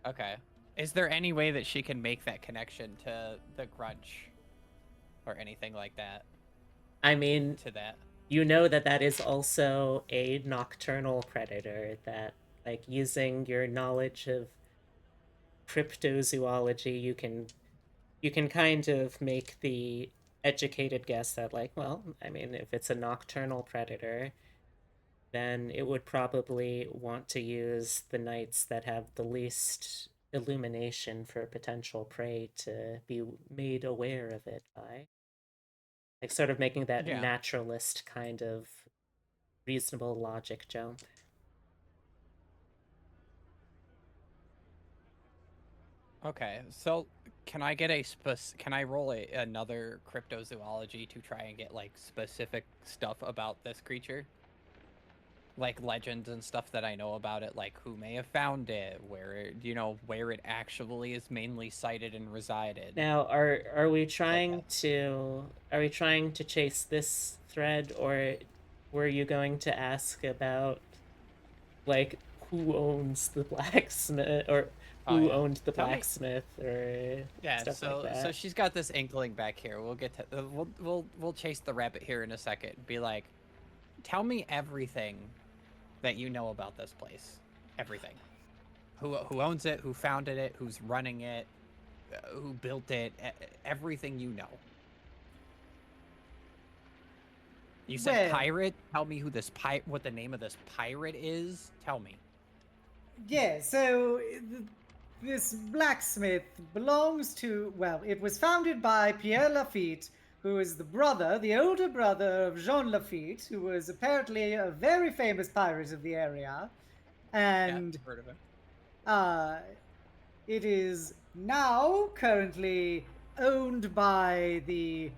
Okay. Is there any way that she can make that connection to the Grunch? Or anything like that? I mean, To that? you know that is also a nocturnal predator. That, like, using your knowledge of cryptozoology, you can kind of make the educated guess that, like, well, I mean, if it's a nocturnal predator, then it would probably want to use the nights that have the least illumination for potential prey to be made aware of it by. Like, sort of making that Yeah. naturalist kind of reasonable logic jump. Okay, so can I get can I roll another cryptozoology to try and get like specific stuff about this creature? Like legends and stuff that I know about it, like who may have found it, where where it actually is mainly sighted and resided. Now, are we trying to chase this thread, or were you going to ask about, like, who owns the blacksmith, or who yeah. owned the Tell me- blacksmith, or Yeah, stuff like that? so she's got this inkling back here. We'll get to we'll chase the rabbit here in a second. Be like, tell me everything that you know about this place. Everything. Who owns it? Who founded it? Who's running it? Who built it? Everything you know. You said Well- pirate. Tell me who this what the name of this pirate is. Tell me. Yeah, so this blacksmith belongs to, well, it was founded by Pierre Lafitte, who is the older brother of Jean Lafitte, who was apparently a very famous pirate of the area. And Yeah, heard of it. it is now currently owned by the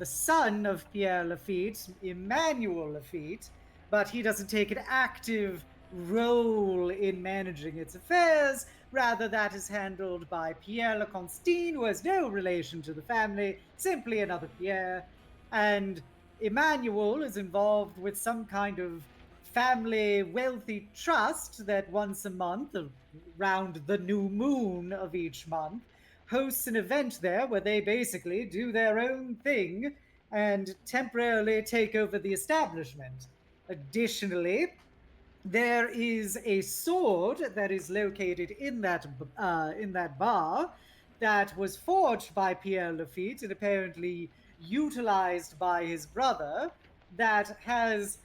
son of Pierre Lafitte, Emmanuel Lafitte, but he doesn't take an active role in managing its affairs. Rather, that is handled by Pierre Leconstein, who has no relation to the family, simply another Pierre. And Emmanuel is involved with some kind of family wealthy trust that once a month, around the new moon of each month, hosts an event there where they basically do their own thing and temporarily take over the establishment. Additionally, there is a sword that is located in that bar that was forged by Pierre Lafitte and apparently utilized by his brother that has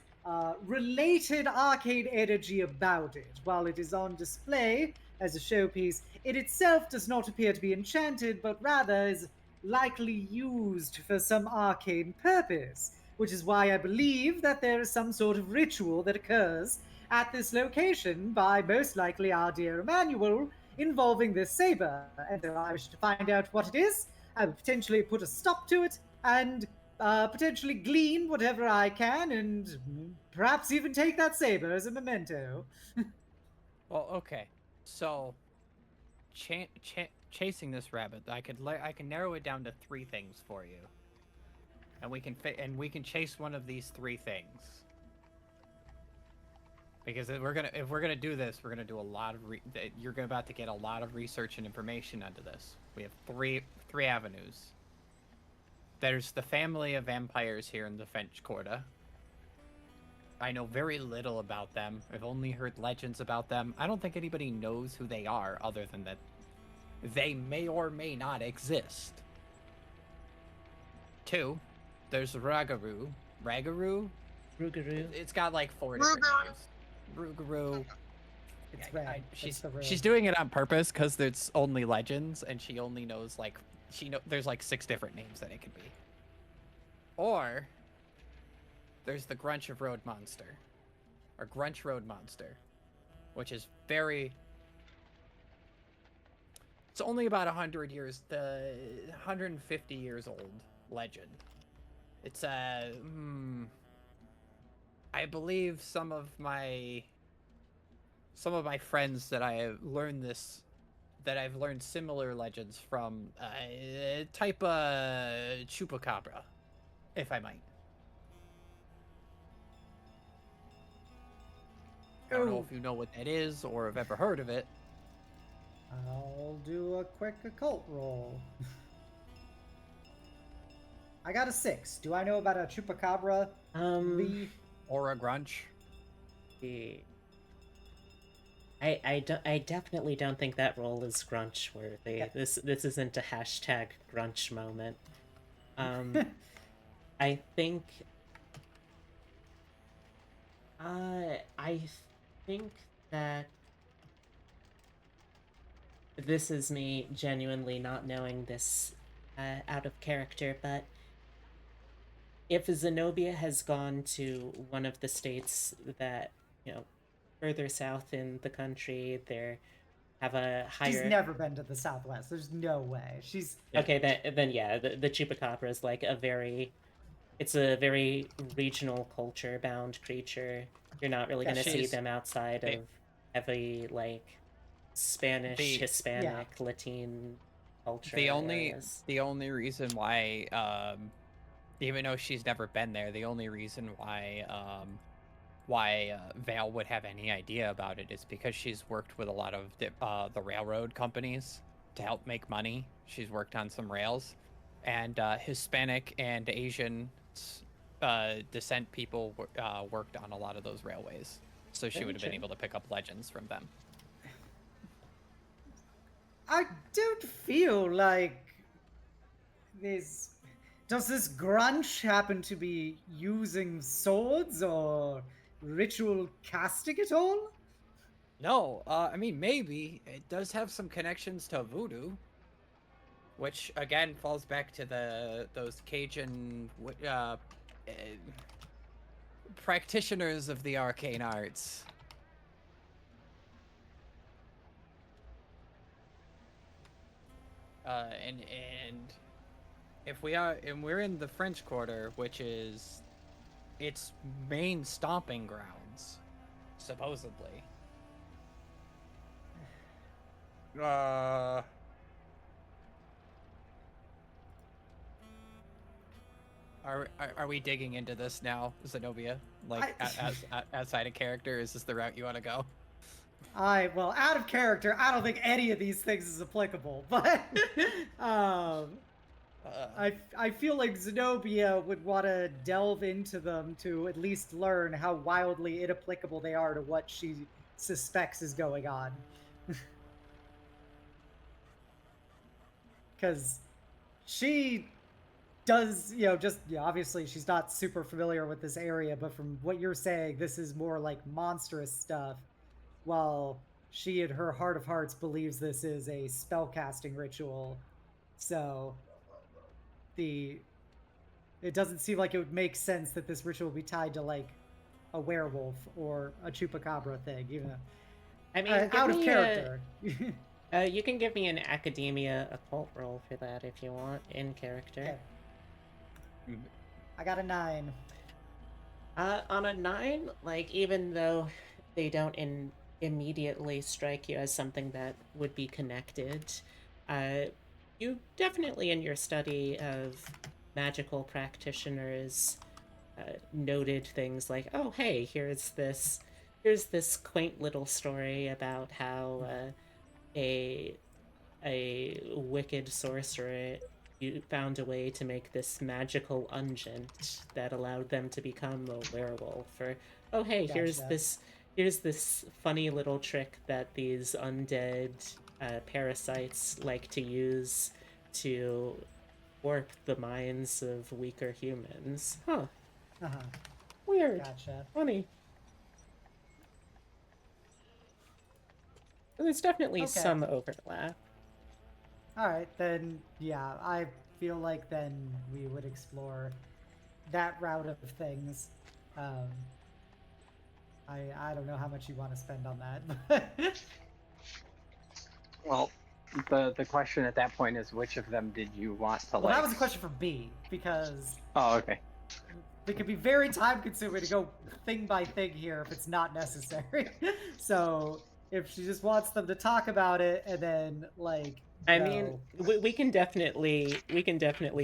related arcane energy about it. While it is on display as a showpiece, it itself does not appear to be enchanted, but rather is likely used for some arcane purpose, which is why I believe that there is some sort of ritual that occurs at this location by most likely our dear Emmanuel involving this saber. And so I wish to find out what it is. I will potentially put a stop to it and potentially glean whatever I can and perhaps even take that saber as a memento. Well, okay. So, chasing this rabbit, I can narrow it down to 3 things for you, and we can chase one of these 3 things. Because if we're gonna do this, we're gonna do a lot of you're about to get a lot of research and information onto this. We have three avenues. There's the family of vampires here in the French Quarter. I know very little about them. I've only heard legends about them. I don't think anybody knows who they are, other than that they may or may not exist. 2, there's Ragaru. Ragaru? Rougarou. It's got like 4 different names. Rougarou. It's red. She's doing it on purpose because there's only legends, and she only knows like there's like 6 different names that it could be. Or there's the Grunch of Road Monster, or Grunch Road Monster, which is very. It's only about 100 years, 150 years old legend. It's I believe some of my friends that I have learned I've learned similar legends from, type chupacabra, if I might. I don't know if you know what that is or have ever heard of it. I'll do a quick occult roll. I got a 6. Do I know about a chupacabra? Or a grunch? I definitely don't think that roll is grunch worthy. Yeah. This isn't a hashtag grunch moment. I think that this is me genuinely not knowing this out of character, but if Xenobia has gone to one of the states that, further south in the country, they have a higher... She's never been to the Southwest. There's no way. She's... Okay, then yeah, the chupacabra is like it's a very regional culture-bound creature. You're not really going to see them outside of heavy, like, Spanish, Hispanic, Latin culture The areas. only reason why, even though she's never been there, the only reason why Vale would have any idea about it is because she's worked with a lot of the railroad companies to help make money. She's worked on some rails, and Hispanic and Asian descent people worked on a lot of those railways, so she would have been able to pick up legends from them. I don't feel like this... Does this grunch happen to be using swords or ritual casting at all? No, I mean, maybe. It does have some connections to voodoo, which, again, falls back to those Cajun practitioners of the arcane arts. And if we're in the French Quarter, which is its main stomping grounds, supposedly. are we digging into this now, Xenobia? Like outside of character, is this the route you want to go? Well, out of character, I don't think any of these things is applicable, but I feel like Xenobia would want to delve into them to at least learn how wildly inapplicable they are to what she suspects is going on. Because she does, obviously she's not super familiar with this area, but from what you're saying, this is more like monstrous stuff, while she in her heart of hearts believes this is a spellcasting ritual. So it doesn't seem like it would make sense that this ritual would be tied to like a werewolf or a chupacabra thing, even though I mean, out of character. You can give me an academia occult roll for that if you want, in character. Okay. I got a 9. On a 9, like, even though they don't immediately strike you as something that would be connected, you definitely, in your study of magical practitioners, noted things like, oh, hey, here's this quaint little story about how a wicked sorcerer found a way to make this magical unguent that allowed them to become a werewolf. Or, oh, hey, here's this funny little trick that these undead parasites like to use to warp the minds of weaker humans. Huh. Weird. Gotcha. Funny. There's definitely some overlap. Alright, then, yeah, I feel like then we would explore that route of things. I don't know how much you want to spend on that. Well, the question at that point is, which of them did you want to Well, that was a question for B, because... Oh, okay. It could be very time-consuming to go thing by thing here if it's not necessary. So, if she just wants them to talk about it, and then, like... I mean, we can definitely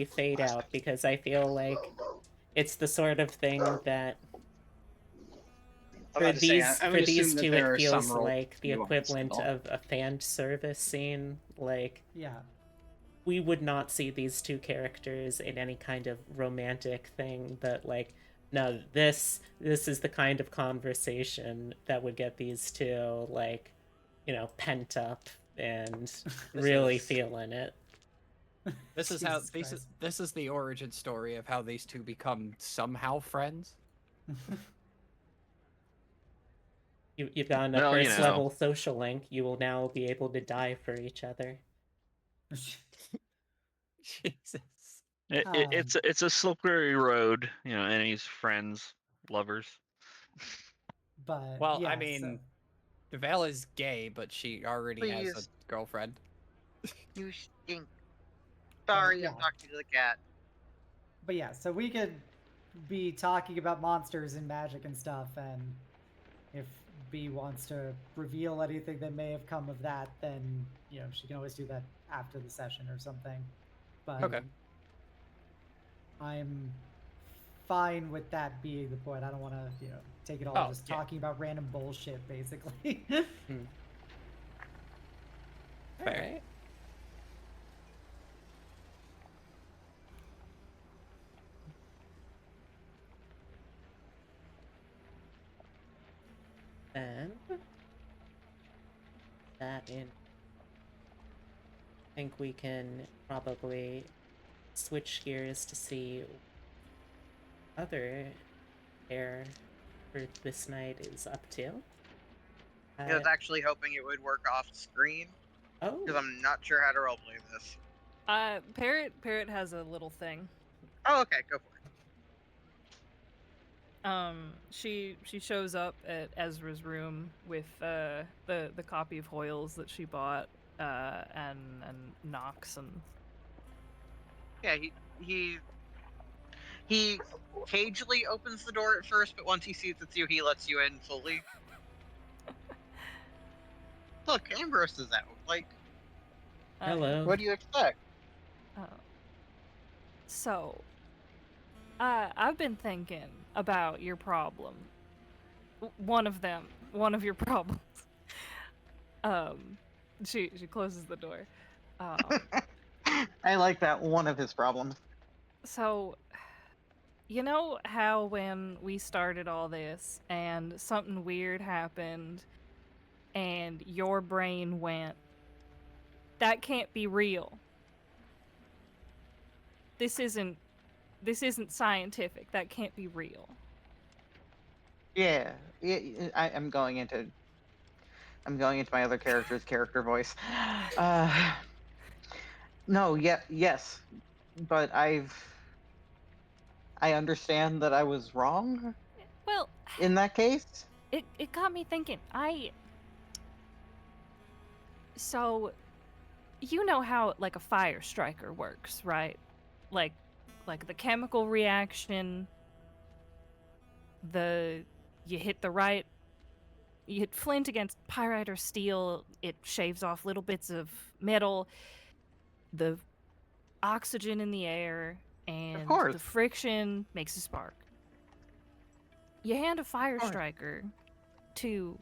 fade out, because I feel like it's the sort of thing that for these two it feels like the equivalent of a fan service scene. Like, yeah, we would not see these two characters in any kind of romantic thing, but like, no, this is the kind of conversation that would get these two, like, pent up and really feeling it. This is how this is the origin story of how these two become somehow friends. You've gotten a first level social link. You will now be able to die for each other. Jesus. It's a slippery road, enemies, friends, lovers. But well, yeah, I mean, Deval is gay, but she already has a girlfriend. You stink. Sorry, I'm talking to the cat. But yeah, so we could be talking about monsters and magic and stuff, and if B wants to reveal anything that may have come of that, then she can always do that after the session or something. But okay. I'm fine with that being the point. I don't want to, take it all just talking about random bullshit, basically. All right. And that in, I think we can probably switch gears to see other pair for this night is up to. I was actually hoping it would work off screen. Oh. Because I'm not sure how to roleplay this. Parrot has a little thing. Oh, okay, go for it. She shows up at Ezra's room with the copy of Hoyle's that she bought, and knocks and. Yeah, he cagely opens the door at first, but once he sees it's you, he lets you in fully. Look, Ambrose is out. Like, hello. What do you expect? So, I've been thinking about your problem. One of them. One of your problems. She closes the door. I like that, one of his problems. So, you know how when we started all this and something weird happened and your brain went, that can't be real. This isn't scientific. That can't be real. Yeah, I'm going into my other character's character voice. No, yes, but I understand that I was wrong Well, in that case. it got me thinking. So, you know how like a fire striker works, right? Like the chemical reaction, you hit flint against pyrite or steel, it shaves off little bits of metal, the oxygen in the air, and course. the friction makes a spark. You hand a fire striker to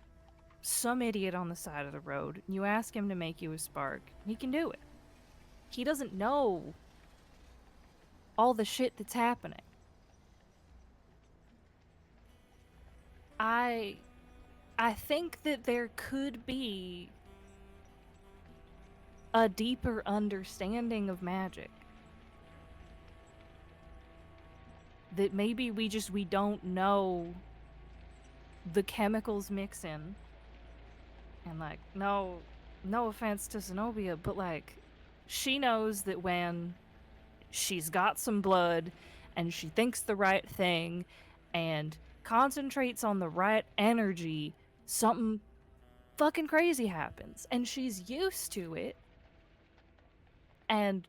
some idiot on the side of the road, and you ask him to make you a spark, he can do it. He doesn't know all the shit that's happening. I think that there could be a deeper understanding of magic. That maybe we don't know the chemicals mixing. And like, no offense to Xenobia, but like, she knows that when she's got some blood and she thinks the right thing and concentrates on the right energy, something fucking crazy happens. And she's used to it. And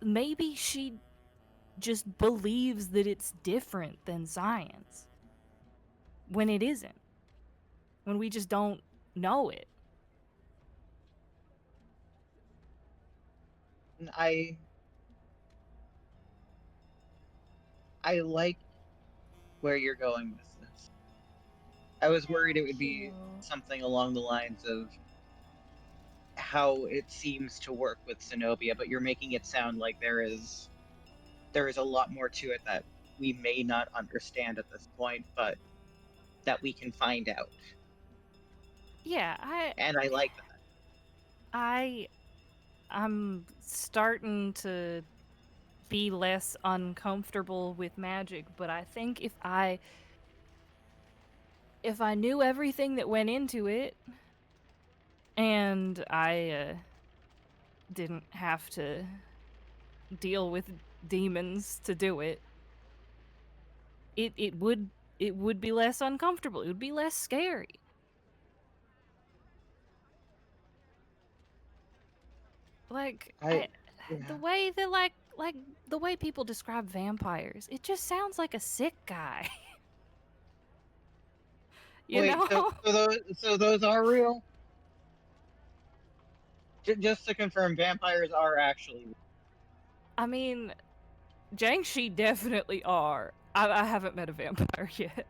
maybe she just believes that it's different than science when it isn't. When we just don't know it. I like where you're going with this. I was worried it would be something along the lines of how it seems to work with Xenobia, but you're making it sound like there is a lot more to it that we may not understand at this point, but that we can find out. Yeah, and I like that. I'm starting to be less uncomfortable with magic, but I think if I knew everything that went into it and I didn't have to deal with demons to do it, it would be less uncomfortable. It would be less scary. Like the way that like the way people describe vampires, it just sounds like a sick guy. You Wait, know? so those are real? Just to confirm, vampires are actually real. I mean, Jiangxi definitely are. I haven't met a vampire yet.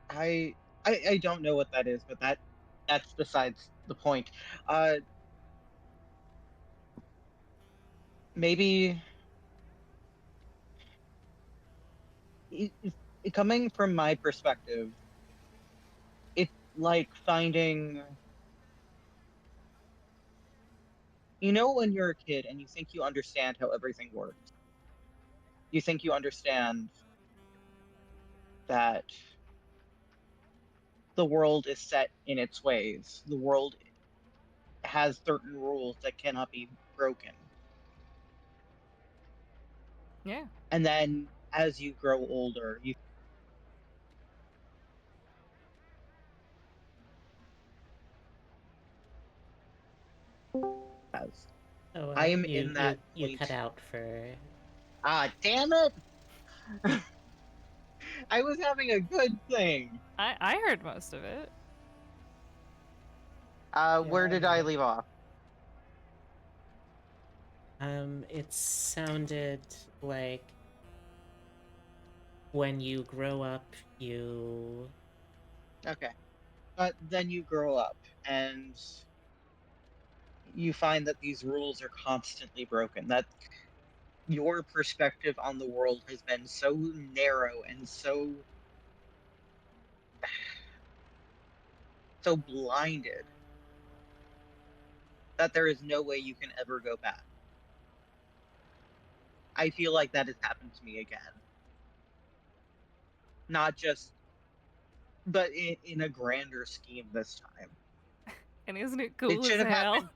I don't know what that is, but that's besides the point. Maybe coming from my perspective, it's like finding, when you're a kid and you think you understand how everything works. You think you understand that the world is set in its ways. The world has certain rules that cannot be broken. Yeah. And then as you grow older, you Oh, I am you in that you point. cut out for. Ah, damn it! I was having a good thing. I heard most of it. Where did I leave off? It sounded like when you grow up, you Okay. But then you grow up and you find that these rules are constantly broken, that your perspective on the world has been so narrow and so blinded that there is no way you can ever go back. I feel like that has happened to me again. Not just, but in a grander scheme this time. And isn't it It cool should as have hell? happened.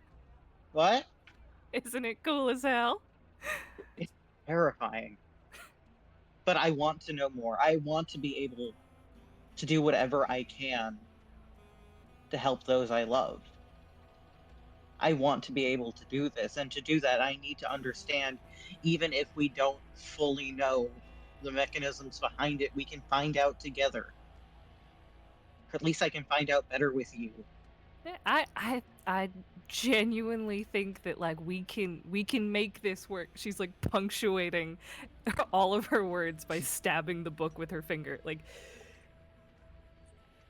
What? Isn't it cool as hell? It's terrifying. But I want to know more. I want to be able to do whatever I can to help those I love. I want to be able to do this, and to do that I need to understand, even if we don't fully know the mechanisms behind it, we can find out together. Or at least I can find out better with you. Yeah, I genuinely think that like we can make this work. She's like punctuating all of her words by stabbing the book with her finger. Like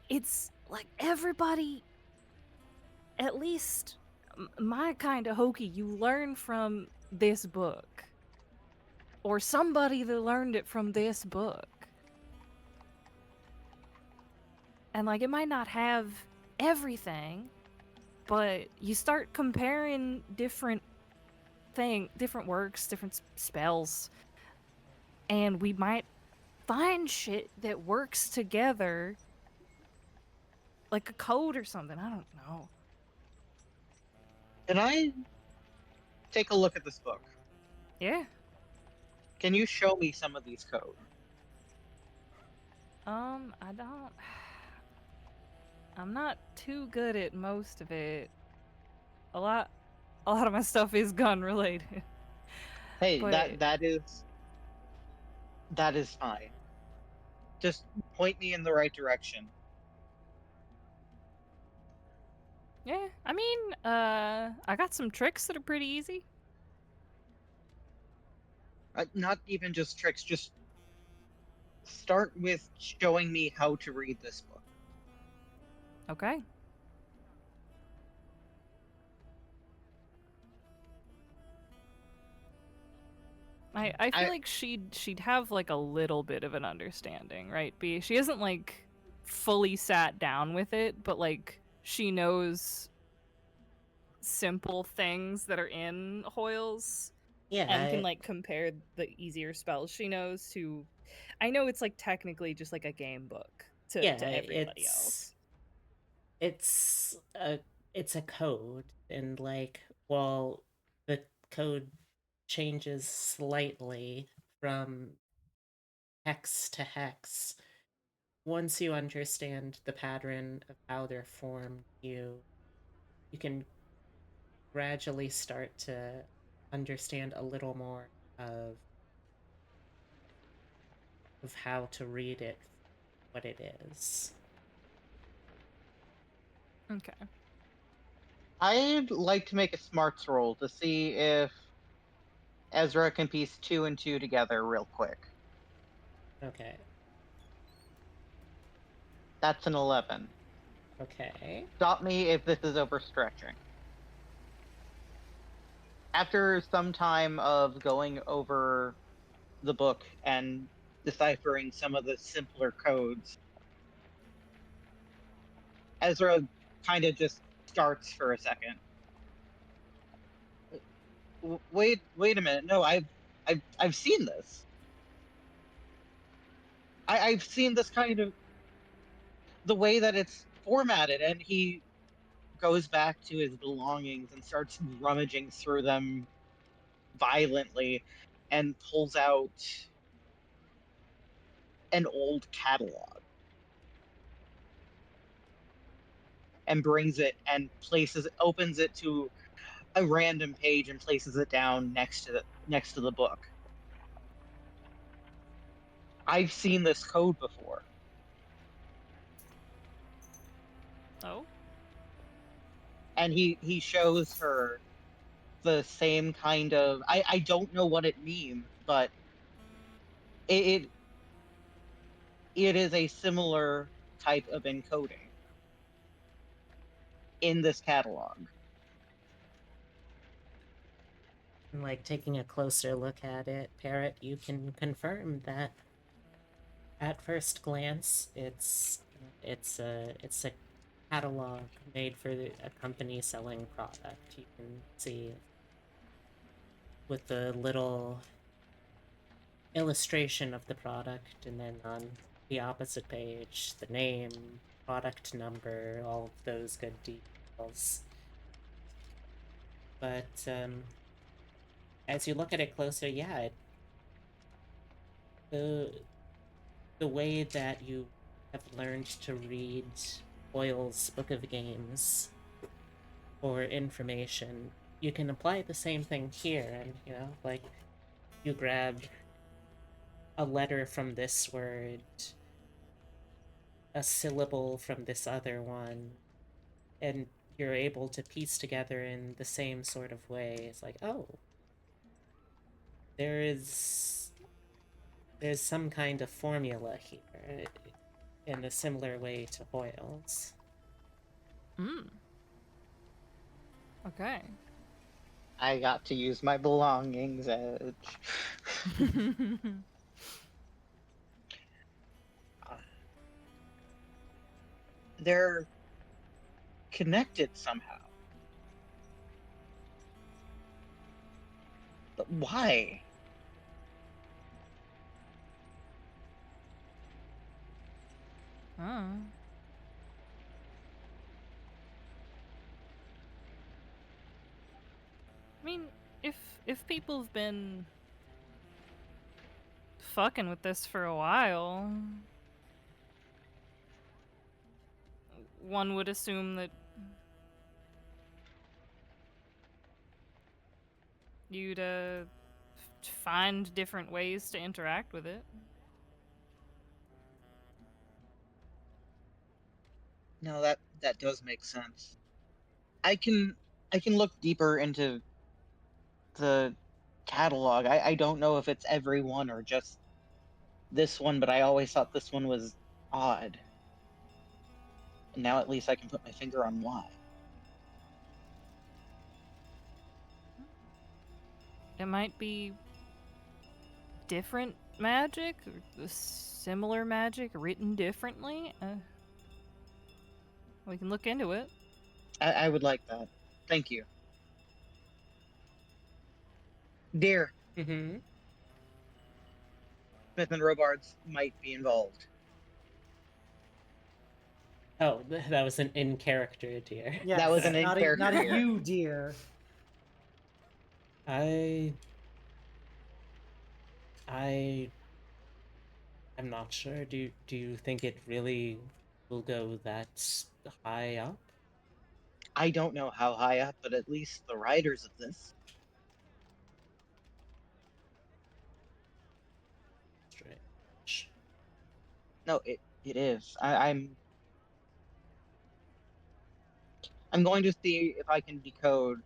it's like everybody, at least my kind of hokey, you learn from this book. Or somebody that learned it from this book. And like it might not have everything, but you start comparing different works, different spells, and we might find shit that works together, like a code or something. I don't know. Can I take a look at this book? Yeah. Can you show me some of these codes? I don't. I'm not too good at most of it. A lot of my stuff is gun related. Hey, But that is fine. Just point me in the right direction. yeah, I mean, I got some tricks that are pretty easy. Not even just tricks, just start with showing me how to read this book. Okay. I feel like she'd have like a little bit of an understanding, right? She hasn't like fully sat down with it, but like she knows simple things that are in Hoyle's yeah, and can like compare the easier spells she knows to. I know it's like technically just like a game book to everybody else. it's a code, and like, well, the code changes slightly from hex to hex. Once you understand the pattern of how they're formed, you can gradually start to understand a little more of how to read it, what it is. Okay. I'd like to make a smarts roll to see if Ezra can piece 2 and 2 together real quick. Okay. That's an 11. Okay. Stop me if this is overstretching. After some time of going over the book and deciphering some of the simpler codes, Ezra kind of just starts for a second. Wait a minute. No, I've seen this. I've seen this kind of the way that it's formatted, and he goes back to his belongings and starts rummaging through them violently and pulls out an old catalog and brings it and opens it to a random page and places it down next to the book. I've seen this code before. Oh. And he shows her the same kind of, I don't know what it means, but it is a similar type of encoding in this catalog. And, like, taking a closer look at it, Parrot, you can confirm that at first glance, it's a catalog made for a company selling product. You can see with the little illustration of the product, and then on the opposite page, the name, product number, all of those good details. But as you look at it closer, yeah, the way that you have learned to read Boyle's Book of Games for information, you can apply the same thing here, and like, you grab a letter from this word, a syllable from this other one, and you're able to piece together in the same sort of way. It's like, oh, there's some kind of formula here in a similar way to Hoyle's. Okay. I got to use my belongings, Edge. They're connected somehow. But why? Huh. I mean, if people have been fucking with this for a while, one would assume that you'd find different ways to interact with it. No, that does make sense. I can look deeper into the catalog. I don't know if it's every one or just this one, but I always thought this one was odd. And now at least I can put my finger on why. It might be different magic or similar magic written differently. We can look into it. I would like that. Thank you. Dear, Mm-hmm. Smith and Robards might be involved. Oh, that was an in-character, dear. Yes, That was an not a, in-character not a dear. you, dear. I'm not sure. Do you think it really will go that high up? I don't know how high up, but at least the writers of this. Strange. No, it is. I'm going to see if I can decode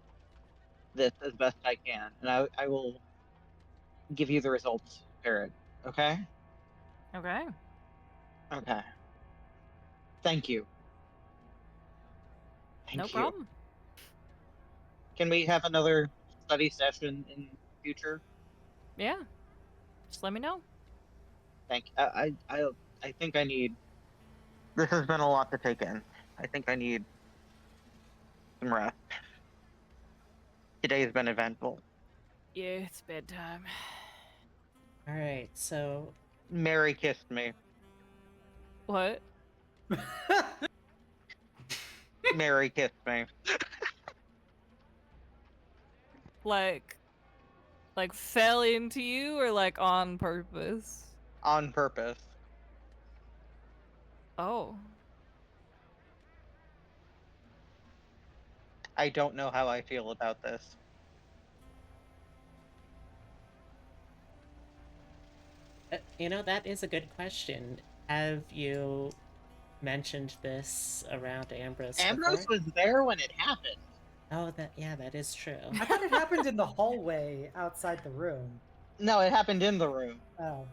this as best I can, and I will give you the results, Parrot. Okay? Okay. Okay. Thank you. Thank No you. problem. Can we have another study session in the future? Yeah. Just let me know. Thank you. I think I need. This has been a lot to take in. I think I need some rest. Today's been eventful. Yeah, it's bedtime. All right, so Mary kissed me. What? Mary kissed me. Like fell into you or like on purpose? On purpose. Oh. I don't know how I feel about this. that is a good question. Have you mentioned this around Ambrose? Ambrose before? was there when it happened. Oh, that is true. I thought it happened in the hallway outside the room. No, it happened in the room. Oh.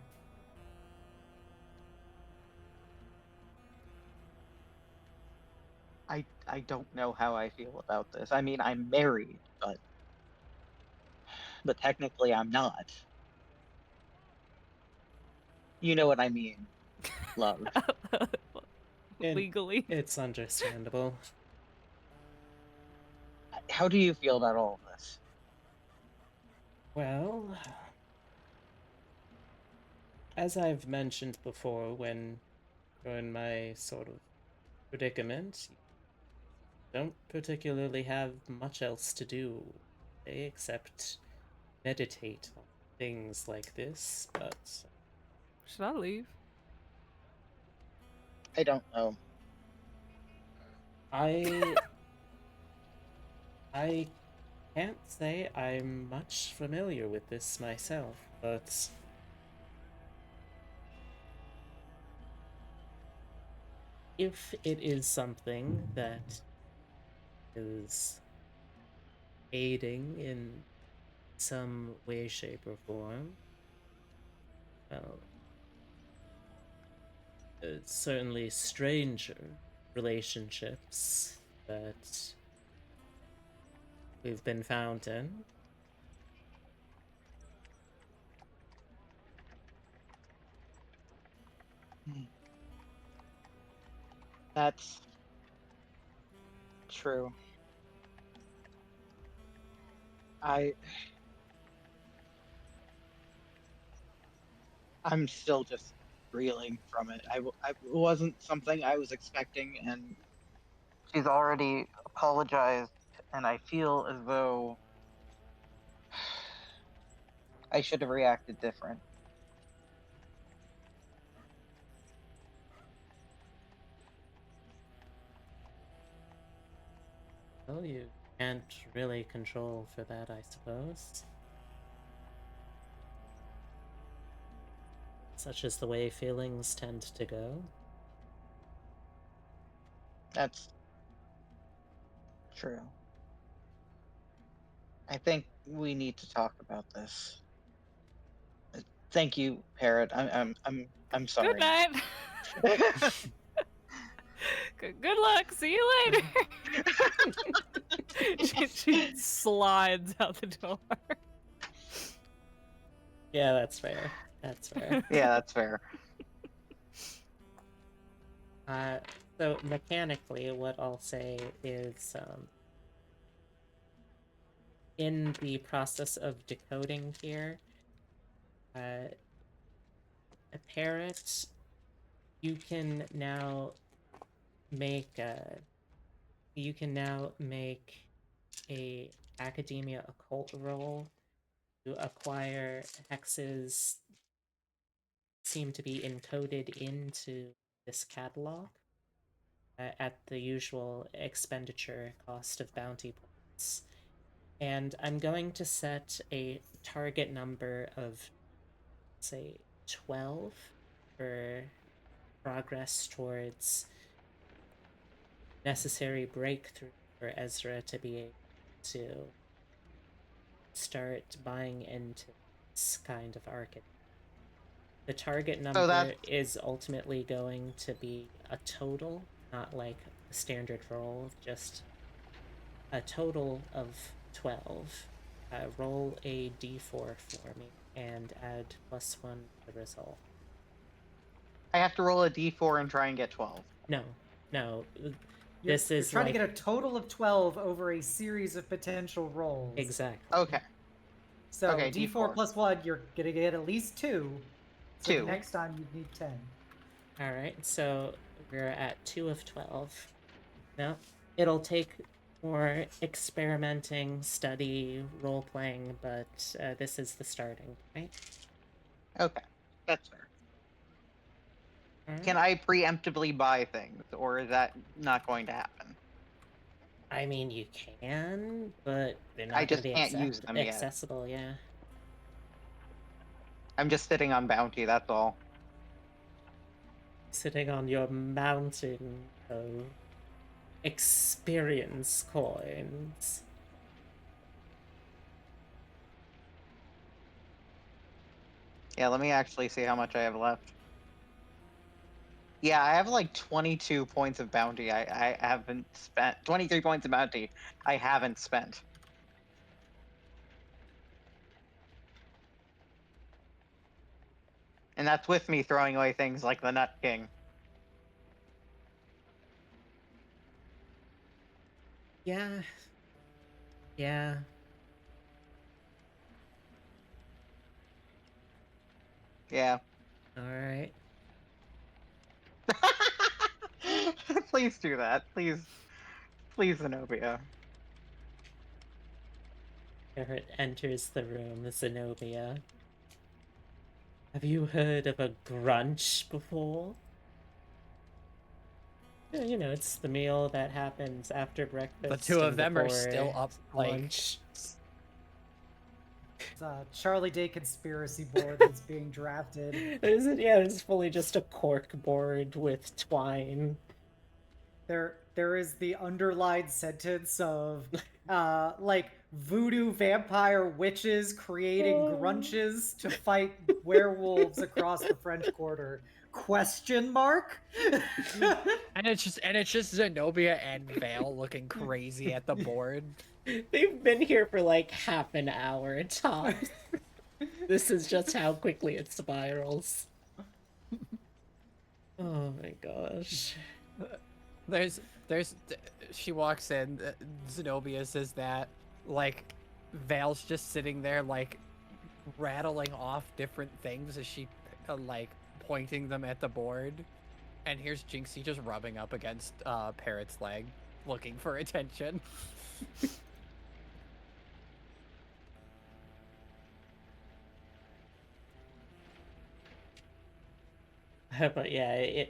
I don't know how I feel about this. I mean, I'm married, but technically I'm not. You know what I mean, love. And Legally. it's understandable. How do you feel about all of this? Well, as I've mentioned before, when you're in my sort of predicament, you don't particularly have much else to do except meditate on things like this, but Should I leave? I don't know. I can't say I'm much familiar with this myself, but if it is something that is aiding in some way, shape, or form, well, certainly stranger relationships that we've been found in. That's true. I'm still just reeling from it. It wasn't something I was expecting, and she's already apologized, and I feel as though I should have reacted different. Well, you can't really control for that, I suppose. Such is the way feelings tend to go. That's true. I think we need to talk about this. Thank you, Parrot. I'm sorry. Good night. Good luck. See you later. she slides out the door. Yeah, that's fair. That's fair. Yeah, that's fair. So mechanically, what I'll say is, in the process of decoding here, a Parrot, you can now make a academia occult roll to acquire hexes seem to be encoded into this catalog at the usual expenditure cost of bounty points. And I'm going to set a target number of, say, 12 for progress towards necessary breakthrough for Ezra to be able to start buying into this kind of archetype. The target number is ultimately going to be a total, not like a standard roll, just a total of 12. Roll a d4 for me and add +1 to the result. I have to roll a d4 and try and get 12. No. You're Is trying like... to get a total of 12 over a series of potential rolls. Exactly. Okay. So okay, d4 plus 1, you're gonna get at least 2. So 2. the next time you need 10. Alright, so we're at 2 of 12. Now, it'll take more experimenting, study, role-playing, but this is the starting point. Okay, that's fair. Right. Can I preemptively buy things, or is that not going to happen? I mean, you can, but they're not I going to just be can't use them yet. accessible, yeah. I'm just sitting on bounty, that's all. Sitting on your mountain of experience coins. Yeah, let me actually see how much I have left. Yeah, I have like 22 points of bounty. I haven't spent 23 points of bounty. I haven't spent. And that's with me throwing away things like the Nut King. Yeah. Yeah. Yeah. All right. Please do that. Please, Xenobia. Parrot enters the room, Xenobia. Have you heard of a grunch before? Yeah, you know, it's the meal that happens after breakfast. The two of and them are before still up, like, lunch. It's a Charlie Day conspiracy board that's being drafted. Is it? Yeah, it's fully just a cork board with twine. There is the underlined sentence of like voodoo vampire witches creating grunches to fight werewolves across the French Quarter. Question mark? And it's just Xenobia and Vale looking crazy at the board. They've been here for like half an hour tops. This is just how quickly it spirals. Oh my gosh. She walks in, Xenobia says that, like, Vale's just sitting there, like, rattling off different things as she, like, pointing them at the board. And here's Jinxie just rubbing up against Parrot's leg, looking for attention. But yeah,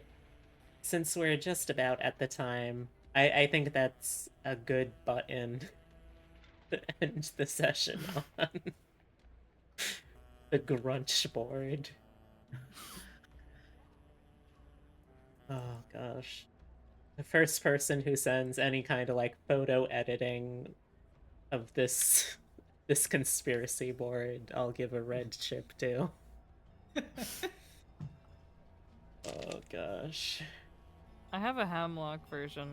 since we're just about at the time, I think that's a good button to end the session on. The grunch board. Oh gosh. The first person who sends any kind of like photo editing of this conspiracy board, I'll give a red chip to. Oh gosh. I have a Hemlocke version,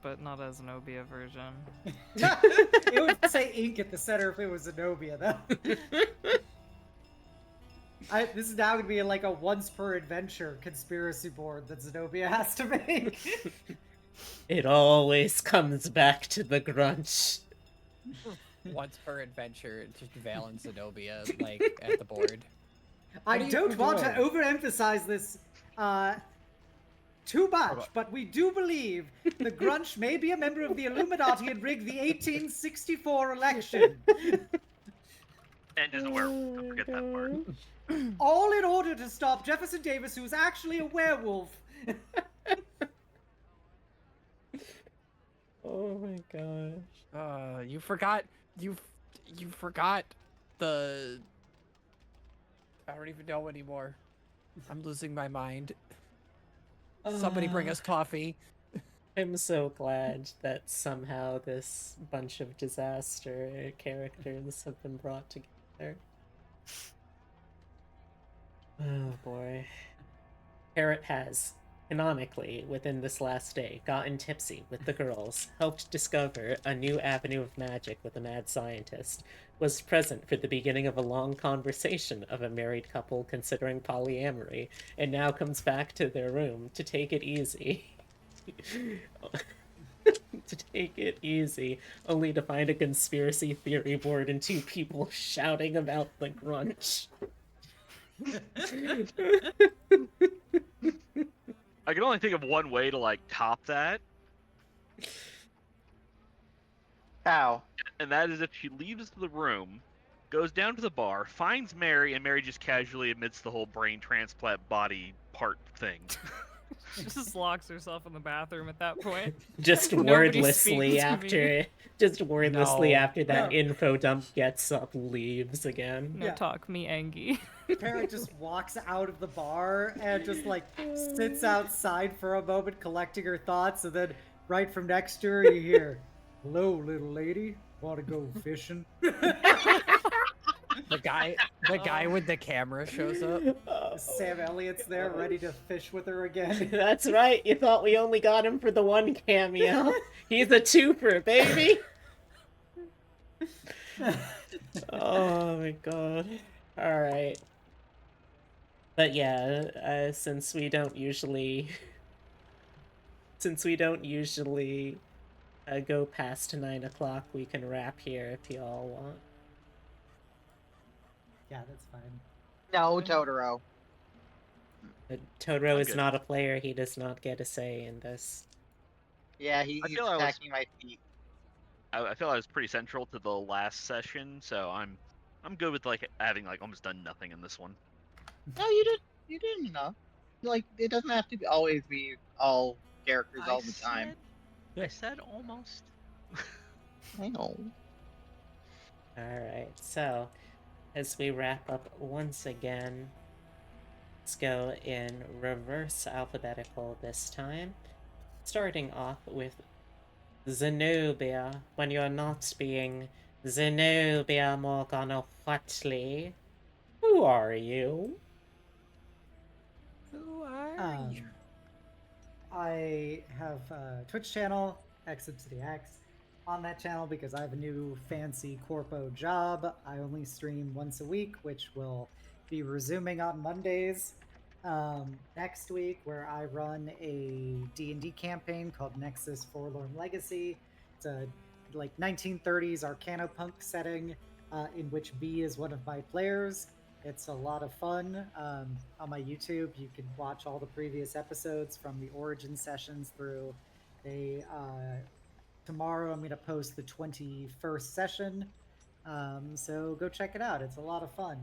but not a Xenobia version. It would say ink at the center if it was Xenobia, though. This is now going to be like a once per adventure conspiracy board that Xenobia has to make. It always comes back to the grunch. Once per adventure, just Vale and Xenobia, like, at the board. I don't want to overemphasize this too much, but we do believe the Grunch may be a member of the Illuminati and rigged the 1864 election. And is a werewolf. Don't forget that part. All in order to stop Jefferson Davis, who's actually a werewolf. Oh my gosh. You forgot the... I don't even know anymore. I'm losing my mind. Somebody bring us coffee. I'm so glad that somehow this bunch of disaster characters have been brought together. Oh boy. Parrot has, canonically, within this last day, gotten tipsy with the girls, helped discover a new avenue of magic with a mad scientist, was present for the beginning of a long conversation of a married couple considering polyamory, and now comes back to their room to take it easy. To take it easy, only to find a conspiracy theory board and two people shouting about the grunch. I can only think of one way to, like, top that. How? And that is if she leaves the room, goes down to the bar, finds Mary, and Mary just casually admits the whole brain transplant body part thing. She just locks herself in the bathroom at that point. Just Nobody wordlessly speaks to after, just wordlessly No. after that No. info dump gets up, leaves again. No Yeah. talk me, Angie. Parrot just walks out of the bar and just like sits outside for a moment collecting her thoughts, and then right from next to her you hear, "Hello, little lady. Want to go fishing?" The guy with the camera shows up. Sam Elliott's there, ready to fish with her again. That's right. You thought we only got him for the one cameo. He's a twofer, baby. Oh my god. All right. But yeah, since we don't usually go past 9 o'clock, we can wrap here if y'all want. Yeah, that's fine. No, Totoro. Totoro I'm is good. not a player. He does not get a say in this. Yeah, I he's feel I was- attacking my feet. I feel I was pretty central to the last session, so I'm good with like having like almost done nothing in this one. No, you did enough. Like, it doesn't have to always be all characters all the time. I said almost. I know. Alright, so as we wrap up once again, let's go in reverse alphabetical this time. Starting off with Xenobia, when you're not being Xenobia Morgana-Watley. Who are you? Who are you? I have a Twitch channel, xobsidiax. On that channel, because I have a new fancy corpo job, I only stream once a week, which will be resuming on Mondays next week, where I run a D&D campaign called Nexus Forlorn Legacy. It's a like 1930s Arcanopunk setting in which B is one of my players. It's a lot of fun. On my YouTube, you can watch all the previous episodes from the origin sessions through a tomorrow I'm going to post the 21st session, so go check it out. It's a lot of fun.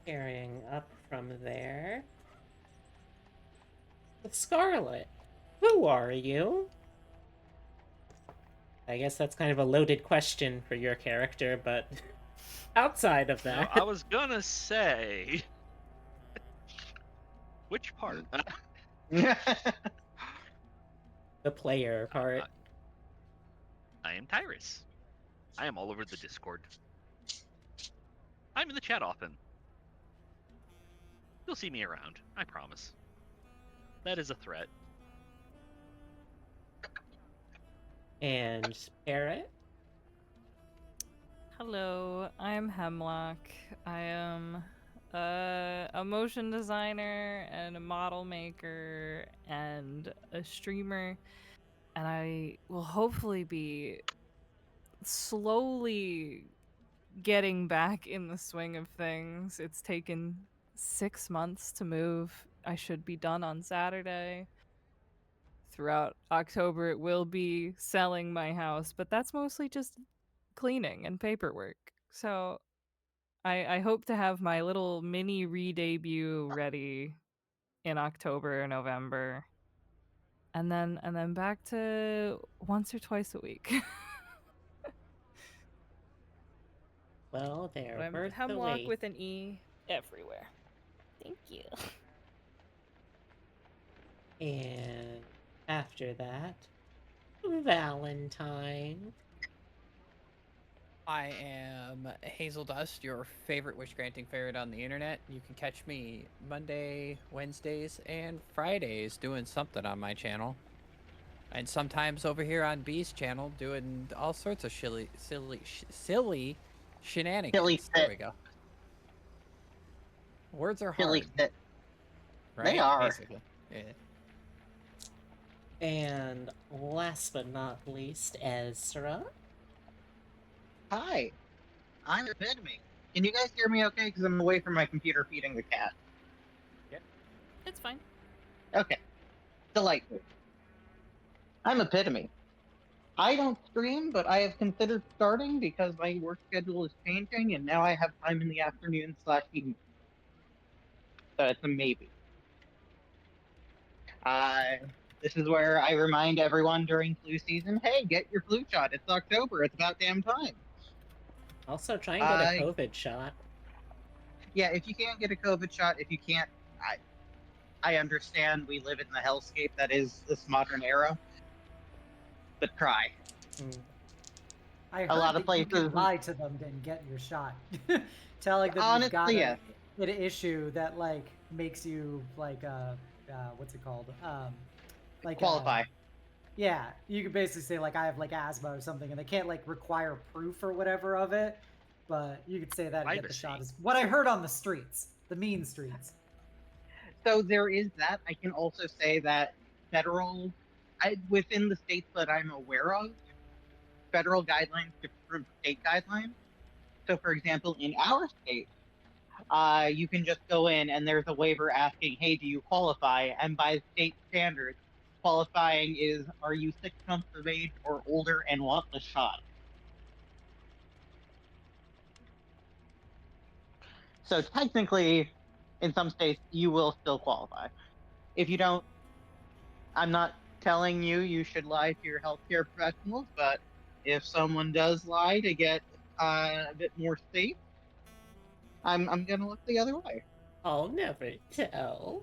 Carrying up from there, Scarlet. Who are you? I guess that's kind of a loaded question for your character, but outside of Now, that, I was gonna say which part? the player part. I am Tyrus. I am all over the Discord. I'm in the chat often. You'll see me around, I promise. That is a threat. And Parrot. Hello, I'm Hemlocke. I am a motion designer and a model maker and a streamer, and I will hopefully be slowly getting back in the swing of things. It's taken 6 months to move. I should be done on Saturday. Throughout October, it will be selling my house, but that's mostly just cleaning and paperwork. So I hope to have my little mini re-debut ready in October or November. And then back to once or twice a week. Well, they're I'm worth the Hemlocke wait. with an E everywhere. Thank you. And after that, Valentine. I am Hazel Dust, your favorite wish-granting ferret on the internet. You can catch me Monday, Wednesdays, and Fridays doing something on my channel. And sometimes over here on B's channel doing all sorts of silly shenanigans. Silly There shit. we go. Words are Silly hard, shit. right? They are. Basically. Yeah. And last but not least, Ezra. Hi, I'm Epitome. Can you guys hear me okay? Because I'm away from my computer feeding the cat. It's fine. Okay. Delightful. I'm Epitome. I don't stream, but I have considered starting because my work schedule is changing, and now I have time in the afternoon / evening. So it's a maybe. This is where I remind everyone during flu season, hey, get your flu shot. It's October. It's about damn time. Also, try and get a COVID shot. Yeah, if you can't get a COVID shot, if you can't, I understand we live in the hellscape that is this modern era, but try. I heard a lot of that you places. can lie to them and get your shot. Telling them Honestly, you've got yes. an issue that like makes you like what's it called? Like Qualify. yeah, you could basically say like I have like asthma or something, and they can't like require proof or whatever of it. But you could say that and get the shot. Is what I heard on the streets, the mean streets. So there is that. I can also say that within the states that I'm aware of, federal guidelines differ from state guidelines. So, for example, in our state, you can just go in and there's a waiver asking, "Hey, do you qualify?" And by state standards, qualifying is, "Are you 6 months of age or older and want the shot?" So technically, in some states, you will still qualify. If you don't, I'm not telling you should lie to your healthcare professionals, but if someone does lie to get a bit more safe, I'm gonna look the other way. I'll never tell.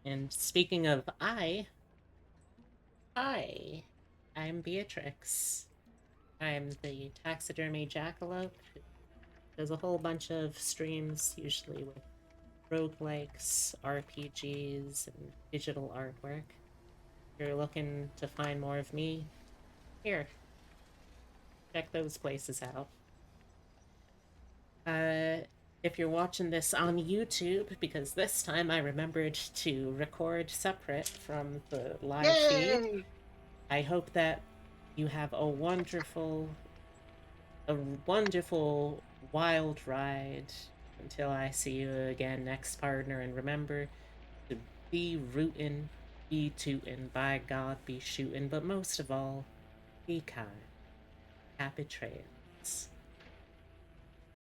And speaking of I'm Beatrix. I'm the taxidermy jackalope who does a whole bunch of streams, usually with roguelikes, RPGs, and digital artwork. If you're looking to find more of me, here, check those places out. If you're watching this on YouTube, because this time I remembered to record separate from the live feed, Yay! I hope that you have a wonderful wild ride until I see you again next, partner. And remember to be rootin', be tootin', by God, be shootin', but most of all, be kind. Happy trails.